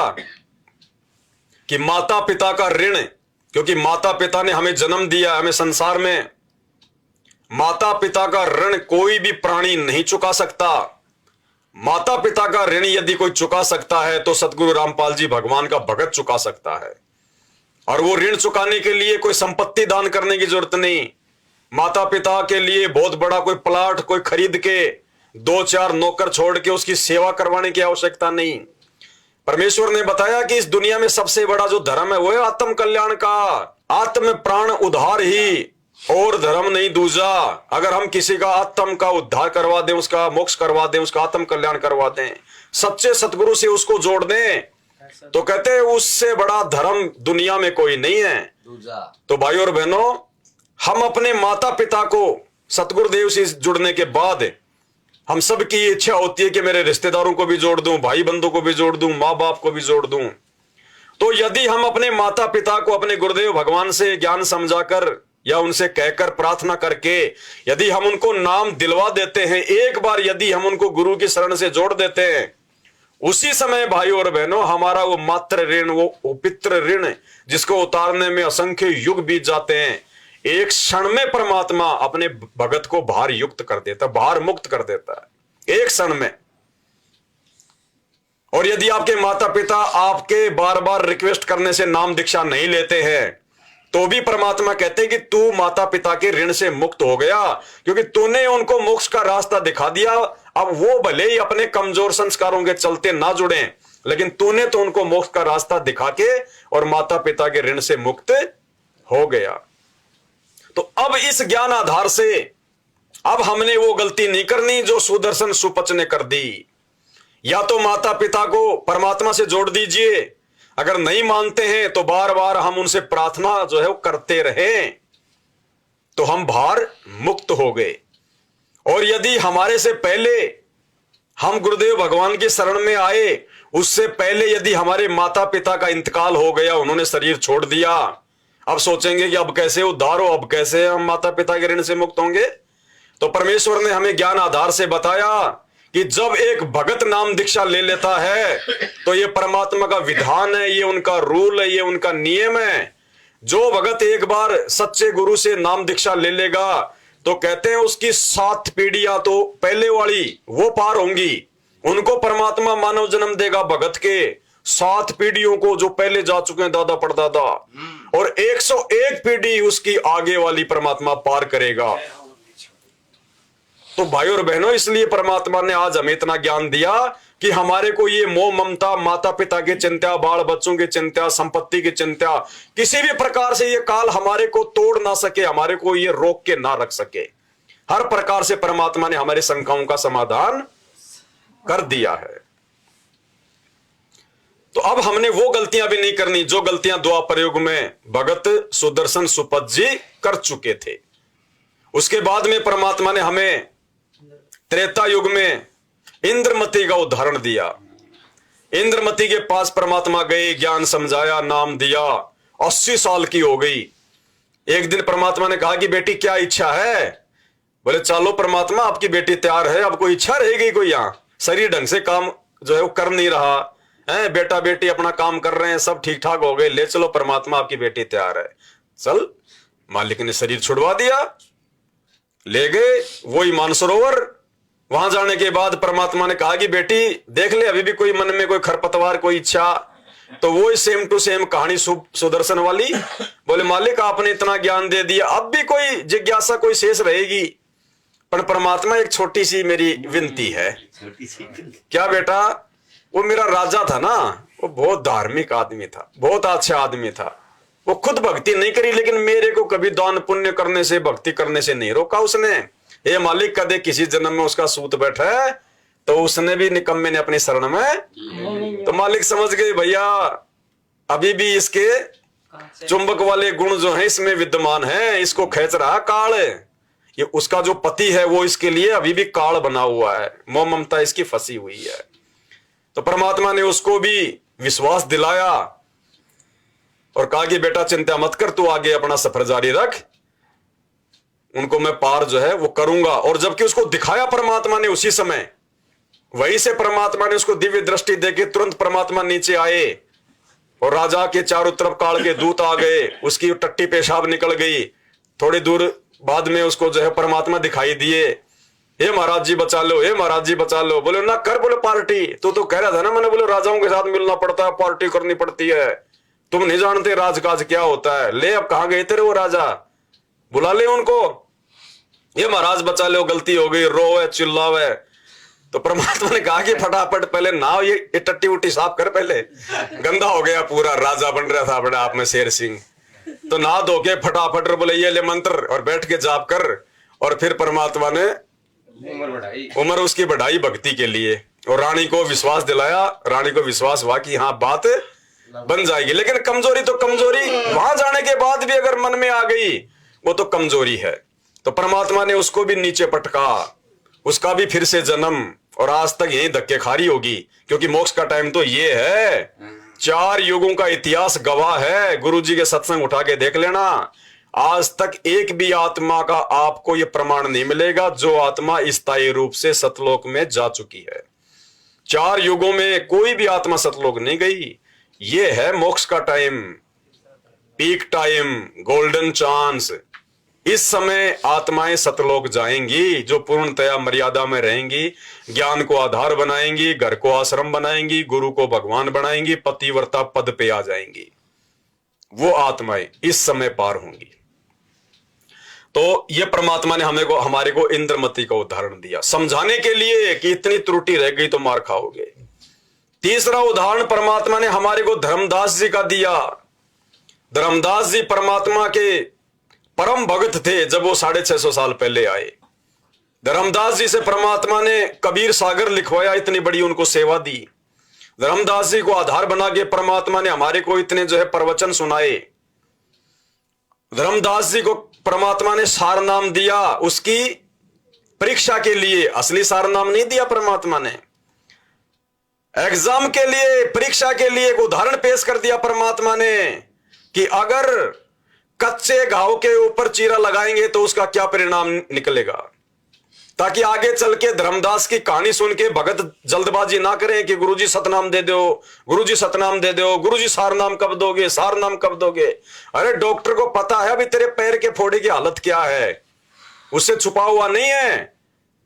[SPEAKER 1] कि माता पिता का ऋण, क्योंकि माता पिता ने हमें जन्म दिया, हमें संसार में, माता पिता का ऋण कोई भी प्राणी नहीं चुका सकता। माता पिता का ऋण यदि कोई चुका सकता है तो सतगुरु रामपाल जी भगवान का भगत चुका सकता है। और वो ऋण चुकाने के लिए कोई संपत्ति दान करने की जरूरत नहीं, माता पिता के लिए बहुत बड़ा कोई प्लाट कोई खरीद के 2-4 नौकर छोड़ के उसकी सेवा करवाने की आवश्यकता नहीं। परमेश्वर ने बताया कि इस दुनिया में सबसे बड़ा जो धर्म है वो है आत्म कल्याण का, आत्म प्राण उद्धार ही, और धर्म नहीं दूजा। अगर हम किसी का आत्म का उद्धार करवा दें, उसका मोक्ष करवा दें, उसका आत्म कल्याण करवा दें, सच्चे सतगुरु से उसको जोड़ दें, तो कहते हैं उससे बड़ा धर्म दुनिया में कोई नहीं है। तो भाई और बहनों, हम अपने माता पिता को सतगुरुदेव से जुड़ने के बाद हम सब की ये इच्छा होती है कि मेरे रिश्तेदारों को भी जोड़ दूं, भाई बंधु को भी जोड़ दूं, माँ बाप को भी जोड़ दूं। तो यदि हम अपने माता पिता को अपने गुरुदेव भगवान से ज्ञान समझाकर या उनसे कहकर प्रार्थना करके यदि हम उनको नाम दिलवा देते हैं, एक बार यदि हम उनको गुरु की शरण से जोड़ देते हैं, उसी समय भाइयों और बहनों हमारा वो मातृ ऋण, वो पितृ ऋण जिसको उतारने में असंख्य युग बीत जाते हैं, एक क्षण में परमात्मा अपने भगत को भार युक्त कर देता, भार मुक्त कर देता है एक क्षण में। और यदि आपके माता पिता आपके बार बार रिक्वेस्ट करने से नाम दीक्षा नहीं लेते हैं तो भी परमात्मा कहते हैं कि तू माता पिता के ऋण से मुक्त हो गया, क्योंकि तूने उनको मोक्ष का रास्ता दिखा दिया। अब वो भले ही अपने कमजोर संस्कारों के चलते ना जुड़े, लेकिन तूने तो उनको मोक्ष का रास्ता दिखा के और माता पिता के ऋण से मुक्त हो गया। तो अब इस ज्ञान आधार से अब हमने वो गलती नहीं करनी जो सुदर्शन सुपच ने कर दी। या तो माता पिता को परमात्मा से जोड़ दीजिए, अगर नहीं मानते हैं तो बार बार हम उनसे प्रार्थना जो है वो करते रहें, तो हम भार मुक्त हो गए। और यदि हमारे से पहले हम गुरुदेव भगवान की शरण में आए, उससे पहले यदि हमारे माता पिता का इंतकाल हो गया, उन्होंने शरीर छोड़ दिया, अब सोचेंगे कि अब कैसे उद्धार हो, अब कैसे हम माता पिता के ऋण से मुक्त होंगे। तो परमेश्वर ने हमें ज्ञान आधार से बताया कि जब एक भगत नाम दीक्षा ले लेता है तो ये परमात्मा का विधान है, ये उनका रूल है, ये उनका नियम है। जो भगत एक बार सच्चे गुरु से नाम दीक्षा ले लेगा तो कहते हैं उसकी 7 पीढ़ियां तो पहले वाली वो पार होंगी, उनको परमात्मा मानव जन्म देगा भगत के 7 पीढ़ियों को जो पहले जा चुके हैं दादा परदादा, और 101 पीढ़ी उसकी आगे वाली परमात्मा पार करेगा। तो भाई और बहनों, इसलिए परमात्मा ने आज हमें इतना ज्ञान दिया कि हमारे को ये मोह ममता, माता पिता की चिंता, बाल बच्चों की चिंता, संपत्ति की चिंता, किसी भी प्रकार से ये काल हमारे को तोड़ ना सके, हमारे को ये रोक के ना रख सके। हर प्रकार से परमात्मा ने हमारे शंकाओं का समाधान कर दिया है। तो अब हमने वो गलतियां भी नहीं करनी जो गलतियां द्वापर युग में भगत सुदर्शन सुपथ जी कर चुके थे। उसके बाद में परमात्मा ने हमें त्रेता युग में इंद्रमती का उदाहरण दिया। इंद्रमती के पास परमात्मा गए, ज्ञान समझाया, नाम दिया, 80 साल की हो गई। एक दिन परमात्मा ने कहा कि बेटी क्या इच्छा है? बोले चलो परमात्मा आपकी बेटी तैयार है, अब कोई इच्छा रहेगी कोई? यहां शरीर ढंग से काम जो है वो कर नहीं रहा है, बेटा बेटी अपना काम कर रहे हैं, सब ठीक ठाक हो गए, ले चलो परमात्मा आपकी बेटी तैयार है। चल, मालिक ने शरीर छुड़वा दिया, ले गए वही मानसरोवर। वहां जाने के बाद परमात्मा ने कहा कि बेटी देख ले अभी भी कोई मन में कोई खरपतवार, कोई इच्छा, तो वो सेम टू सेम कहानी सुदर्शन वाली। बोले मालिक आपने इतना ज्ञान दे दिया, अब भी कोई जिज्ञासा कोई शेष रहेगी, पर परमात्मा एक छोटी सी मेरी विनती है। क्या बेटा? वो मेरा राजा था ना, वो बहुत धार्मिक आदमी था, बहुत अच्छा आदमी था, वो खुद भक्ति नहीं करी, लेकिन मेरे को कभी दान पुण्य करने से, भक्ति करने से नहीं रोका उसने। ये मालिक कदे किसी जन्म में उसका सूत बैठा है तो उसने भी निकम्मे ने अपनी शरण में, तो मालिक समझ गए भैया अभी भी इसके चुंबक वाले गुण जो है इसमें विद्यमान है, इसको खींच रहा काल। ये उसका जो पति है वो इसके लिए अभी भी काल बना हुआ है, मोह ममता इसकी फंसी हुई है। तो परमात्मा ने उसको भी विश्वास दिलाया और कहा कि बेटा चिंता मत कर, तू आगे अपना सफर जारी रख, उनको मैं पार जो है वो करूंगा। और जबकि उसको दिखाया परमात्मा ने उसी समय, वहीं से परमात्मा ने उसको दिव्य दृष्टि देके तुरंत परमात्मा नीचे आए और राजा के चारों तरफ काल के दूत आ गए, उसकी टट्टी पेशाब निकल गई। थोड़ी दूर बाद में उसको जो है परमात्मा दिखाई दिए, हे महाराज जी बचा लो, हे महाराज जी बचा लो। बोले ना कर, बोले पार्टी, तू तो कह रहा था ना मैंने, बोले राजाओं के साथ मिलना पड़ता है, पार्टी करनी पड़ती है, तुम नहीं जानते राजकाज क्या होता है। ले अब कहां गए तेरे वो राजा, बुला ले उनको, ये महाराज बचा लो, गलती हो गई, रोवे चिल्लावे। तो परमात्मा ने कहा कि फटाफट पहले नाव ये टट्टी उट्टी साफ कर, पहले गंदा हो गया पूरा, राजा बन रहा था अपने आप में शेर सिंह। तो नहा धो के फटाफट बोले ये ले मंत्र और बैठ के जाप कर। और फिर परमात्मा ने उम्र उसकी बढ़ाई भक्ति के लिए और रानी को विश्वास दिलाया। रानी को विश्वास हुआ कि हाँ बात बन जाएगी, लेकिन कमजोरी तो कमजोरी वहां जाने के बाद भी अगर मन में आ गई वो तो कमजोरी है। तो परमात्मा ने उसको भी नीचे पटका, उसका भी फिर से जन्म, और आज तक यही धक्के खारी होगी, क्योंकि मोक्ष का टाइम तो ये है। 4 युगों का इतिहास गवाह है, गुरुजी के सत्संग उठा के देख लेना, आज तक एक भी आत्मा का आपको यह प्रमाण नहीं मिलेगा जो आत्मा स्थायी रूप से सतलोक में जा चुकी है। 4 युगों में कोई भी आत्मा सतलोक नहीं गई। ये है मोक्ष का time, peak time, golden chance. इस समय आत्माएं सतलोक जाएंगी जो पूर्णतया मर्यादा में रहेंगी, ज्ञान को आधार बनाएंगी, घर को आश्रम बनाएंगी, गुरु को भगवान बनाएंगी, पतिव्रता पद पे आ जाएंगी। वो आत्माएं इस समय पार होंगी। तो ये परमात्मा ने हमारे को इंद्रमती का उदाहरण दिया समझाने के लिए कि इतनी त्रुटि रह गई तो मार खाओगे। तीसरा उदाहरण परमात्मा ने हमारे को धर्मदास जी का दिया। धर्मदास जी परमात्मा के परम भक्त थे जब वो 650 साल पहले आए। धर्मदास जी से परमात्मा ने कबीर सागर लिखवाया, इतनी बड़ी उनको सेवा दी। धर्मदास जी को आधार बना के परमात्मा ने हमारे को इतने प्रवचन सुनाए। धर्मदास जी को परमात्मा ने सार नाम दिया उसकी परीक्षा के लिए, असली सार नाम नहीं दिया परमात्मा ने। एग्जाम के लिए, परीक्षा के लिए एक उदाहरण पेश कर दिया परमात्मा ने कि अगर कच्चे घाव के ऊपर चीरा लगाएंगे तो उसका क्या परिणाम निकलेगा, ताकि आगे चल के धर्मदास की कहानी सुन के भगत जल्दबाजी ना करें कि गुरुजी सतनाम दे दो, गुरुजी सतनाम दे दो, गुरुजी सार नाम कब दोगे, सार नाम कब दोगे। अरे डॉक्टर को पता है अभी तेरे पैर के फोड़े की हालत क्या है, उससे छुपा हुआ नहीं है।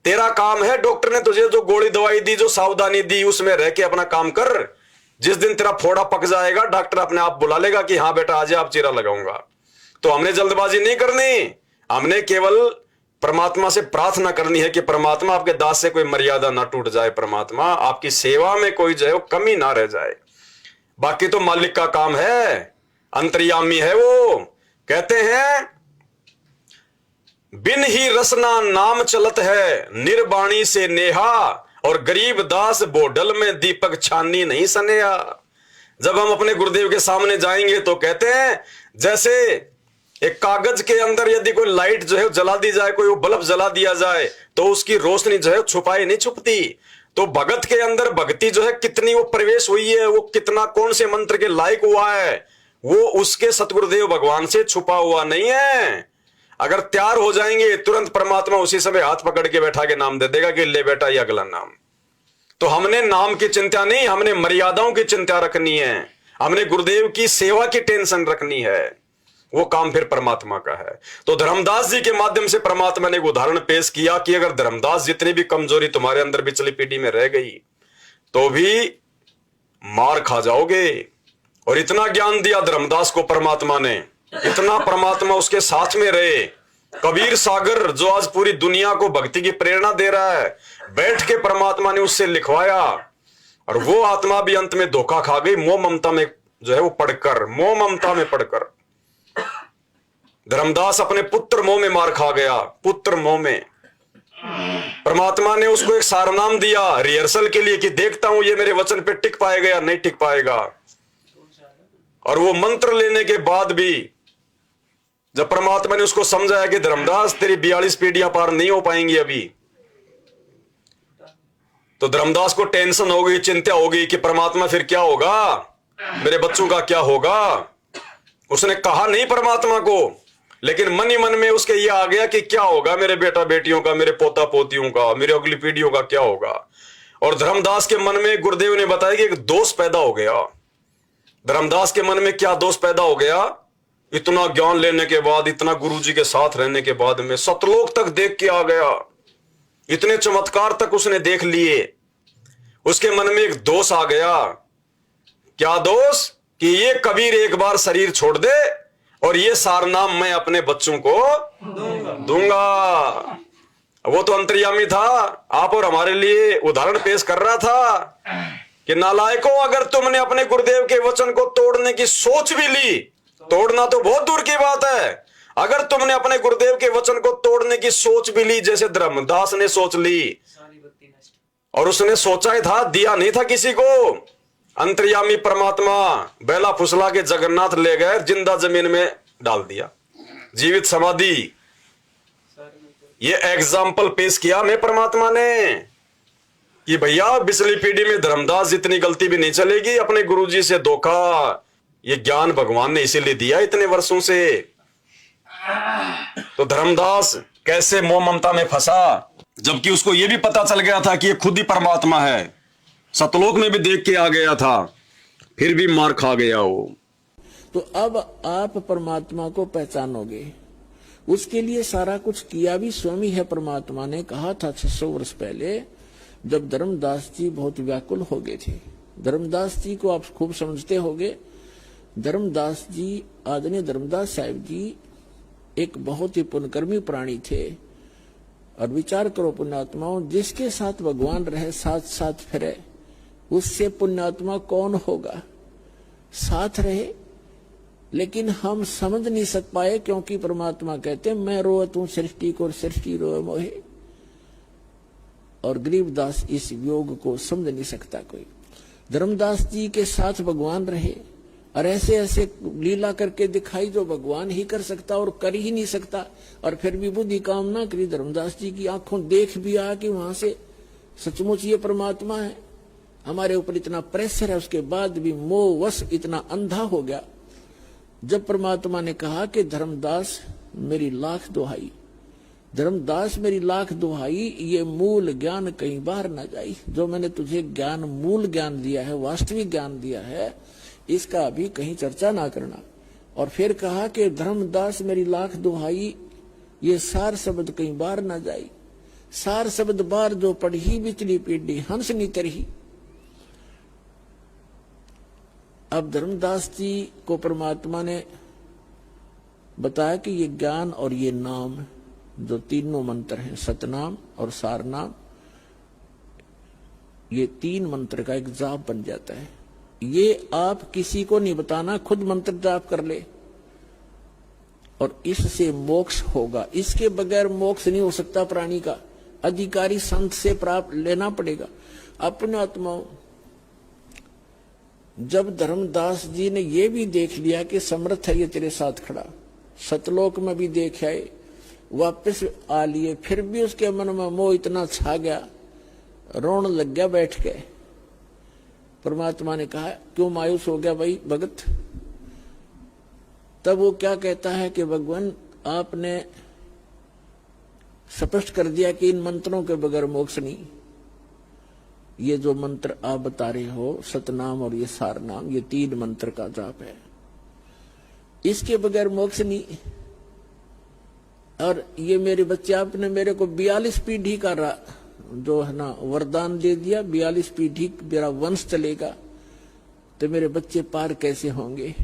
[SPEAKER 1] तेरा काम है, डॉक्टर ने तुझे जो गोली दवाई दी, जो सावधानी दी, उसमें रह के अपना काम कर। जिस दिन तेरा फोड़ा पक जाएगा डॉक्टर अपने आप बुला लेगा कि हाँ बेटा आज आप चीरा लगाऊंगा। तो हमने जल्दबाजी नहीं करनी, हमने केवल परमात्मा से प्रार्थना करनी है कि परमात्मा आपके दास से कोई मर्यादा ना टूट जाए, परमात्मा आपकी सेवा में कोई जो है वो कमी ना रह जाए। बाकी तो मालिक का काम है, अंतर्यामी है वो। कहते हैं बिन ही रसना नाम चलत है, निर्वाणी से नेहा, और गरीब दास बोडल में दीपक छानी नहीं सनेहा। जब हम अपने गुरुदेव के सामने जाएंगे तो कहते हैं जैसे एक कागज के अंदर यदि कोई लाइट जो है जला दी जाए, कोई बल्ब जला दिया जाए तो उसकी रोशनी जो है छुपाई नहीं छुपती। तो भगत के अंदर भक्ति जो है कितनी वो प्रवेश हुई है, वो कितना कौन से मंत्र के लायक हुआ है, वो उसके सतगुरुदेव भगवान से छुपा हुआ नहीं है। अगर तैयार हो जाएंगे तुरंत परमात्मा उसी समय हाथ पकड़ के बैठा के नाम दे देगा कि ले बेटा ये अगला नाम। तो हमने नाम की चिंता नहीं, हमने मर्यादाओं की चिंता रखनी है, हमने गुरुदेव की सेवा की टेंशन रखनी है। वो काम फिर परमात्मा का है। तो धर्मदास जी के माध्यम से परमात्मा ने एक उदाहरण पेश किया कि अगर धर्मदास जितनी भी कमजोरी तुम्हारे अंदर पिछली पीढ़ी में रह गई तो भी मार खा जाओगे। और इतना ज्ञान दिया धर्मदास को परमात्मा ने, इतना परमात्मा उसके साथ में रहे। कबीर सागर जो आज पूरी दुनिया को भक्ति की प्रेरणा दे रहा है, बैठ के परमात्मा ने उससे लिखवाया। और वो आत्मा भी अंत में धोखा खा गई, मोह ममता में जो है वो पढ़कर, मोह ममता में पढ़कर। धर्मदास अपने पुत्र मोह में मार खा गया, पुत्र मोह में। परमात्मा ने उसको एक सारनाम दिया रिहर्सल के लिए कि देखता हूं ये मेरे वचन पे टिक पाएगा या नहीं टिक पाएगा। और वो मंत्र लेने के बाद भी जब परमात्मा ने उसको समझाया कि धर्मदास तेरी 42 पीढ़ियां पार नहीं हो पाएंगी अभी, तो धर्मदास को टेंशन हो गई, चिंता हो गई कि परमात्मा फिर क्या होगा, मेरे बच्चों का क्या होगा। उसने कहा नहीं परमात्मा को, लेकिन मन ही मन में उसके ये आ गया कि क्या होगा मेरे बेटा बेटियों का, मेरे पोता पोतियों का, मेरे अगली पीढ़ियों का क्या होगा। और धर्मदास के मन में गुरुदेव ने बताया कि एक दोष पैदा हो गया। धर्मदास के मन में क्या दोष पैदा हो गया, इतना ज्ञान लेने के बाद, इतना गुरुजी के साथ रहने के बाद में सतलोक तक देख के आ गया, इतने चमत्कार तक उसने देख लिए। उसके मन में एक दोष आ गया। क्या दोष? कि ये कबीर एक बार शरीर छोड़ दे और ये सारनाम मैं अपने बच्चों को दूंगा। वो तो अंतर्यामी था, आप और हमारे लिए उदाहरण पेश कर रहा था कि नालायकों, अगर तुमने अपने गुरुदेव के वचन को तोड़ने की सोच भी ली, तोड़ना तो बहुत दूर की बात है, अगर तुमने अपने गुरुदेव के वचन को तोड़ने की सोच भी ली, जैसे धर्मदास ने सोच ली, और उसने सोचा ही था, दिया नहीं था किसी को। अंतर्यामी परमात्मा बेला फुसला के जगन्नाथ ले गए, जिंदा जमीन में डाल दिया, जीवित समाधि। ये एग्जाम्पल पेश किया मैं परमात्मा ने कि भैया पिछली पीढ़ी में धर्मदास जितनी गलती भी नहीं चलेगी। अपने गुरुजी से धोखा, ये ज्ञान भगवान ने इसीलिए दिया इतने वर्षों से। तो धर्मदास कैसे मोह ममता में फंसा, जबकि उसको यह भी पता चल गया था कि ये खुद ही परमात्मा है। सतलोक में भी देख के आ गया था, फिर भी मार खा गया वो।
[SPEAKER 2] तो अब आप परमात्मा को पहचानोगे, उसके लिए सारा कुछ किया भी स्वयं ही है। परमात्मा ने कहा था 600 वर्ष पहले, जब धर्मदास जी बहुत व्याकुल हो गए थे। धर्मदास जी को आप खूब समझते होंगे। धर्मदास जी, आदरणीय धर्मदास साहिब जी एक बहुत ही पुण्यकर्मी प्राणी थे। और विचार करो पुण्यात्माओं, जिसके साथ भगवान रहे, साथ साथ फिरे, उससे पुण्यात्मा कौन होगा? साथ रहे, लेकिन हम समझ नहीं सक पाए, क्योंकि परमात्मा कहते मैं रोवत हूं सृष्टि को, सृष्टि रोए मोहे। और गरीबदास इस योग को समझ नहीं सकता कोई। धर्मदास जी के साथ भगवान रहे और ऐसे ऐसे लीला करके दिखाई जो भगवान ही कर सकता और कर ही नहीं सकता। और फिर भी बुद्धि काम ना करी। धर्मदास जी की आंखों देख भी आ कि वहां से सचमुच ये परमात्मा है, हमारे ऊपर इतना प्रेशर है, उसके बाद भी मोहवश इतना अंधा हो गया। जब परमात्मा ने कहा कि धर्मदास मेरी लाख दुहाई, धर्मदास मेरी लाख दुहाई, ये मूल ज्ञान कई बार न जाई। जो मैंने तुझे ज्ञान, मूल ज्ञान दिया है, वास्तविक ज्ञान दिया है, इसका अभी कहीं चर्चा ना करना। और फिर कहा कि धर्मदास मेरी लाख दुहाई, ये सार शब्द कई बार न जाई। सार शब्द बार जो पढ़ी, बिचली पीढ़ी हंस नी तरही। अब धर्मदास जी को परमात्मा ने बताया कि ये ज्ञान और ये नाम जो तीनों मंत्र हैं, सतनाम और सारनाम, ये 3 मंत्र का एक जाप बन जाता है। ये आप किसी को नहीं बताना, खुद मंत्र जाप कर ले और इससे मोक्ष होगा। इसके बगैर मोक्ष नहीं हो सकता प्राणी का। अधिकारी संत से प्राप्त लेना पड़ेगा। अपने आत्माओं, जब धर्मदास जी ने ये भी देख लिया कि समर्थ है ये तेरे साथ खड़ा, सतलोक में भी देख आए, वापस आ लिए, फिर भी उसके मन में मोह इतना छा गया, रोने लग गया बैठ के। परमात्मा ने कहा क्यों मायूस हो गया भाई भगत? तब वो क्या कहता है कि भगवान आपने स्पष्ट कर दिया कि इन मंत्रों के बगैर मोक्ष नहीं। ये जो मंत्र आप बता रहे हो, सतनाम और ये सारनाम, ये 3 मंत्र का जाप है, इसके बगैर मोक्ष नहीं। और ये मेरे बच्चे, आपने मेरे को 42 पीढ़ी का जो है ना वरदान दे दिया, 42 पीढ़ी मेरा वंश चलेगा, तो मेरे बच्चे पार कैसे होंगे?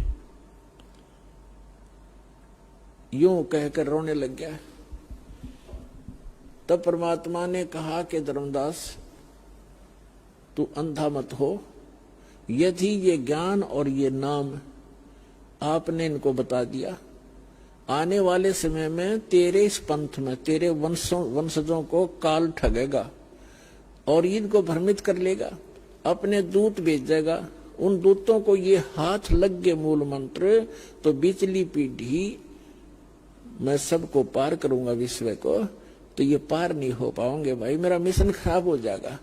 [SPEAKER 2] यूं कहकर रोने लग गया। तब परमात्मा ने कहा कि धर्मदास तू अंधा मत हो। यदि ये ज्ञान और ये नाम आपने इनको बता दिया, आने वाले समय में तेरे इस पंथ में तेरे वंशजों को काल ठगेगा और इनको भ्रमित कर लेगा। अपने दूत भेजेगा, उन दूतों को ये हाथ लग गए मूल मंत्र, तो बिचली पीढ़ी मैं सबको पार करूंगा विश्व को, तो ये पार नहीं हो पाओगे भाई। मेरा मिशन खराब हो जाएगा,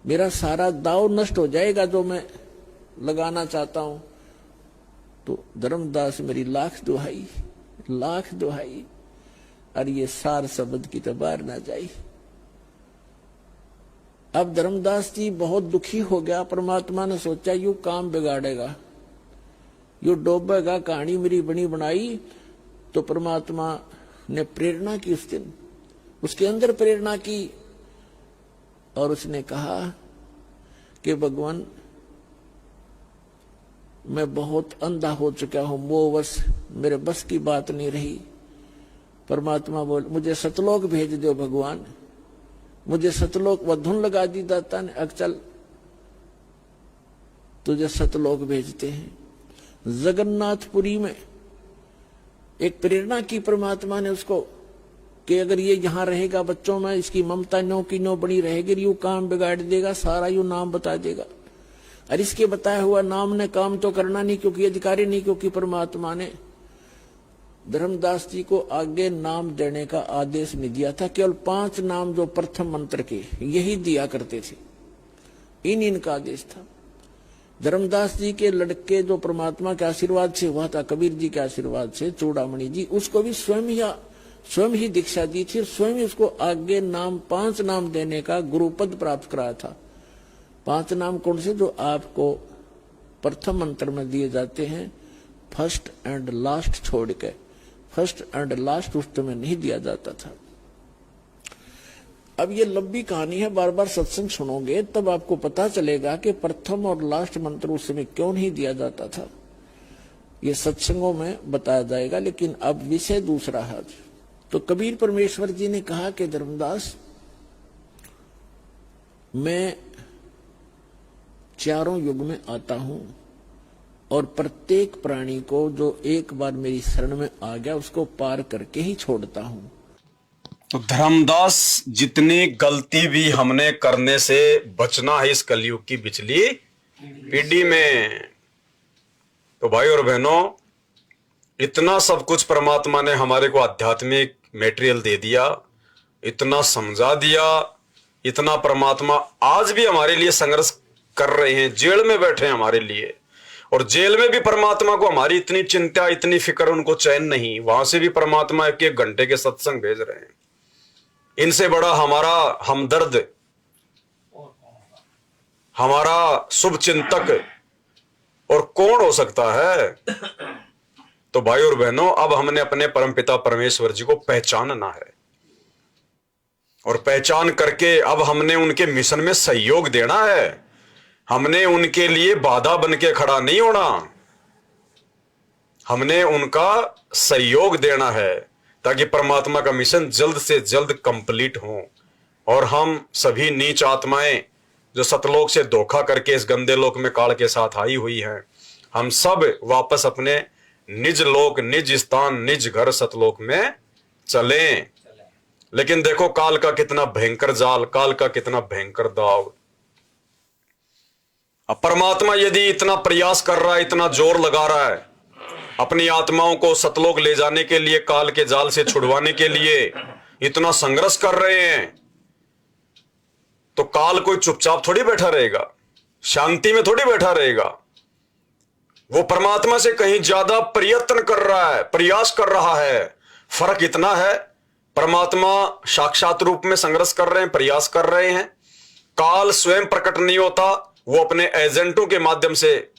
[SPEAKER 2] मेरा सारा दाव नष्ट हो जाएगा जो मैं लगाना चाहता हूं। तो धर्मदास मेरी लाख दुहाई, लाख दुहाई, और ये सार शब्द की तो बार ना जाई। अब धर्मदास जी बहुत दुखी हो गया। परमात्मा ने सोचा यू काम बिगाड़ेगा, यू डोबेगा, कहानी मेरी बनी बनाई। तो परमात्मा ने प्रेरणा की उस दिन, उसके अंदर प्रेरणा की, और उसने कहा कि भगवान मैं बहुत अंधा हो चुका हूं, मोहवश, मेरे बस की बात नहीं रही। परमात्मा बोल मुझे सतलोक भेज दो भगवान, मुझे सतलोक, वह धुन लगा दी दाता ने, अब चल तुझे सतलोक भेजते हैं। जगन्नाथपुरी में एक प्रेरणा की परमात्मा ने उसको कि अगर ये यहाँ रहेगा बच्चों में, इसकी ममता नो की नो बनी रहेगी, यू काम बिगाड़ देगा, सारा यू नाम बता देगा। और इसके बताया हुआ नाम ने काम तो करना नहीं, क्योंकि अधिकारी नहीं, क्योंकि परमात्मा ने धर्मदास जी को आगे नाम देने का आदेश नहीं दिया था। केवल 5 नाम जो प्रथम मंत्र के यही दिया करते थे, इनका आदेश था। धर्मदास जी के लड़के जो परमात्मा के आशीर्वाद से हुआ था, कबीर जी के आशीर्वाद से, चूड़ामणि जी, उसको भी स्वयं ही दीक्षा दी थी, स्वयं ही उसको आगे नाम 5 नाम देने का गुरुपद प्राप्त कराया था। 5 नाम कौन से जो आपको प्रथम मंत्र में दिए जाते हैं, फर्स्ट एंड लास्ट छोड़ के। फर्स्ट एंड लास्ट उस समय नहीं दिया जाता था। अब ये लंबी कहानी है, बार बार सत्संग सुनोगे तब आपको पता चलेगा कि प्रथम और लास्ट मंत्र उस समय क्यों नहीं दिया जाता था। ये सत्संगों में बताया जाएगा, लेकिन अब विषय दूसरा है। तो कबीर परमेश्वर जी ने कहा कि धर्मदास, मैं चारों युग में आता हूं और प्रत्येक प्राणी को जो एक बार मेरी शरण में आ गया उसको पार करके ही छोड़ता हूं।
[SPEAKER 1] तो धर्मदास, जितनी गलती भी हमने करने से बचना है इस कलयुग की बिचली पीढ़ी में, तो भाई और बहनों, इतना सब कुछ परमात्मा ने हमारे को आध्यात्मिक मटेरियल दे दिया, इतना समझा दिया, इतना परमात्मा आज भी हमारे लिए संघर्ष कर रहे हैं, जेल में बैठे हैं हमारे लिए, और जेल में भी परमात्मा को हमारी इतनी चिंता, इतनी फिक्र, उनको चैन नहीं, वहां से भी परमात्मा 1-1 घंटे के सत्संग भेज रहे हैं। इनसे बड़ा हमारा हमदर्द, हमारा शुभ चिंतक और कौन हो सकता है। तो भाई और बहनों, अब हमने अपने परमपिता परमेश्वर जी को पहचानना है, और पहचान करके अब हमने उनके मिशन में सहयोग देना है। हमने उनके लिए बाधा बन के खड़ा नहीं होना, हमने उनका सहयोग देना है ताकि परमात्मा का मिशन जल्द से जल्द कंप्लीट हो, और हम सभी नीच आत्माएं जो सतलोक से धोखा करके इस गंदे लोक में काल के साथ आई हुई हैं, हम सब वापस अपने निज लोक, निज स्थान, निज घर सतलोक में चलें। लेकिन देखो काल का कितना भयंकर जाल, काल का कितना भयंकर दाव। अब परमात्मा यदि इतना प्रयास कर रहा है, इतना जोर लगा रहा है अपनी आत्माओं को सतलोक ले जाने के लिए, काल के जाल से छुड़वाने के लिए इतना संघर्ष कर रहे हैं, तो काल कोई चुपचाप थोड़ी बैठा रहेगा, शांति में थोड़ी बैठा रहेगा। वो परमात्मा से कहीं ज्यादा प्रयत्न कर रहा है, प्रयास कर रहा है। फर्क इतना है, परमात्मा साक्षात रूप में संघर्ष कर रहे हैं, प्रयास कर रहे हैं। काल स्वयं प्रकट नहीं होता, वो अपने एजेंटों के माध्यम से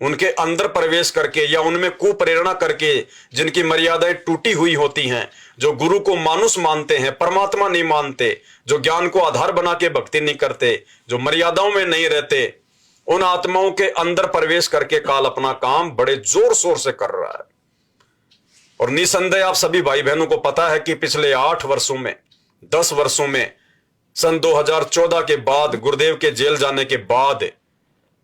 [SPEAKER 1] उनके अंदर प्रवेश करके या उनमें कुप्रेरणा करके, जिनकी मर्यादाएं टूटी हुई होती हैं, जो गुरु को मानुष मानते हैं, परमात्मा नहीं मानते, जो ज्ञान को आधार बना के भक्ति नहीं करते, जो मर्यादाओं में नहीं रहते, उन आत्माओं के अंदर प्रवेश करके काल अपना काम बड़े जोर शोर से कर रहा है। और निसंदेह आप सभी भाई बहनों को पता है कि पिछले 8 वर्षों में, 10 वर्षों में, सन 2014 के बाद, गुरुदेव के जेल जाने के बाद,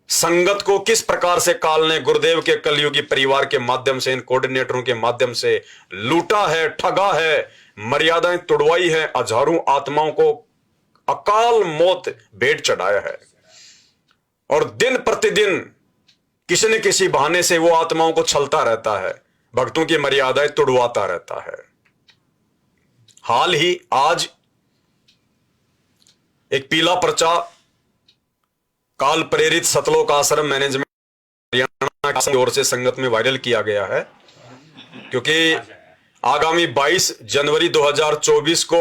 [SPEAKER 1] संगत को किस प्रकार से काल ने गुरुदेव के कलयुगी परिवार के माध्यम से, इन कोऑर्डिनेटरों के माध्यम से लूटा है, ठगा है, मर्यादाएं तोड़वाई है, हजारों आत्माओं को अकाल मौत भेंट चढ़ाया है। और दिन प्रतिदिन किसी न किसी बहाने से वो आत्माओं को छलता रहता है, भक्तों की मर्यादाएं तोड़वाता रहता है। हाल ही आज एक पीला पर्चा काल प्रेरित सतलोक आश्रम मैनेजमेंट हरियाणा की ओर से संगत में वायरल किया गया है, क्योंकि आगामी 22 जनवरी 2024 को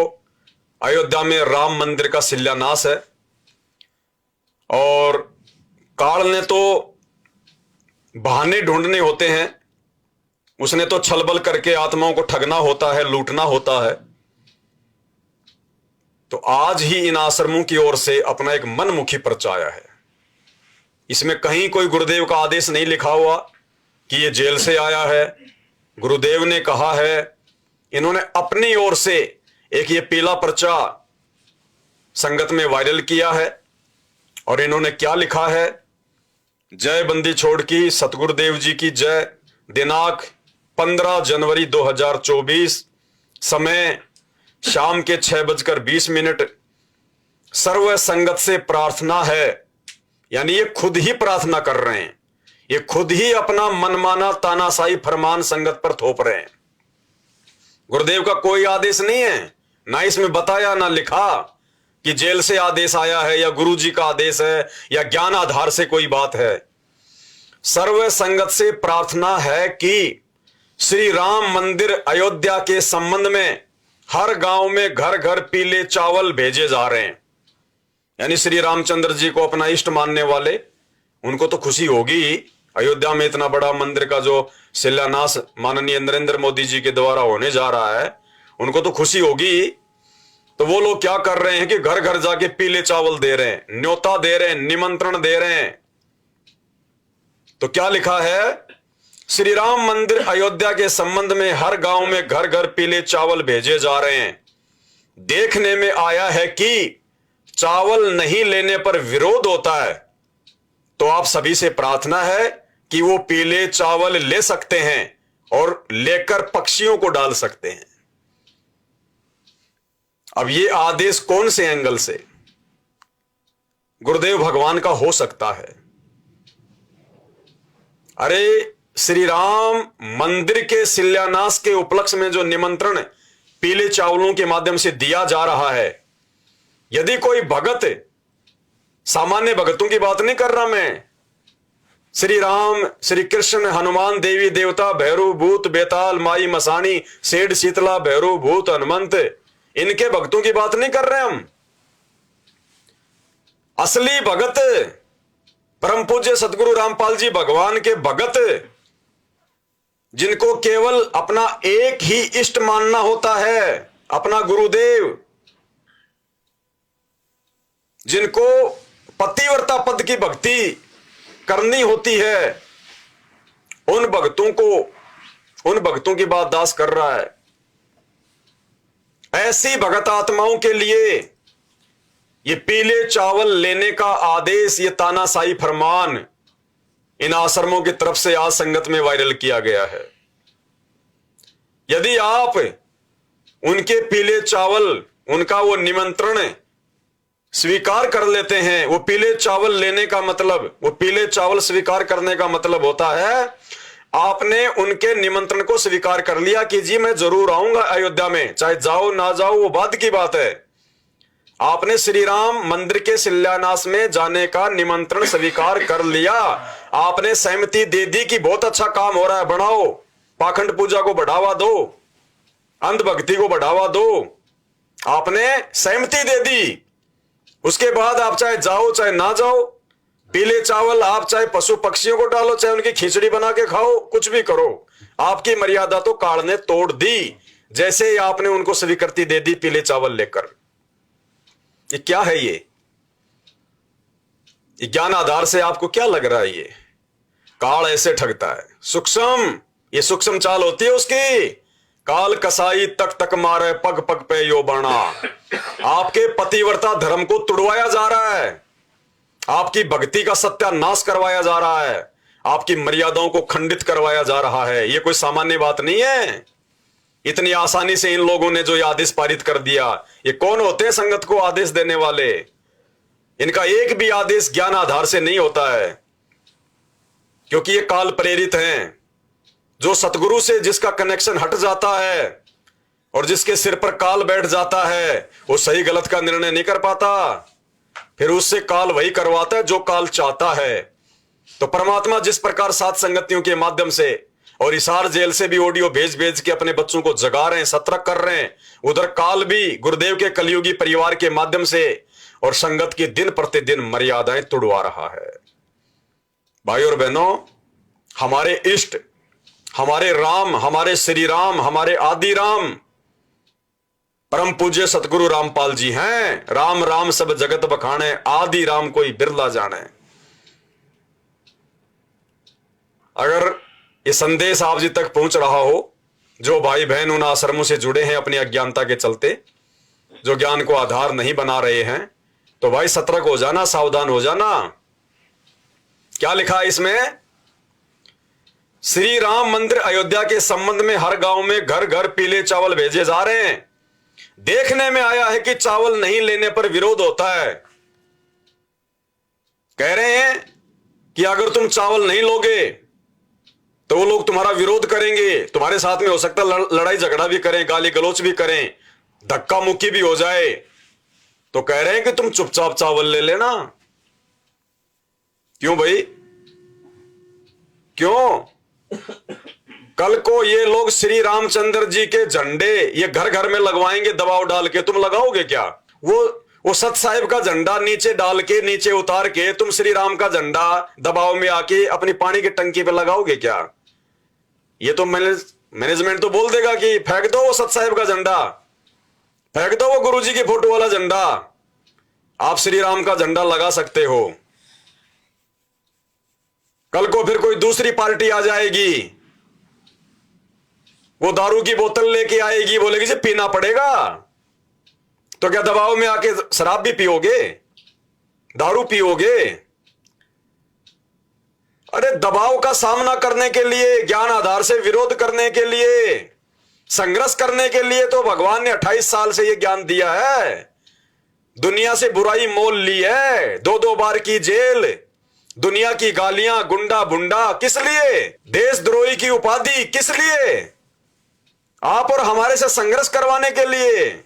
[SPEAKER 1] अयोध्या में राम मंदिर का शिलान्यास है। और काल ने तो बहाने ढूंढने होते हैं, उसने तो छलबल करके आत्माओं को ठगना होता है, लूटना होता है। तो आज ही इन आश्रमों की ओर से अपना एक मनमुखी पर्चा आया है। इसमें कहीं कोई गुरुदेव का आदेश नहीं लिखा हुआ कि ये जेल से आया है, गुरुदेव ने कहा है। इन्होंने अपनी ओर से एक ये पीला पर्चा संगत में वायरल किया है, और इन्होंने क्या लिखा है? जय बंदी छोड़ की सतगुरुदेव जी की जय। दिनांक 15 जनवरी 2024, समय शाम के 6:20। सर्व संगत से प्रार्थना है, यानी ये खुद ही प्रार्थना कर रहे हैं, ये खुद ही अपना मनमाना तानाशाही फरमान संगत पर थोप रहे हैं। गुरुदेव का कोई आदेश नहीं है, ना इसमें बताया ना लिखा कि जेल से आदेश आया है या गुरु जी का आदेश है या ज्ञान आधार से कोई बात है। सर्व संगत से प्रार्थना है कि श्री राम मंदिर अयोध्या के संबंध में हर गांव में घर घर पीले चावल भेजे जा रहे हैं। यानी श्री रामचंद्र जी को अपना इष्ट मानने वाले, उनको तो खुशी होगी ही। अयोध्या में इतना बड़ा मंदिर का जो शिलान्यास माननीय नरेंद्र मोदी जी के द्वारा होने जा रहा है, उनको तो खुशी होगी ही। तो वो लोग क्या कर रहे हैं कि घर घर जाके पीले चावल दे रहे हैं, न्योता दे रहे हैं, निमंत्रण दे रहे हैं। तो क्या लिखा है, श्री राम मंदिर अयोध्या के संबंध में हर गांव में घर घर पीले चावल भेजे जा रहे हैं। देखने में आया है कि चावल नहीं लेने पर विरोध होता है, तो आप सभी से प्रार्थना है कि वो पीले चावल ले सकते हैं और लेकर पक्षियों को डाल सकते हैं। अब ये आदेश कौन से एंगल से गुरुदेव भगवान का हो सकता है? अरे श्री राम मंदिर के शिलान्यास के उपलक्ष्य में जो निमंत्रण पीले चावलों के माध्यम से दिया जा रहा है, यदि कोई भगत, सामान्य भगतों की बात नहीं कर रहा मैं, श्री राम, श्री कृष्ण, हनुमान, देवी देवता, भैरव भूत, बेताल, माई मसाणी, सेठ शीतला, भैरव भूत, हनुमंत, इनके भक्तों की बात नहीं कर रहे हम। असली भगत परम पूज्य सदगुरु रामपाल जी भगवान के भगत, जिनको केवल अपना एक ही इष्ट मानना होता है, अपना गुरुदेव, जिनको पतिव्रता पद की भक्ति करनी होती है, उन भक्तों की बात दास कर रहा है। ऐसी भगत आत्माओं के लिए ये पीले चावल लेने का आदेश, ये तानाशाही फरमान इन आश्रमों की तरफ से आज संगत में वायरल किया गया है। यदि आप उनके पीले चावल, उनका वो निमंत्रण स्वीकार कर लेते हैं, वो पीले चावल लेने का मतलब, वो पीले चावल स्वीकार करने का मतलब होता है आपने उनके निमंत्रण को स्वीकार कर लिया कि जी मैं जरूर आऊंगा अयोध्या में, चाहे जाओ ना जाओ वो बाद की बात है। आपने श्री राम मंदिर के शिलान्यास में जाने का निमंत्रण स्वीकार कर लिया, आपने सहमति दे दी कि बहुत अच्छा काम हो रहा है, बढ़ाओ, पाखंड पूजा को बढ़ावा दो, अंधभक्ति को बढ़ावा दो, आपने सहमति दे दी। उसके बाद आप चाहे जाओ चाहे ना जाओ, पीले चावल आप चाहे पशु पक्षियों को डालो, चाहे उनकी खिचड़ी बना के खाओ, कुछ भी करो, आपकी मर्यादा तो काल ने तोड़ दी, जैसे ही आपने उनको स्वीकृति दे दी पीले चावल लेकर। ये क्या है? ये ज्ञान आधार से आपको क्या लग रहा है? ये काल ऐसे ठगता है, सूक्ष्म, ये सूक्ष्म चाल होती है उसकी। काल कसाई तक तक मारे, पग पग पे यो बाणा। आपके पतिव्रता धर्म को तुड़वाया जा रहा है, आपकी भक्ति का सत्यानाश करवाया जा रहा है, आपकी मर्यादाओं को खंडित करवाया जा रहा है। ये कोई सामान्य बात नहीं है। इतनी आसानी से इन लोगों ने जो ये आदेश पारित कर दिया, ये कौन होते हैं संगत को आदेश देने वाले? इनका एक भी आदेश ज्ञान आधार से नहीं होता है, क्योंकि ये काल प्रेरित हैं। जो सतगुरु से जिसका कनेक्शन हट जाता है और जिसके सिर पर काल बैठ जाता है, वो सही गलत का निर्णय नहीं कर पाता, फिर उससे काल वही करवाता है जो काल चाहता है। तो परमात्मा जिस प्रकार सात संगतियों के माध्यम से और हिसार जेल से भी ऑडियो भेज भेज के अपने बच्चों को जगा रहे हैं, सतर्क कर रहे हैं, उधर काल भी गुरुदेव के कलयुगी परिवार के माध्यम से और संगत की दिन प्रतिदिन मर्यादाएं तुड़वा रहा है। भाई और बहनों, हमारे इष्ट, हमारे राम, हमारे श्री राम, हमारे आदि राम परम पूज्य सतगुरु रामपाल जी हैं। राम राम सब जगत बखाने, आदि राम कोई बिरला जाने। अगर ये संदेश आप जी तक पहुंच रहा हो, जो भाई बहन उन आश्रमों से जुड़े हैं अपनी अज्ञानता के चलते, जो ज्ञान को आधार नहीं बना रहे हैं, तो भाई सतर्क हो जाना, सावधान हो जाना। क्या लिखा है इसमें? श्री राम मंदिर अयोध्या के संबंध में हर गांव में घर घर पीले चावल भेजे जा रहे हैं। देखने में आया है कि चावल नहीं लेने पर विरोध होता है। कह रहे हैं कि अगर तुम चावल नहीं लोगे तो वो लोग तुम्हारा विरोध करेंगे, तुम्हारे साथ में हो सकता है लड़ाई झगड़ा भी करें, गाली गलौच भी करें, धक्का मुक्की भी हो जाए। तो कह रहे हैं कि तुम चुपचाप चावल ले लेना। क्यों भाई, क्यों? कल को ये लोग श्री रामचंद्र जी के झंडे ये घर घर में लगवाएंगे दबाव डाल के, तुम लगाओगे क्या? वो वो सत साहिब का झंडा नीचे डाल के, नीचे उतार के तुम श्री राम का झंडा दबाव में आके अपनी पानी की टंकी पे लगाओगे क्या? ये तो मैनेजमेंट तो बोल देगा कि फेंक दो वो सत साहिब का झंडा, फेंक दो वो गुरुजी की फोटो वाला झंडा, आप श्री राम का झंडा लगा सकते हो। कल को फिर कोई दूसरी पार्टी आ जाएगी, वो दारू की बोतल लेके आएगी, बोलेगी जी पीना पड़ेगा, तो क्या दबाव में आके शराब भी पियोगे, दारू पियोगे? अरे दबाव का सामना करने के लिए, ज्ञान आधार से विरोध करने के लिए, संघर्ष करने के लिए तो भगवान ने 28 साल से यह ज्ञान दिया है। दुनिया से बुराई मोल ली है, 2-2 बार की जेल, दुनिया की गालियां, गुंडा बुंडा, किस लिए? देशद्रोही की उपाधि किस लिए? आप और हमारे से संघर्ष करवाने के लिए।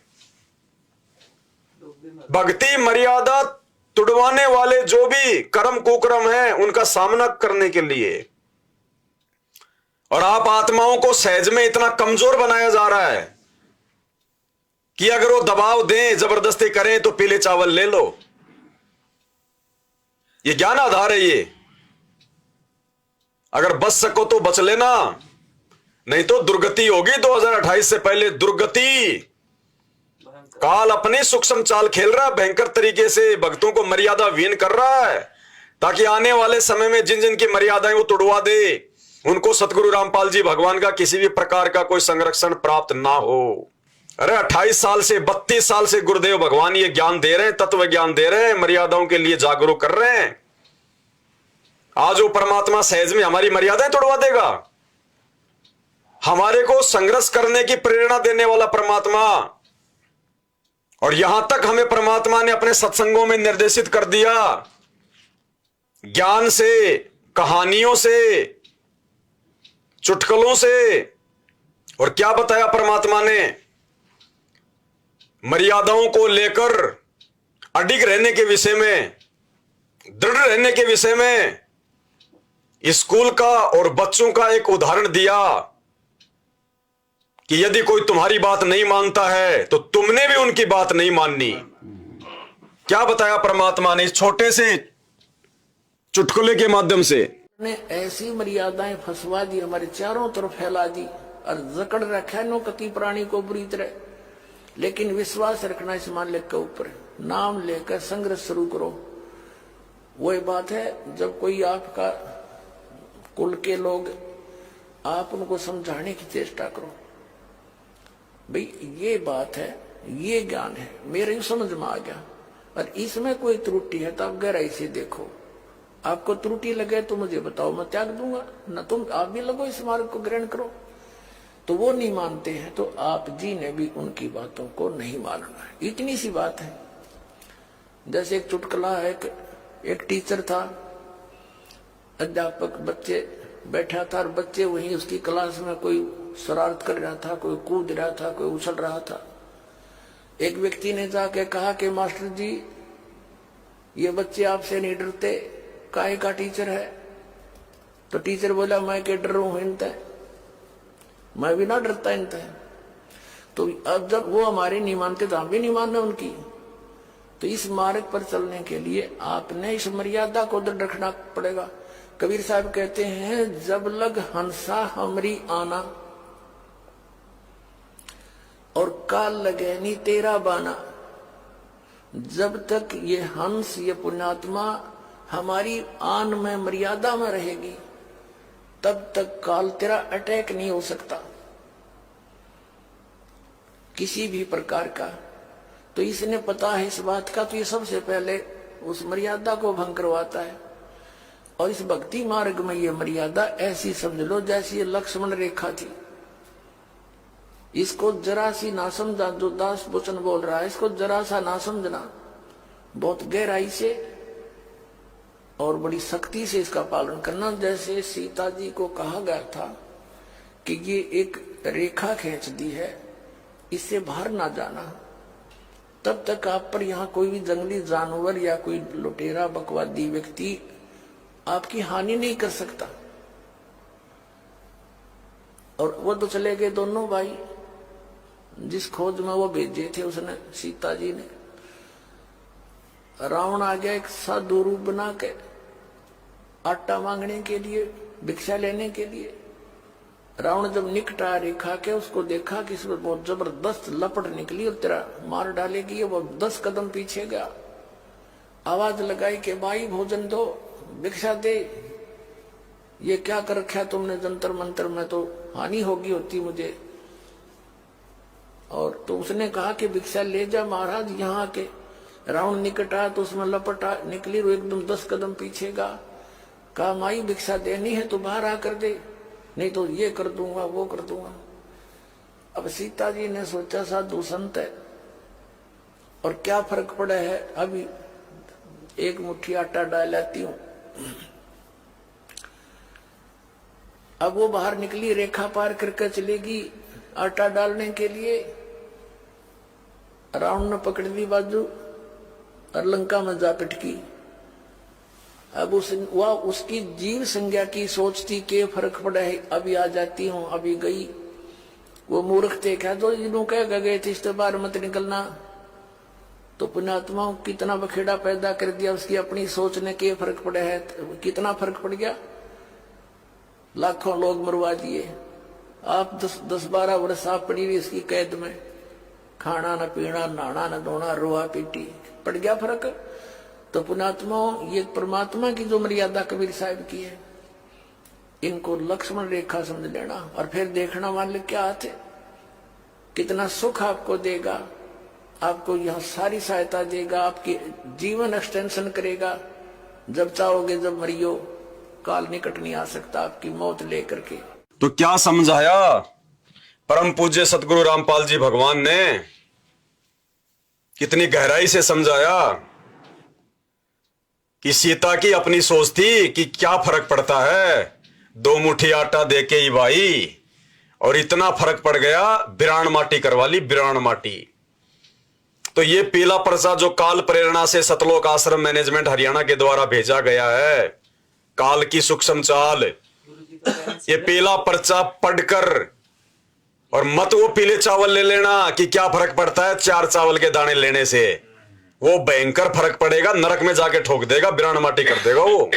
[SPEAKER 1] भक्ति मर्यादा तुड़वाने वाले जो भी कर्म कुकर्म है उनका सामना करने के लिए। और आप आत्माओं को सहज में इतना कमजोर बनाया जा रहा है कि अगर वो दबाव दें, जबरदस्ती करें तो पीले चावल ले लो। ये ज्ञान आधार है ये। अगर बच सको तो बच लेना, नहीं तो दुर्गति होगी। 2028 से पहले दुर्गति। काल अपनी सूक्ष्म चाल खेल रहा है, भयंकर तरीके से भक्तों को मर्यादा विहीन कर रहा है, ताकि आने वाले समय में जिन जिन की मर्यादाएं वो तोड़वा दे, उनको सतगुरु रामपाल जी भगवान का किसी भी प्रकार का कोई संरक्षण प्राप्त ना हो। अरे 28 साल से 32 साल से गुरुदेव भगवान ये ज्ञान दे रहे हैं, तत्व ज्ञान दे रहे हैं, मर्यादाओं के लिए जागरूक कर रहे हैं। आज वो परमात्मा सहज में हमारी मर्यादाएं तोड़वा देगा। हमारे को संघर्ष करने की प्रेरणा देने वाला परमात्मा। और यहां तक हमें परमात्मा ने अपने सत्संगों में निर्देशित कर दिया, ज्ञान से, कहानियों से, चुटकुलों से। और क्या बताया परमात्मा ने? मर्यादाओं को लेकर अडिग रहने के विषय में, दृढ़ रहने के विषय में स्कूल का और बच्चों का एक उदाहरण दिया कि यदि कोई तुम्हारी बात नहीं मानता है तो तुमने भी उनकी बात नहीं माननी। क्या बताया परमात्मा ने इस छोटे से चुटकुले के माध्यम से?
[SPEAKER 2] ने ऐसी मर्यादाएं फंसवा दी, हमारे चारों तरफ फैला दी और जकड़ रखा नो कति प्राणी को बुरी तरह। लेकिन विश्वास रखना इस मालिक के ऊपर, नाम लेकर संघर्ष शुरू करो। वही बात है, जब कोई आपका कुल के लोग, आप उनको समझाने की चेष्टा करो, भाई ये बात है, ये ज्ञान है, मेरे समझ में आ गया, और इसमें कोई त्रुटि है तो आप गहराई से देखो। आपको त्रुटि लगे तो मुझे बताओ, मैं त्याग दूंगा, न तुम आप भी लगो इस मार्ग को ग्रहण करो। तो वो नहीं मानते हैं तो आप जी ने भी उनकी बातों को नहीं मानना है। इतनी सी बात है। जैसे एक चुटकुला है, एक टीचर था, अध्यापक, बच्चे बैठा था और बच्चे वहीं उसकी क्लास में कोई शरारत कर रहा था, कोई कूद रहा था, कोई उछल रहा था। एक व्यक्ति ने जाके कहा कि मास्टर जी, ये बच्चे आपसे नहीं डरते, काहे का टीचर है? तो टीचर बोला, मैं के डर हूं इनते, मैं भी ना डरता इनते। तो अब जब वो हमारे नहीं मानते तो हम भी नहीं मानना उनकी। तो इस मार्ग पर चलने के लिए आपने इस मर्यादा को दृढ़ रखना पड़ेगा। कबीर साहब कहते हैं, जब लग हंसा हमरी आना और काल लगे नी तेरा बाना। जब तक ये हंस, ये पुण्यात्मा हमारी आन में, मर्यादा में रहेगी, तब तक काल तेरा अटैक नहीं हो सकता किसी भी प्रकार का। तो इसने पता है इस बात का, तो ये सबसे पहले उस मर्यादा को भंग करवाता है। और इस भक्ति मार्ग में ये मर्यादा ऐसी समझ लो जैसी ये लक्ष्मण रेखा थी। इसको जरा सी ना समझा, जो दास वचन बोल रहा है, इसको जरा सा ना समझना, बहुत गहराई से और बड़ी सख्ती से इसका पालन करना। जैसे सीता जी को कहा गया था कि ये एक रेखा खींच दी है, इससे बाहर ना जाना, तब तक आप पर यहाँ कोई भी जंगली जानवर या कोई लुटेरा बकवादी व्यक्ति आपकी हानि नहीं कर सकता। और वो तो चले गए दोनों भाई, जिस खोज में वो भेजे थे उसने, सीता जी ने। रावण आ गया एक साधु रूप बना के आटा मांगने के लिए, भिक्षा लेने के लिए। रावण जब निकटा रेखा के उसको देखा कि इसमें बहुत जबरदस्त लपट निकली और तेरा मार डालेगी, वो 10 कदम पीछे गया। आवाज लगाई कि भाई भोजन दो, भिक्षा दे, ये क्या कर रखा तुमने जंतर मंतर में, तो हानि होगी होती मुझे। और तो उसने कहा कि भिक्षा ले जा महाराज। यहाँ के रावण निकट आया तो उसमें लपटा निकली, वो एकदम 10 कदम पीछे गा। कहा माई भिक्षा देनी है तो बाहर आकर दे, नहीं तो ये कर दूंगा वो कर दूंगा। अब सीता जी ने सोचा साधु संत है और क्या फर्क पड़ा है, अभी एक मुट्ठी आटा डाल लाती हूं। अब वो बाहर निकली, रेखा पार करके चलेगी आटा डालने के लिए। रावण ने पकड़ ली बाजू और लंका में जा पिटकी। अब उसकी जीव संज्ञा की सोच थी कि फर्क पड़ा है, अभी आ जाती हूं, अभी गई। वो मूर्ख थे, क्या तो जिन्हों कह गए थे इस बार मत निकलना, तो पुण्यात्माओं कितना बखेड़ा पैदा कर दिया उसकी अपनी सोच ने। के फर्क पड़ा है, कितना फर्क पड़ गया, लाखों लोग मरवा दिए। आप 10-12 वर्ष आप पड़ी हुई इसकी कैद में, खाना न पीना, नहाना न धोना, रोआ पीटी, पड़ गया फर्क। तो पुण्यात्माओं ये परमात्मा की जो मर्यादा कबीर साहब की है, इनको लक्ष्मण रेखा समझ लेना और फिर देखना मालिक क्या आते, कितना सुख आपको देगा, आपको यहां सारी सहायता देगा, आपकी जीवन एक्सटेंशन करेगा। जब चाहोगे जब मरियो, काल निकट नहीं आ सकता आपकी मौत लेकर के।
[SPEAKER 1] तो क्या समझाया परम पूज्य सतगुरु रामपाल जी भगवान ने, कितनी गहराई से समझाया कि सीता की अपनी सोच थी कि क्या फर्क पड़ता है, 2 मुट्ठी आटा देके ही भाई, और इतना फर्क पड़ गया, बिरान माटी करवा ली, बिरान माटी। तो ये पीला पर्चा जो काल प्रेरणा से सतलोक आश्रम मैनेजमेंट हरियाणा के द्वारा भेजा गया है, काल की सूक्ष्म चाल, ये पीला पर्चा पढ़कर और मत वो पीले चावल ले लेना कि क्या फर्क पड़ता है 4 चावल के दाने लेने से, वो भयंकर फर्क पड़ेगा, नरक में जाके ठोक देगा, बिरान माटी कर देगा। वो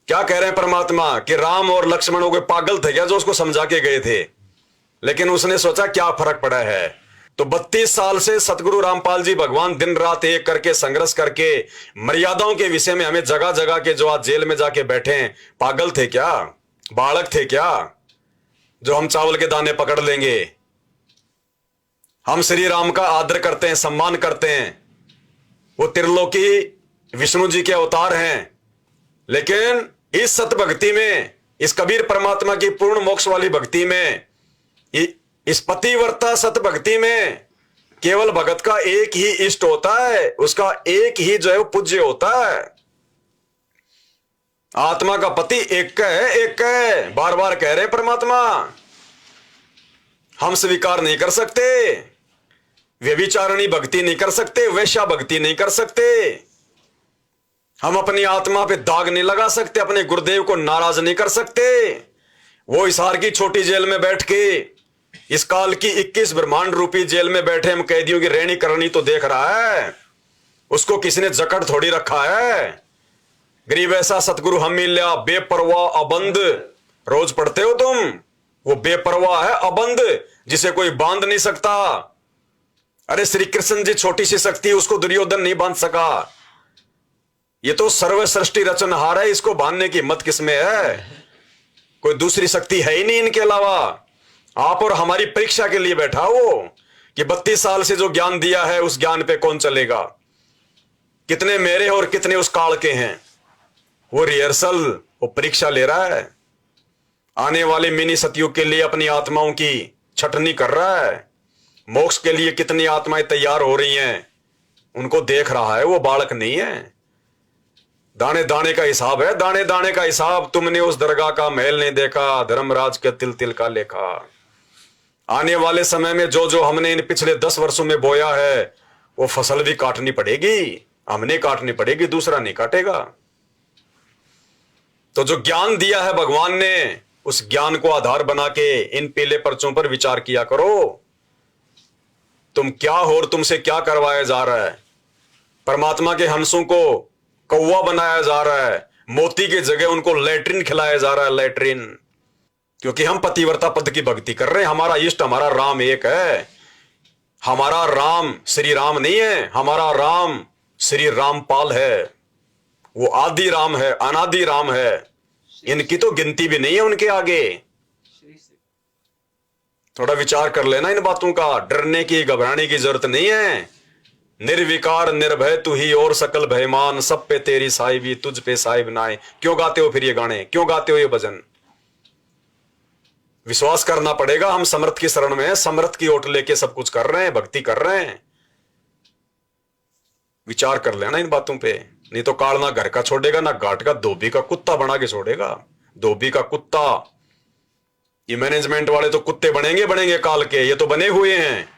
[SPEAKER 1] क्या कह रहे हैं परमात्मा कि राम और लक्ष्मण कोई पागल थे क्या जो उसको समझा के गए थे, लेकिन उसने सोचा क्या फर्क पड़ा है। तो 32 साल से सतगुरु रामपाल जी भगवान दिन रात एक करके संघर्ष करके मर्यादाओं के विषय में हमें जगह जगह के जो आज जेल में जाके बैठे हैं, पागल थे क्या, बालक थे क्या जो हम चावल के दाने पकड़ लेंगे। हम श्री राम का आदर करते हैं, सम्मान करते हैं, वो त्रिलोकी विष्णु जी के अवतार हैं, लेकिन इस सत भक्ति में, इस कबीर परमात्मा की पूर्ण मोक्ष वाली भक्ति में, इस पतिव्रता सत भक्ति में केवल भगत का एक ही इष्ट होता है, उसका एक ही जो है वो पूज्य होता है। आत्मा का पति एक है, एक है, बार बार कह रहे परमात्मा। हम स्वीकार नहीं कर सकते, व्यभिचारणी भक्ति नहीं कर सकते, वैश्या भक्ति नहीं कर सकते, हम अपनी आत्मा पे दाग नहीं लगा सकते, अपने गुरुदेव को नाराज नहीं कर सकते। वो हिसार की छोटी जेल में बैठ के, इस काल की 21 ब्रह्मांड रूपी जेल में बैठे हम कैदियों की रहनी करनी तो देख रहा है, उसको किसी ने जकड़ थोड़ी रखा है। गरीब ऐसा सतगुरु हम मिल्या, बेपरवाह अबंध, रोज पढ़ते हो तुम, वो बेपरवाह है अबंध, जिसे कोई बांध नहीं सकता। अरे श्री कृष्ण जी छोटी सी शक्ति, उसको दुर्योधन नहीं बांध सका। ये तो सर्व सृष्टि रचनहार है, इसको बांधने की हिम्मत किसमें है? कोई दूसरी शक्ति है ही नहीं इनके अलावा। आप और हमारी परीक्षा के लिए बैठा वो कि 32 साल से जो ज्ञान दिया है उस ज्ञान पे कौन चलेगा, कितने मेरे और कितने उस काल के हैं। वो रिहर्सल, वो परीक्षा ले रहा है, आने वाले मिनी सतयुग के लिए अपनी आत्माओं की छटनी कर रहा है। मोक्ष के लिए कितनी आत्माएं तैयार हो रही हैं उनको देख रहा है, वो बालक नहीं है। दाने दाने का हिसाब है, दाने दाने का हिसाब। तुमने उस दरगाह का महल नहीं देखा, धर्मराज के तिल तिल का लेखा। आने वाले समय में जो जो हमने इन पिछले 10 वर्षों में बोया है वो फसल भी काटनी पड़ेगी, हमने काटनी पड़ेगी, दूसरा नहीं काटेगा। तो जो ज्ञान दिया है भगवान ने, उस ज्ञान को आधार बना के इन पीले पर्चों पर विचार किया करो। तुम क्या हो और तुमसे क्या करवाया जा रहा है। परमात्मा के हंसों को कौवा बनाया जा रहा है, मोती की जगह उनको लैट्रिन खिलाया जा रहा है, लैट्रिन। क्योंकि हम पतिव्रता पद की भक्ति कर रहे हैं। हमारा इष्ट, हमारा राम एक है। हमारा राम श्री राम नहीं है, हमारा राम श्री रामपाल है। वो आदि राम है, अनादि राम है। इनकी तो गिनती भी नहीं है उनके आगे। थोड़ा विचार कर लेना इन बातों का। डरने की, घबराने की जरूरत नहीं है। निर्विकार निर्भय तू ही और सकल भयमान, सब पे तेरी साहिबी तुझ पे साहिब नाए। क्यों गाते हो फिर ये गाने, क्यों गाते हो ये भजन? विश्वास करना पड़ेगा, हम समर्थ की शरण में हैं, समर्थ की ओट लेके सब कुछ कर रहे हैं, भक्ति कर रहे हैं। विचार कर लेना इन बातों पे, नहीं तो काल ना घर का छोड़ेगा ना घाट का, धोबी का कुत्ता बना के छोड़ेगा। धोबी का कुत्ता। ये मैनेजमेंट वाले तो कुत्ते बनेंगे काल के, ये तो बने हुए हैं।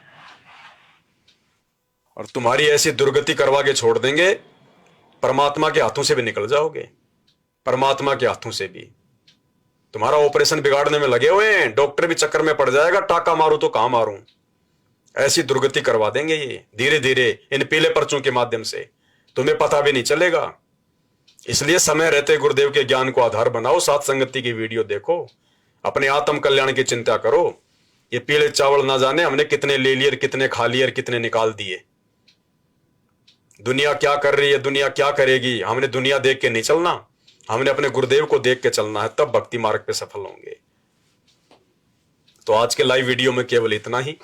[SPEAKER 1] और तुम्हारी ऐसी दुर्गति करवा के छोड़ देंगे, परमात्मा के हाथों से भी निकल जाओगे। परमात्मा के हाथों से भी। तुम्हारा ऑपरेशन बिगाड़ने में लगे हुए हैं, डॉक्टर भी चक्कर में पड़ जाएगा, टाका मारूं तो कहां मारूं। ऐसी दुर्गति करवा देंगे ये धीरे धीरे इन पीले पर्चों के माध्यम से, तुम्हें पता भी नहीं चलेगा। इसलिए समय रहते गुरुदेव के ज्ञान को आधार बनाओ, साथ संगति की वीडियो देखो, अपने आत्म कल्याण की चिंता करो। ये पीले चावल ना जाने हमने कितने ले लिए, कितने खा लिए और कितने निकाल दिए। दुनिया क्या कर रही है, दुनिया क्या करेगी, हमने दुनिया देख के नहीं चलना, हमने अपने गुरुदेव को देख के चलना है, तब भक्ति मार्ग पे सफल होंगे। तो आज के लाइव वीडियो में केवल इतना ही।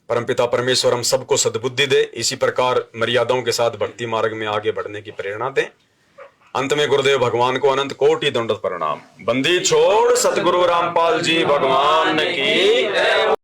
[SPEAKER 1] परमपिता परमेश्वर हम सबको सद्बुद्धि दे, इसी प्रकार मर्यादाओं के साथ भक्ति मार्ग में आगे बढ़ने की प्रेरणा दे। अंत में गुरुदेव भगवान को अनंत कोटि दंडवत प्रणाम। बंदी छोड़ सतगुरु रामपाल जी भगवान की।